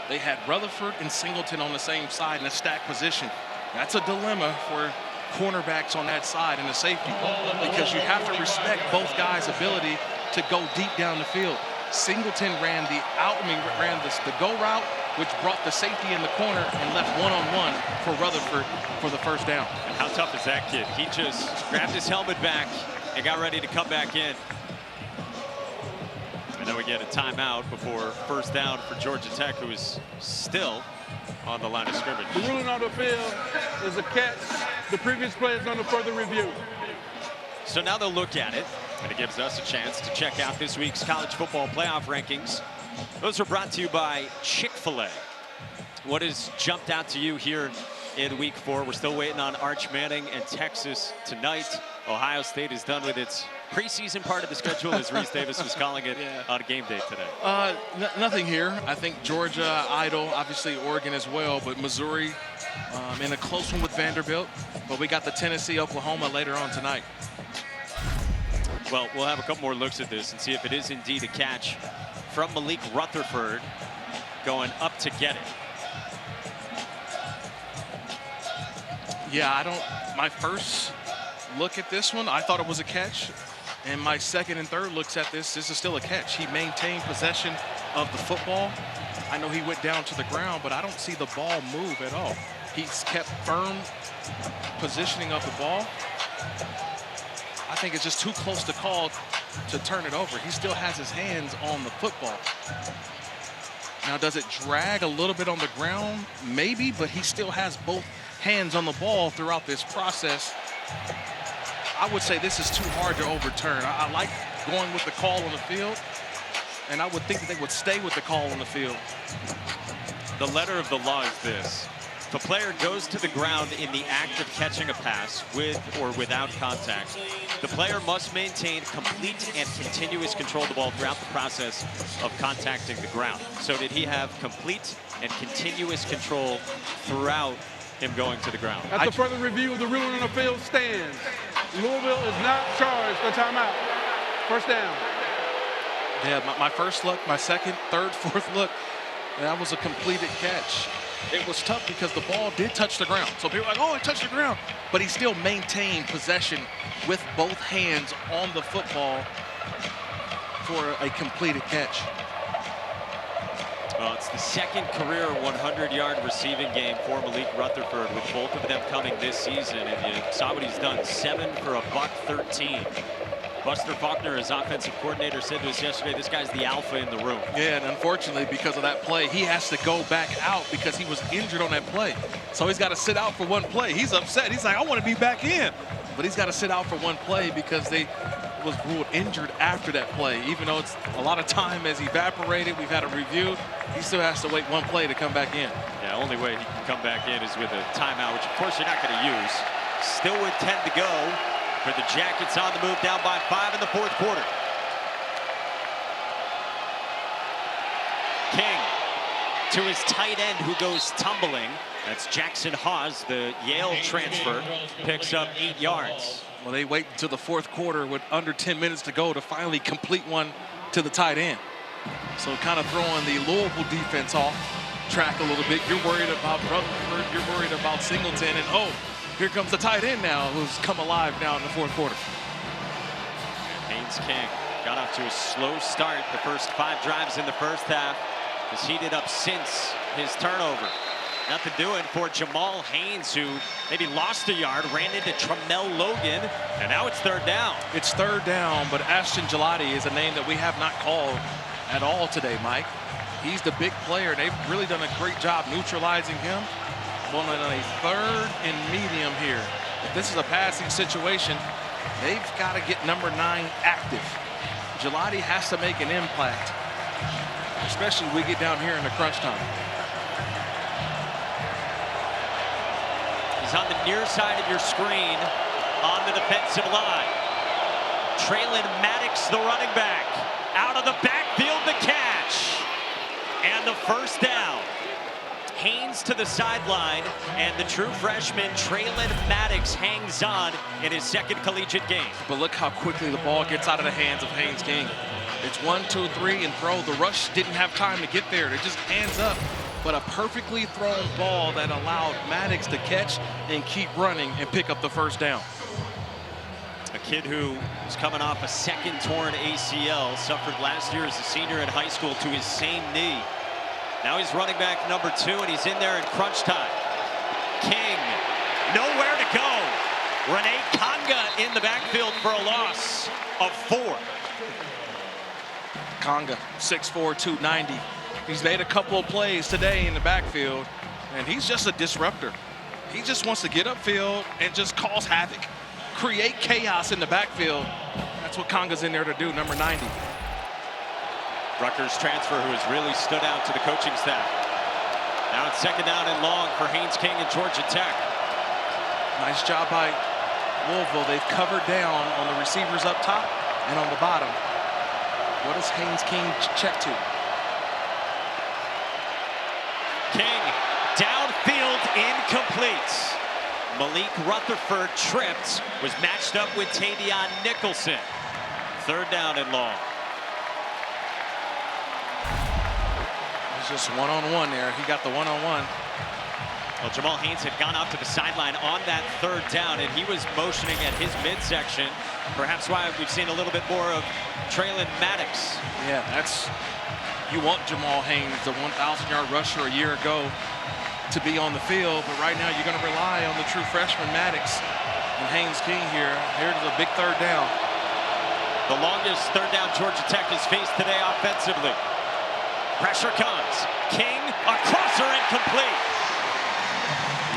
They had Rutherford and Singleton on the same side in a stack position. That's a dilemma for cornerbacks on that side and the safety, because you have to respect both guys' ability to go deep down the field. Singleton ran the go route, which brought the safety in the corner and left one-on-one for Rutherford for the first down. And how tough is that kid? He just grabbed his helmet back and got ready to come back in. And then we get a timeout before first down for Georgia Tech, who is still on the line of scrimmage. The ruling on the field is a catch. The previous play is under further review. So now they'll look at it, and it gives us a chance to check out this week's college football playoff rankings. Those are brought to you by Chick-fil-A. What has jumped out to you here in week 4? We're still waiting on Arch Manning and Texas tonight. Ohio State is done with its preseason part of the schedule, as Reese Davis was calling it, on game day today. Nothing here. I think Georgia, idle, obviously Oregon as well, but Missouri in a close one with Vanderbilt. But we got the Tennessee, Oklahoma later on tonight. Well, we'll have a couple more looks at this and see if it is indeed a catch from Malik Rutherford going up to get it. Yeah, my first look at this one, I thought it was a catch. And my second and third looks at this is still a catch. He maintained possession of the football. I know he went down to the ground, but I don't see the ball move at all. He's kept firm positioning of the ball. I think it's just too close to call to turn it over. He still has his hands on the football. Now, does it drag a little bit on the ground? Maybe, but he still has both hands on the ball throughout this process. I would say this is too hard to overturn. I like going with the call on the field, and I would think that they would stay with the call on the field. The letter of the law is this. If a player goes to the ground in the act of catching a pass with or without contact, the player must maintain complete and continuous control of the ball throughout the process of contacting the ground. So did he have complete and continuous control throughout him going to the ground? After further review of the ruling on the field stands. Louisville is not charged for timeout. First down. Yeah, my first look, my second, third, fourth look, that was a completed catch. It was tough because the ball did touch the ground. So people are like, oh, it touched the ground. But he still maintained possession with both hands on the football for a completed catch. Well, it's the second career 100-yard receiving game for Malik Rutherford, with both of them coming this season. And you saw what he's done, 7 for $113. Buster Faulkner, his offensive coordinator, said to us yesterday, this guy's the alpha in the room. Yeah, and unfortunately, because of that play, he has to go back out because he was injured on that play. So he's got to sit out for one play. He's upset. He's like, I want to be back in. But he's got to sit out for one play because they was ruled injured after that play. Even though it's a lot of time has evaporated, we've had a review, he still has to wait one play to come back in. Yeah, only way he can come back in is with a timeout, which of course you're not going to use. Still with 10 to go for the Jackets, on the move, down by 5 in the fourth quarter. King to his tight end, who goes tumbling. That's Jackson Hawes, the Yale transfer, picks up 8 yards. Well, they wait until the fourth quarter with under 10 minutes to go to finally complete one to the tight end. So kind of throwing the Louisville defense off track a little bit. You're worried about Rutherford, you're worried about Singleton, and oh, here comes the tight end now, who's come alive now in the fourth quarter. Haynes King got off to a slow start the first 5 drives in the first half. Has heated up since his turnover. Nothing doing for Jamal Haynes, who maybe lost a yard, ran into Tramel Logan, and now it's third down. It's third down, but Ashton Gelati is a name that we have not called at all today, Mike. He's the big player. They've really done a great job neutralizing him. On a third and medium here. If this is a passing situation, they've got to get number 9 active. Gelati has to make an impact, especially when we get down here in the crunch time. He's on the near side of your screen on the defensive line. Traylon Maddox, the running back, out of the backfield, the catch. And the first down. Haynes to the sideline, and the true freshman Traylon Maddox hangs on in his second collegiate game. But look how quickly the ball gets out of the hands of Haynes King. It's 1, 2, 3, and throw. The rush didn't have time to get there. They're just hands up. But a perfectly thrown ball that allowed Maddox to catch and keep running and pick up the first down. A kid who is coming off a second torn ACL, suffered last year as a senior in high school to his same knee. Now he's running back number 2, and he's in there in crunch time. King, nowhere to go. Rene Conga in the backfield for a loss of 4. Conga, 6'4", 290. He's made a couple of plays today in the backfield, and he's just a disruptor. He just wants to get upfield and just cause havoc, create chaos in the backfield. That's what Conga's in there to do, number 90. Rutgers transfer who has really stood out to the coaching staff. Now it's second down and long for Haynes King and Georgia Tech. Nice job by Louisville. They've covered down on the receivers up top and on the bottom. What does Haynes King check to? King, downfield, incomplete. Malik Rutherford tripped, was matched up with Tavion Nicholson. Third down and long. Just one-on-one there. He got the one-on-one. Well, Jamal Haynes had gone off to the sideline on that third down, and he was motioning at his midsection. Perhaps why we've seen a little bit more of Traylon Maddox. Yeah, you want Jamal Haynes, the 1,000-yard rusher a year ago, to be on the field, but right now you're going to rely on the true freshman Maddox and Haynes King here. Here's a big third down. The longest third down Georgia Tech has faced today offensively. Pressure comes. King, a crosser, incomplete.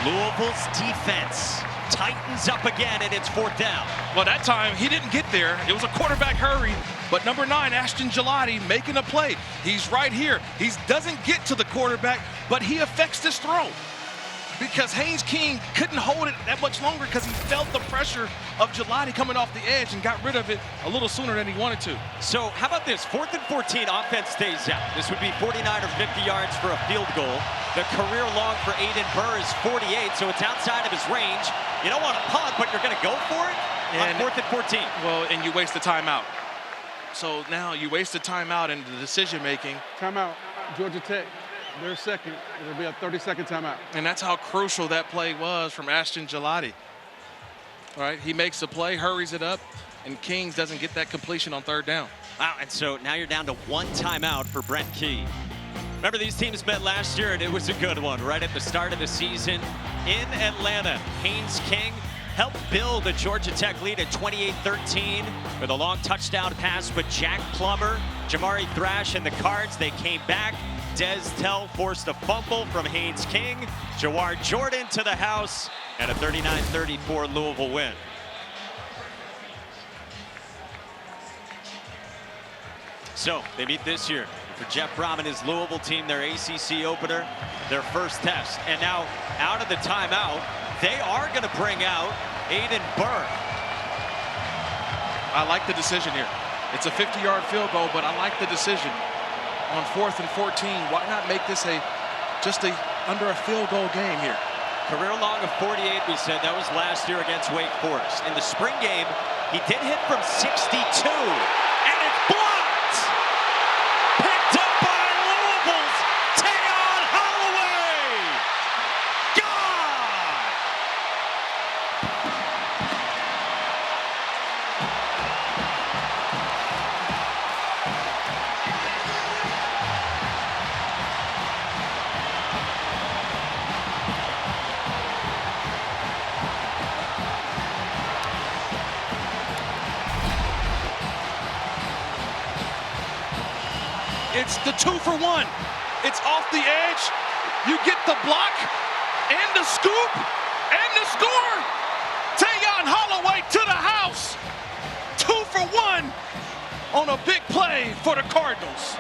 Louisville's defense tightens up again, and it's fourth down. Well, that time he didn't get there. It was a quarterback hurry, but number 9, Ashton Gelati, making a play. He's right here. He doesn't get to the quarterback, but he affects this throw because Haynes King couldn't hold it that much longer because he felt the pressure of Gelati coming off the edge and got rid of it a little sooner than he wanted to. So how about this? 4th and 14, offense stays out. This would be 49 or 50 yards for a field goal. The career long for Aiden Burr is 48, so it's outside of his range. You don't want to punt, but you're going to go for it on 4th and 14. Well, and you waste the timeout. So now you waste the timeout in the decision-making. Timeout, Georgia Tech. They're second. It'll be a 30-second timeout. And that's how crucial that play was from Ashton Gelati. All right, he makes the play, hurries it up, and Kings doesn't get that completion on third down. Wow, and so now you're down to 1 timeout for Brent Key. Remember, these teams met last year, and it was a good one right at the start of the season in Atlanta. Haynes King helped build a Georgia Tech lead at 28-13 with a long touchdown pass, but Jack Plummer, Jamari Thrash, and the Cards, they came back. Des Tell forced a fumble from Haynes King. Jawar Jordan to the house, and a 39-34 Louisville win. So they meet this year. For Jeff Brom and his Louisville team, their ACC opener, their first test. And now out of the timeout, they are going to bring out Aiden Burr. I like the decision here. It's a 50-yard field goal, but I like the decision. On 4th and 14, why not make this just under a field goal game here? Career long of 48, we said. That was last year against Wake Forest. In the spring game, he did hit from 62, and it's blocked! Picked up by Louisville's Tayon Holloway! Gone! It's the 2-for-1. It's off the edge. You get the block and the scoop and the score. Tayon Holloway to the house. 2-for-1 on a big play for the Cardinals.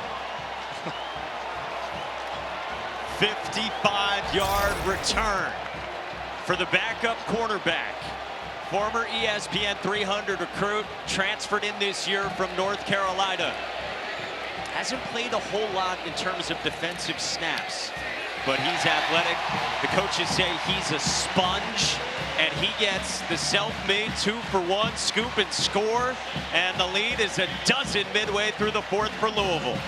55-yard return for the backup quarterback. Former ESPN 300 recruit, transferred in this year from North Carolina. Hasn't played a whole lot in terms of defensive snaps, but he's athletic. The coaches say he's a sponge, and he gets the self-made 2-for-1 scoop and score, and the lead is a dozen midway through the 4th for Louisville.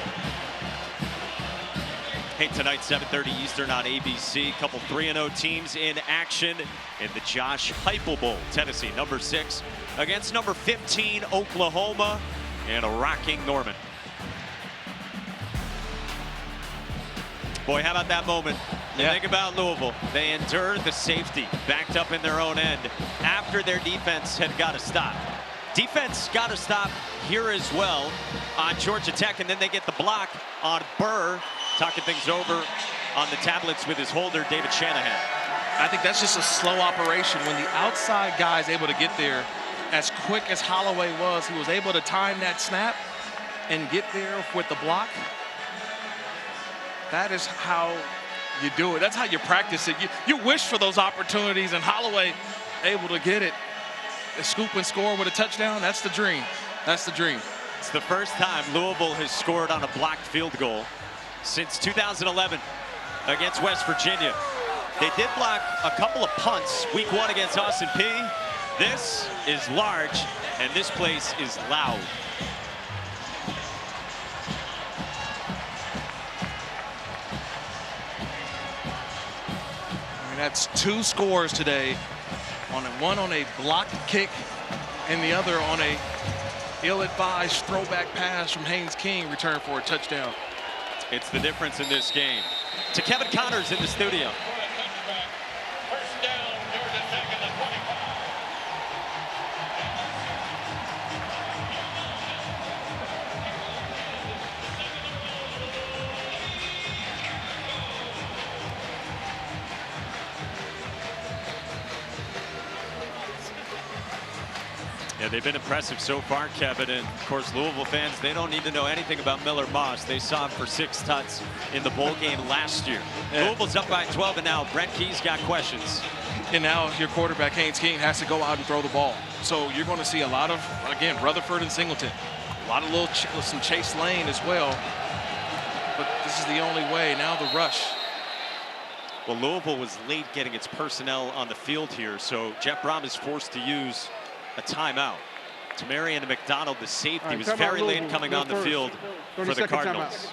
Hey, tonight, 7:30 Eastern on ABC. Couple 3-0 teams in action in the Josh Heupel Bowl. Tennessee, number 6, against number 15, Oklahoma, and a rocking Norman. Boy, how about that moment? Yeah. Think about Louisville. They endured the safety, backed up in their own end, after their defense had got to stop. Defense got to stop here as well on Georgia Tech, and then they get the block on Burr, talking things over on the tablets with his holder, David Shanahan. I think that's just a slow operation. When the outside guy is able to get there as quick as Holloway was, he was able to time that snap and get there with the block. That is how you do it. That's how you practice it. You wish for those opportunities, and Holloway able to get it. A scoop and score with a touchdown, that's the dream. That's the dream. It's the first time Louisville has scored on a blocked field goal since 2011 against West Virginia. They did block a couple of punts week 1 against Austin Peay. This is large, and this place is loud. that's 2 scores today, one on a blocked kick and the other on a ill-advised throwback pass from Haynes King, returned for a touchdown. It's the difference in this game. To Kevin Connors in the studio. First down, Georgia Tech at the 25. Yeah, they've been impressive so far, Kevin. And of course, Louisville fans, they don't need to know anything about Miller Moss. They saw him for 6 tuts in the bowl game last year. Yeah. Louisville's up by 12, and now Brent Key's got questions. And now your quarterback, Haynes King, has to go out and throw the ball. So you're going to see a lot of, again, Rutherford and Singleton. A lot of some Chase Lane as well. But this is the only way. Now the rush. Well, Louisville was late getting its personnel on the field here, so Jeff Brom is forced to use a timeout. Tamarian McDonald, the safety, was very late coming on the field for the Cardinals.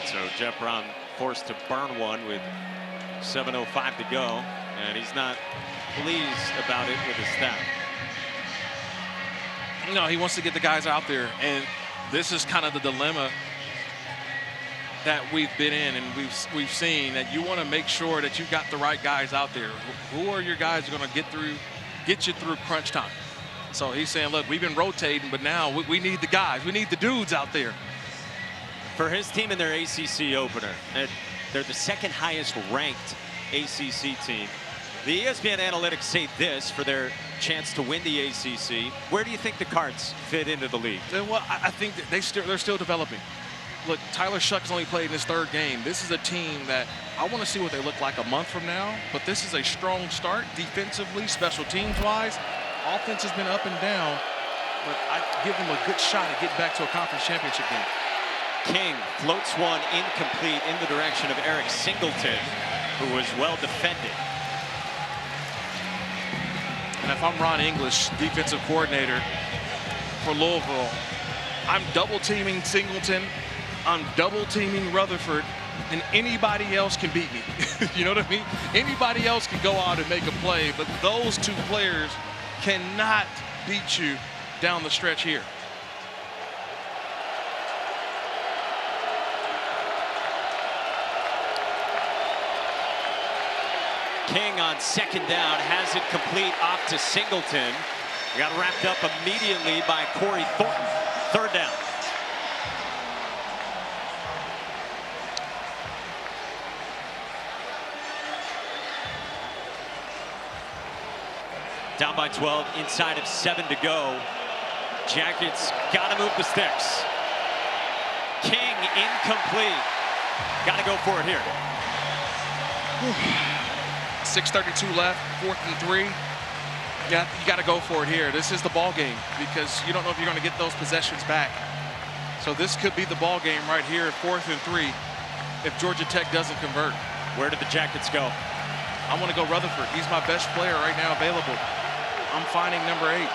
So Jeff Brom forced to burn one with 7:05 to go, and he's not pleased about it with his staff. No, he wants to get the guys out there, and this is kind of the dilemma that we've been in, and we've seen that you want to make sure that you've got the right guys out there. Who are your guys who are going to get you through crunch time? So he's saying, look, we've been rotating, but now we need the guys. We need the dudes out there. For his team in their ACC opener, they're the 2nd highest ranked ACC team. The ESPN analytics say this for their chance to win the ACC. Where do you think the Cards fit into the league? Well, I think that they're still developing. Look, Tyler Shough has only played in his 3rd game. This is a team that I want to see what they look like a month from now, but this is a strong start defensively, special teams-wise. Offense has been up and down, but I give them a good shot at getting back to a conference championship game. King floats one incomplete in the direction of Eric Singleton, who was well defended. And if I'm Ron English, defensive coordinator for Louisville, I'm double-teaming Singleton, I'm double-teaming Rutherford, and anybody else can beat me. You know what I mean? Anybody else can go out and make a play, but those 2 players cannot beat you down the stretch here. King on 2nd down has it complete off to Singleton. Got wrapped up immediately by Corey Thornton. 3rd down. Down by 12, inside of 7 to go. Jackets got to move the sticks. King incomplete. Got to go for it here. 6:32 left, 4th and 3. Yeah, you got to go for it here. This is the ball game because you don't know if you're going to get those possessions back. So this could be the ball game right here, 4th and 3, if Georgia Tech doesn't convert. Where did the Jackets go? I want to go Rutherford. He's my best player right now available. I'm finding number 8.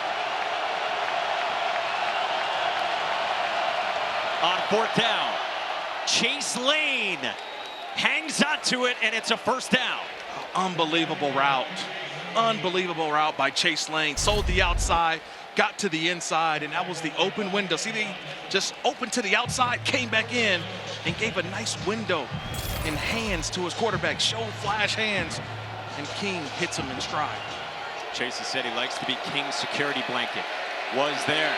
On 4th down, Chase Lane hangs onto it, and it's a 1st down. Unbelievable route. Unbelievable route by Chase Lane. Sold the outside, got to the inside, and that was the open window. See, they just opened to the outside, came back in, and gave a nice window in hands to his quarterback. Shough flash hands, and King hits him in stride. Chase has said he likes to be King's security blanket. Was there.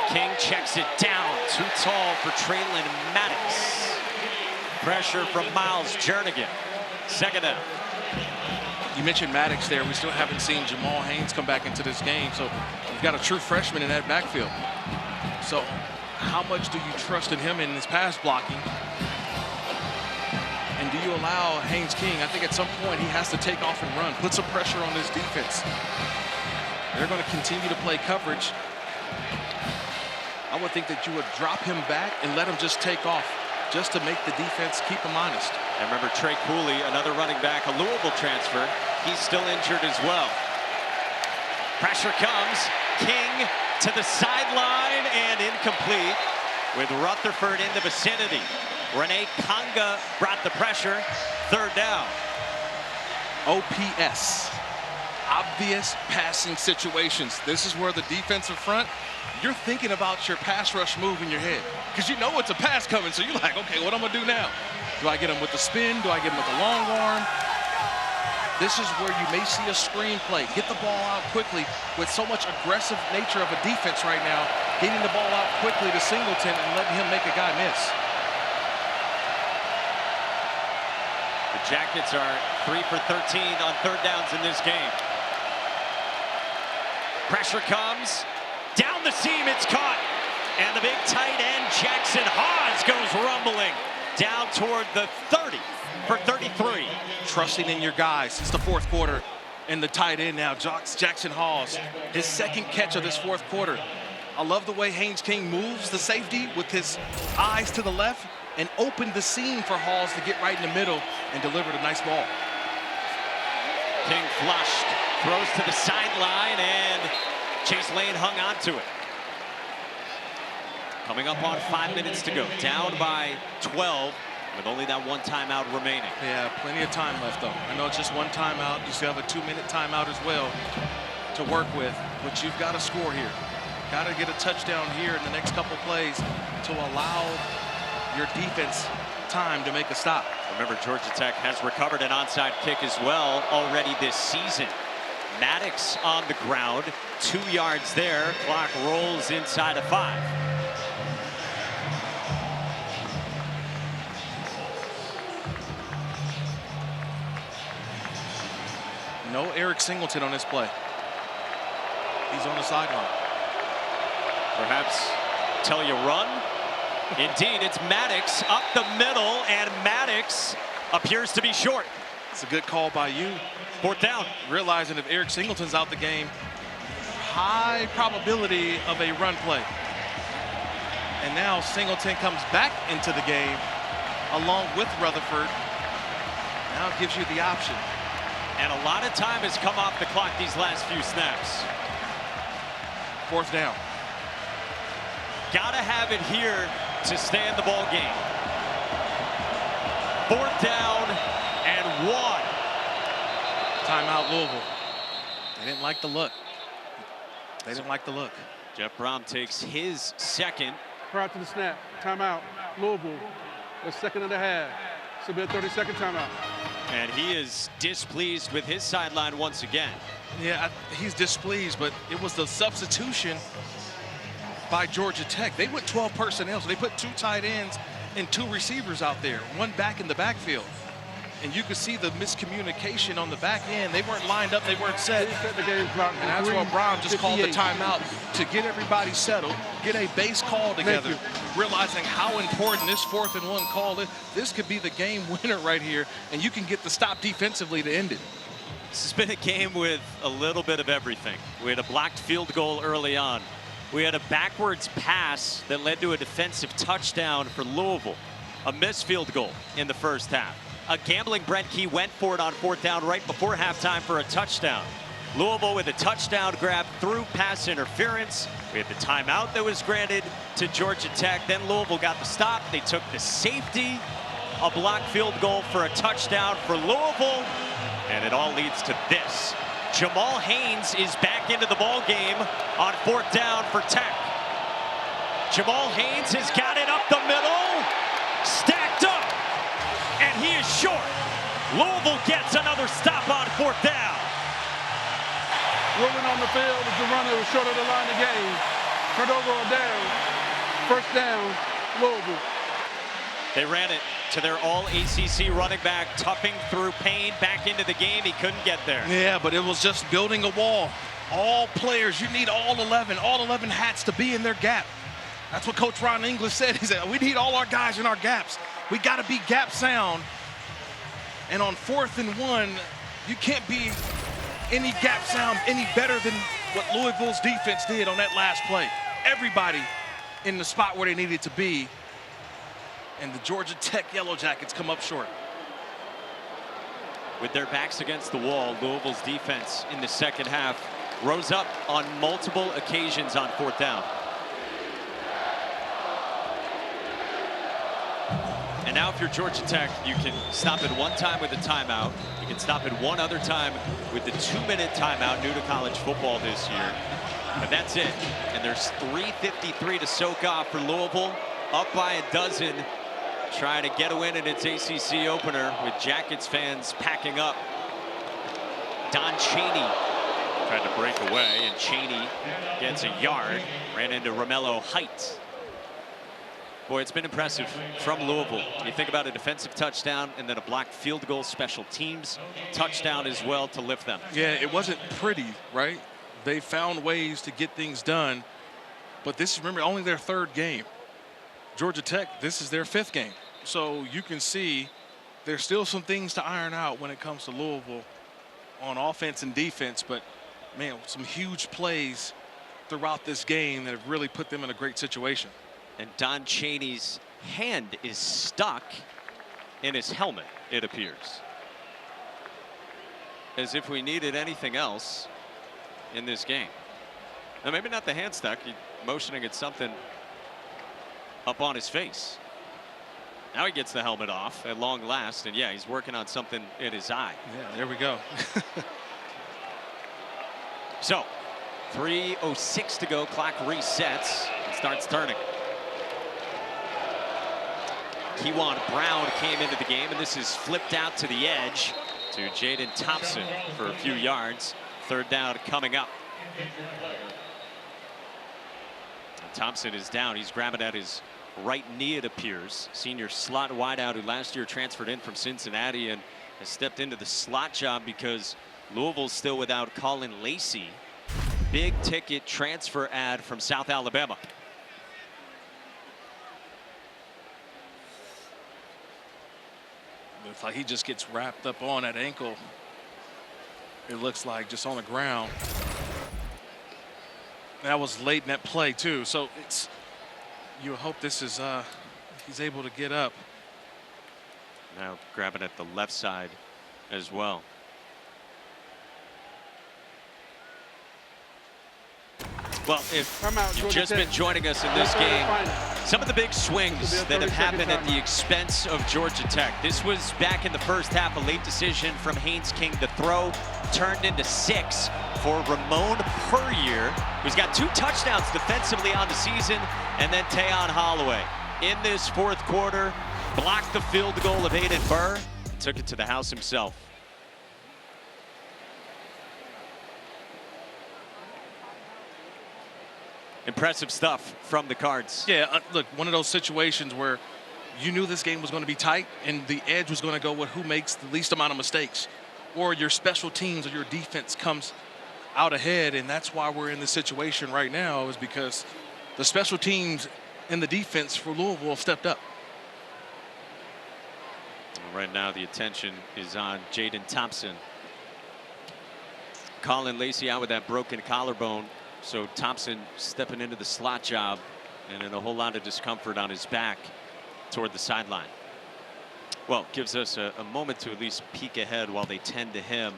King checks it down. Too tall for Traylon Maddox. Pressure from Miles Jernigan. 2nd down. You mentioned Maddox there. We still haven't seen Jamal Haynes come back into this game. So we've got a true freshman in that backfield. So how much do you trust in him in his pass blocking? And do you allow Haynes King? I think at some point he has to take off and run, put some pressure on this defense. They're going to continue to play coverage. I would think that you would drop him back and let him just take off, just to make the defense keep him honest. And remember Trey Cooley, another running back, a Louisville transfer. He's still injured as well. Pressure comes. King to the sideline and incomplete with Rutherford in the vicinity. Rene Conga brought the pressure. Third down. OPS. Obvious passing situations. This is where the defensive front, you're thinking about your pass rush move in your head because you know it's a pass coming. So you're like, okay, what I'm going to do now? Do I get him with the spin? Do I get him with the long arm? This is where you may see a screen play. Get the ball out quickly with so much aggressive nature of a defense right now. Getting the ball out quickly to Singleton and letting him make a guy miss. The Jackets are 3 for 13 on third downs in this game. Pressure comes. Down the seam, it's caught. And the big tight end, Jackson Hawes, goes rumbling down toward the 30 for 33. Trusting in your guys. It's the fourth quarter. And the tight end now, Jackson Hawes, his second catch of this fourth quarter. I love the way Haynes King moves the safety with his eyes to the left and opened the seam for Hawes to get right in the middle and delivered a nice ball. King flushed, throws to the sideline, and Chase Lane hung on to it. Coming up on 5 minutes to go, down by 12 with only that one timeout remaining. Yeah, plenty of time left though. I know it's just one timeout. You still have a 2-minute timeout as well to work with, but you've got to score here. Got to get a touchdown here in the next couple plays to allow your defense time to make a stop. Remember, Georgia Tech has recovered an onside kick as well already this season. Maddox on the ground, 2 yards there. Clock rolls inside of 5. No Eric Singleton on this play. He's on the sideline. Perhaps tell you run. Indeed, it's Maddox up the middle, and Maddox appears to be short. It's a good call by you. Fourth down. Realizing if Eric Singleton's out the game, high probability of a run play. And now Singleton comes back into the game along with Rutherford. Now it gives you the option. And a lot of time has come off the clock these last few snaps. Fourth down. Gotta have it here to stay in the ball game. Fourth down and 1. Timeout Louisville. They didn't like the look. They didn't like the look. Jeff Brown takes his second. Prior to the snap, timeout, Louisville, the second of the half. This will be a 30-second timeout. And he is displeased with his sideline once again. Yeah, he's displeased, but it was the substitution by Georgia Tech. They went 12 personnel, so they put 2 tight ends and 2 receivers out there, 1 back in the backfield. And you could see the miscommunication on the back end. They weren't lined up, they weren't set. And that's why Brown just called the timeout to get everybody settled, get a base call together, realizing how important this 4th and 1 call is. This could be the game winner right here, and you can get the stop defensively to end it. This has been a game with a little bit of everything. We had a blocked field goal early on. We had a backwards pass that led to a defensive touchdown for Louisville. A missed field goal in the first half. A gambling Brent Key went for it on 4th down right before halftime for a touchdown. Louisville with a touchdown grab through pass interference. We had the timeout that was granted to Georgia Tech. Then Louisville got the stop. They took the safety. A blocked field goal for a touchdown for Louisville. And it all leads to this. Jamal Haynes is back into the ball game on 4th down for Tech. Jamal Haynes has got it up the middle, stacked up, and he is short. Louisville gets another stop on 4th down. Rolling on the field is the runner who's short of the line of game. Turned over or down. First down, Louisville. They ran it to their all-ACC running back, toughing through Payne back into the game. He couldn't get there. Yeah, but it was just building a wall. All players, you need all 11 hats to be in their gap. That's what Coach Ron English said. He said, we need all our guys in our gaps. We got to be gap sound. And on 4th and 1, you can't be any gap sound any better than what Louisville's defense did on that last play. Everybody in the spot where they needed to be. And the Georgia Tech Yellow Jackets come up short. With their backs against the wall, Louisville's defense in the second half rose up on multiple occasions on 4th down. And now if you're Georgia Tech, you can stop it one time with a timeout. You can stop it one other time with the 2-minute timeout, new to college football this year. And that's it. And there's 3:53 to soak off for Louisville, up by a dozen, trying to get a win in its ACC opener with Jackets fans packing up. Don Chaney tried to break away, and Chaney gets a yard, ran into Romello Height. Boy, it's been impressive from Louisville. You think about a defensive touchdown and then a blocked field goal, special teams touchdown as well to lift them. Yeah, it wasn't pretty, right? They found ways to get things done, but this is, remember, only their 3rd game. Georgia Tech, this is their 5th game. So you can see there's still some things to iron out when it comes to Louisville on offense and defense, but man, some huge plays throughout this game that have really put them in a great situation. And Don Chaney's hand is stuck in his helmet, it appears. As if we needed anything else in this game. Now, maybe not the hand stuck, he's motioning at something up on his face. Now he gets the helmet off at long last, and yeah, he's working on something in his eye. Yeah, there we go. So, 3:06 to go, clock resets, and starts turning. Kewan Brown came into the game, and this is flipped out to the edge to Jaden Thompson for a few yards. 3rd down coming up. And Thompson is down. He's grabbing at his right knee, it appears. Senior slot wideout who last year transferred in from Cincinnati and has stepped into the slot job because Louisville's still without Colin Lacey. Big ticket transfer ad from South Alabama. Looks like he just gets wrapped up on that ankle. It looks like just on the ground. That was late in that play too. So it's, you hope this is he's able to get up. Now grabbing at the left side as well. Well, if you've just been joining us in this game, some of the big swings that have happened at the expense of Georgia Tech. This was back in the first half, a late decision from Haynes King to throw, turned into 6 for Ramon Puryear, who's got 2 touchdowns defensively on the season, and then Tayon Holloway. In this 4th quarter, blocked the field goal of Aiden Burr, took it to the house himself. Impressive stuff from the Cards. Yeah, look, one of those situations where you knew this game was going to be tight and the edge was going to go with who makes the least amount of mistakes, or your special teams or your defense comes out ahead, and that's why we're in this situation right now, is because the special teams and the defense for Louisville have stepped up. Right now the attention is on Jaden Thompson. Colin Lacey out with that broken collarbone. So Thompson stepping into the slot job and in a whole lot of discomfort on his back toward the sideline. Well, gives us a moment to at least peek ahead while they tend to him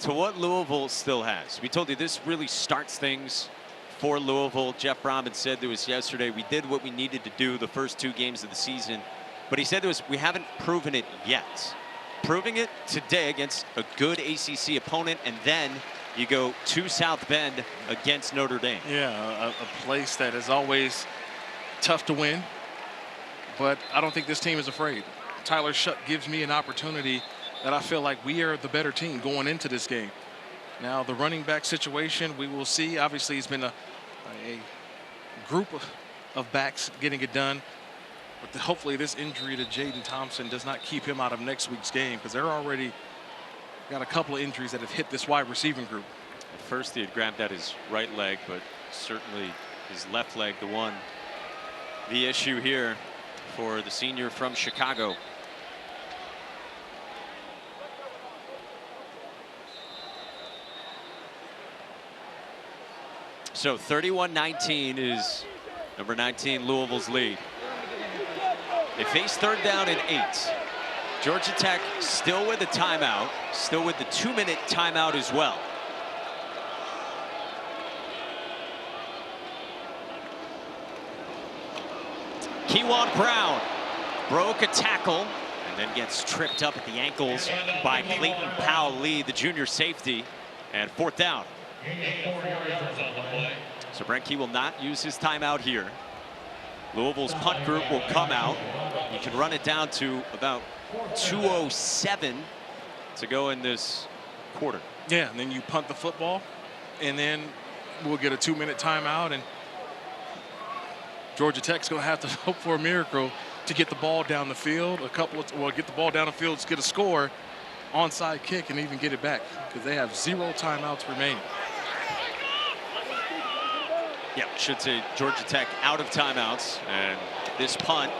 to what Louisville still has. We told you this really starts things for Louisville. Jeff Brahman said to us yesterday, we did what we needed to do the first 2 games of the season, but he said to us, we haven't proven it yet. Proving it today against a good ACC opponent, and then you go to South Bend against Notre Dame. Yeah, a place that is always tough to win, but I don't think this team is afraid. Tyler Shough gives me an opportunity that I feel like we are the better team going into this game. Now, the running back situation, we will see. Obviously, it's been a group of backs getting it done, but hopefully this injury to Jaden Thompson does not keep him out of next week's game, because they're already got a couple of injuries that have hit this wide receiving group. At first he had grabbed at his right leg, but certainly his left leg the issue here for the senior from Chicago. So 31-19 is number 19 Louisville's lead. They face 3rd down and 8. Georgia Tech still with a timeout, still with the 2-minute timeout as well. Kewan Brown broke a tackle and then gets tripped up at the ankles by Clayton Powell-Lee, the junior safety, and 4th down. So Brent Key will not use his timeout here. Louisville's punt group will come out. You can run it down to about 2:07 to go in this quarter. Yeah, and then you punt the football, and then we'll get a 2-minute timeout, and Georgia Tech's going to have to hope for a miracle to get the ball down the field. Get the ball down the field, get a score, onside kick, and even get it back, because they have 0 timeouts remaining. Yeah, should say Georgia Tech out of timeouts, and this punt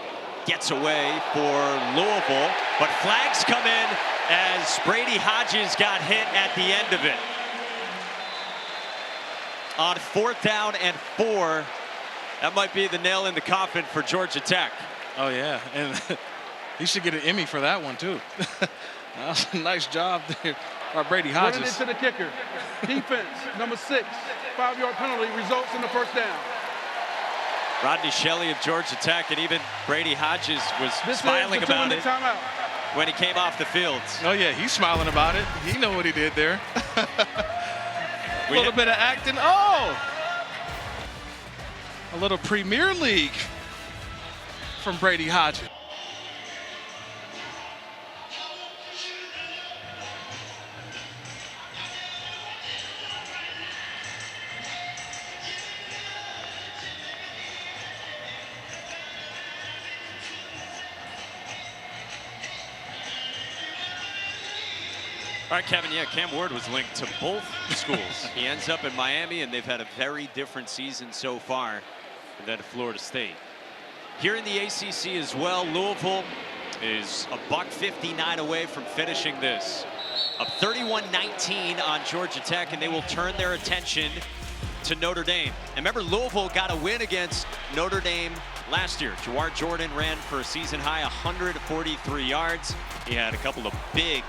gets away for Louisville, but flags come in as Brady Hodges got hit at the end of it. On 4th down and 4, that might be the nail in the coffin for Georgia Tech. Oh yeah, and he should get an Emmy for that one too. That was a nice job there by Brady Hodges. Running into the kicker. Defense, number 6, 5-yard penalty results in the 1st down. Rodney Shelley of Georgia Tech, and even Brady Hodges was smiling about it when he came off the field. Oh yeah, he's smiling about it. He know what he did there. A little bit of acting. Oh! A little Premier League from Brady Hodges. All right, Kevin, yeah, Cam Ward was linked to both schools. He ends up in Miami, and they've had a very different season so far than Florida State. Here in the ACC as well, Louisville is $159 away from finishing this. Up 31-19 on Georgia Tech, and they will turn their attention to Notre Dame. And remember, Louisville got a win against Notre Dame last year. Jawar Jordan ran for a season-high 143 yards. He had a couple of big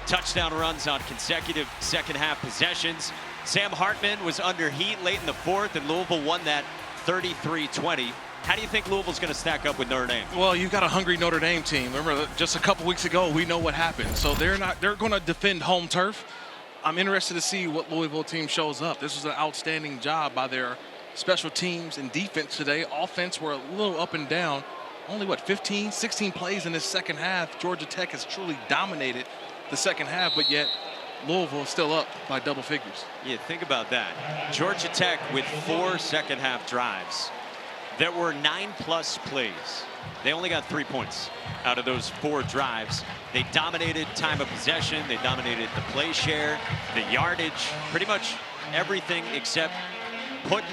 touchdown runs on consecutive second-half possessions. Sam Hartman was under heat late in the 4th, and Louisville won that 33-20. How do you think Louisville's going to stack up with Notre Dame? Well, you've got a hungry Notre Dame team. Remember, just a couple weeks ago, we know what happened. So they're going to defend home turf. I'm interested to see what Louisville team shows up. This was an outstanding job by their special teams and defense today. Offense were a little up and down. Only, 15, 16 plays in this second half. Georgia Tech has truly dominated the second half, but yet Louisville is still up by double figures. Yeah, think about that. Georgia Tech with 4 second-half drives. There were 9+ plays. They only got 3 points out of those 4 drives. They dominated time of possession. They dominated the play share, the yardage, pretty much everything except putting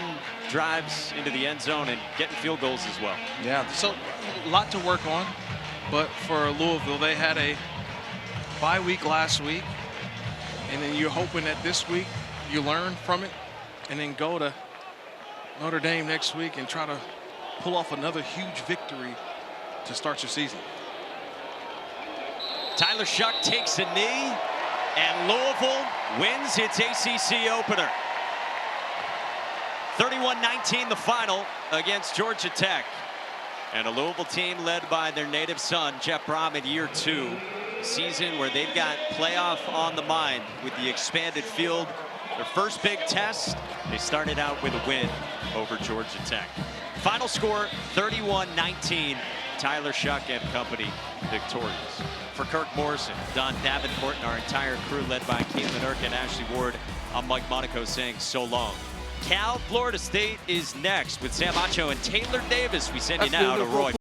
drives into the end zone and getting field goals as well. Yeah, so a lot to work on. But for Louisville, they had a bye week last week, and then you're hoping that this week you learn from it and then go to Notre Dame next week and try to pull off another huge victory to start your season. Tyler Shough takes a knee, and Louisville wins its ACC opener. 31-19 the final against Georgia Tech. And a Louisville team led by their native son, Jeff Brom, in year 2. Season where they've got playoff on the mind with the expanded field. Their first big test, they started out with a win over Georgia Tech. Final score, 31-19. Tyler Shough and company victorious. For Kirk Morrison, Don Davenport, and our entire crew led by Caitlin Irk and Ashley Ward, I'm Mike Monaco saying so long. Cal Florida State is next with Sam Acho and Taylor Davis. We send you now to Roy.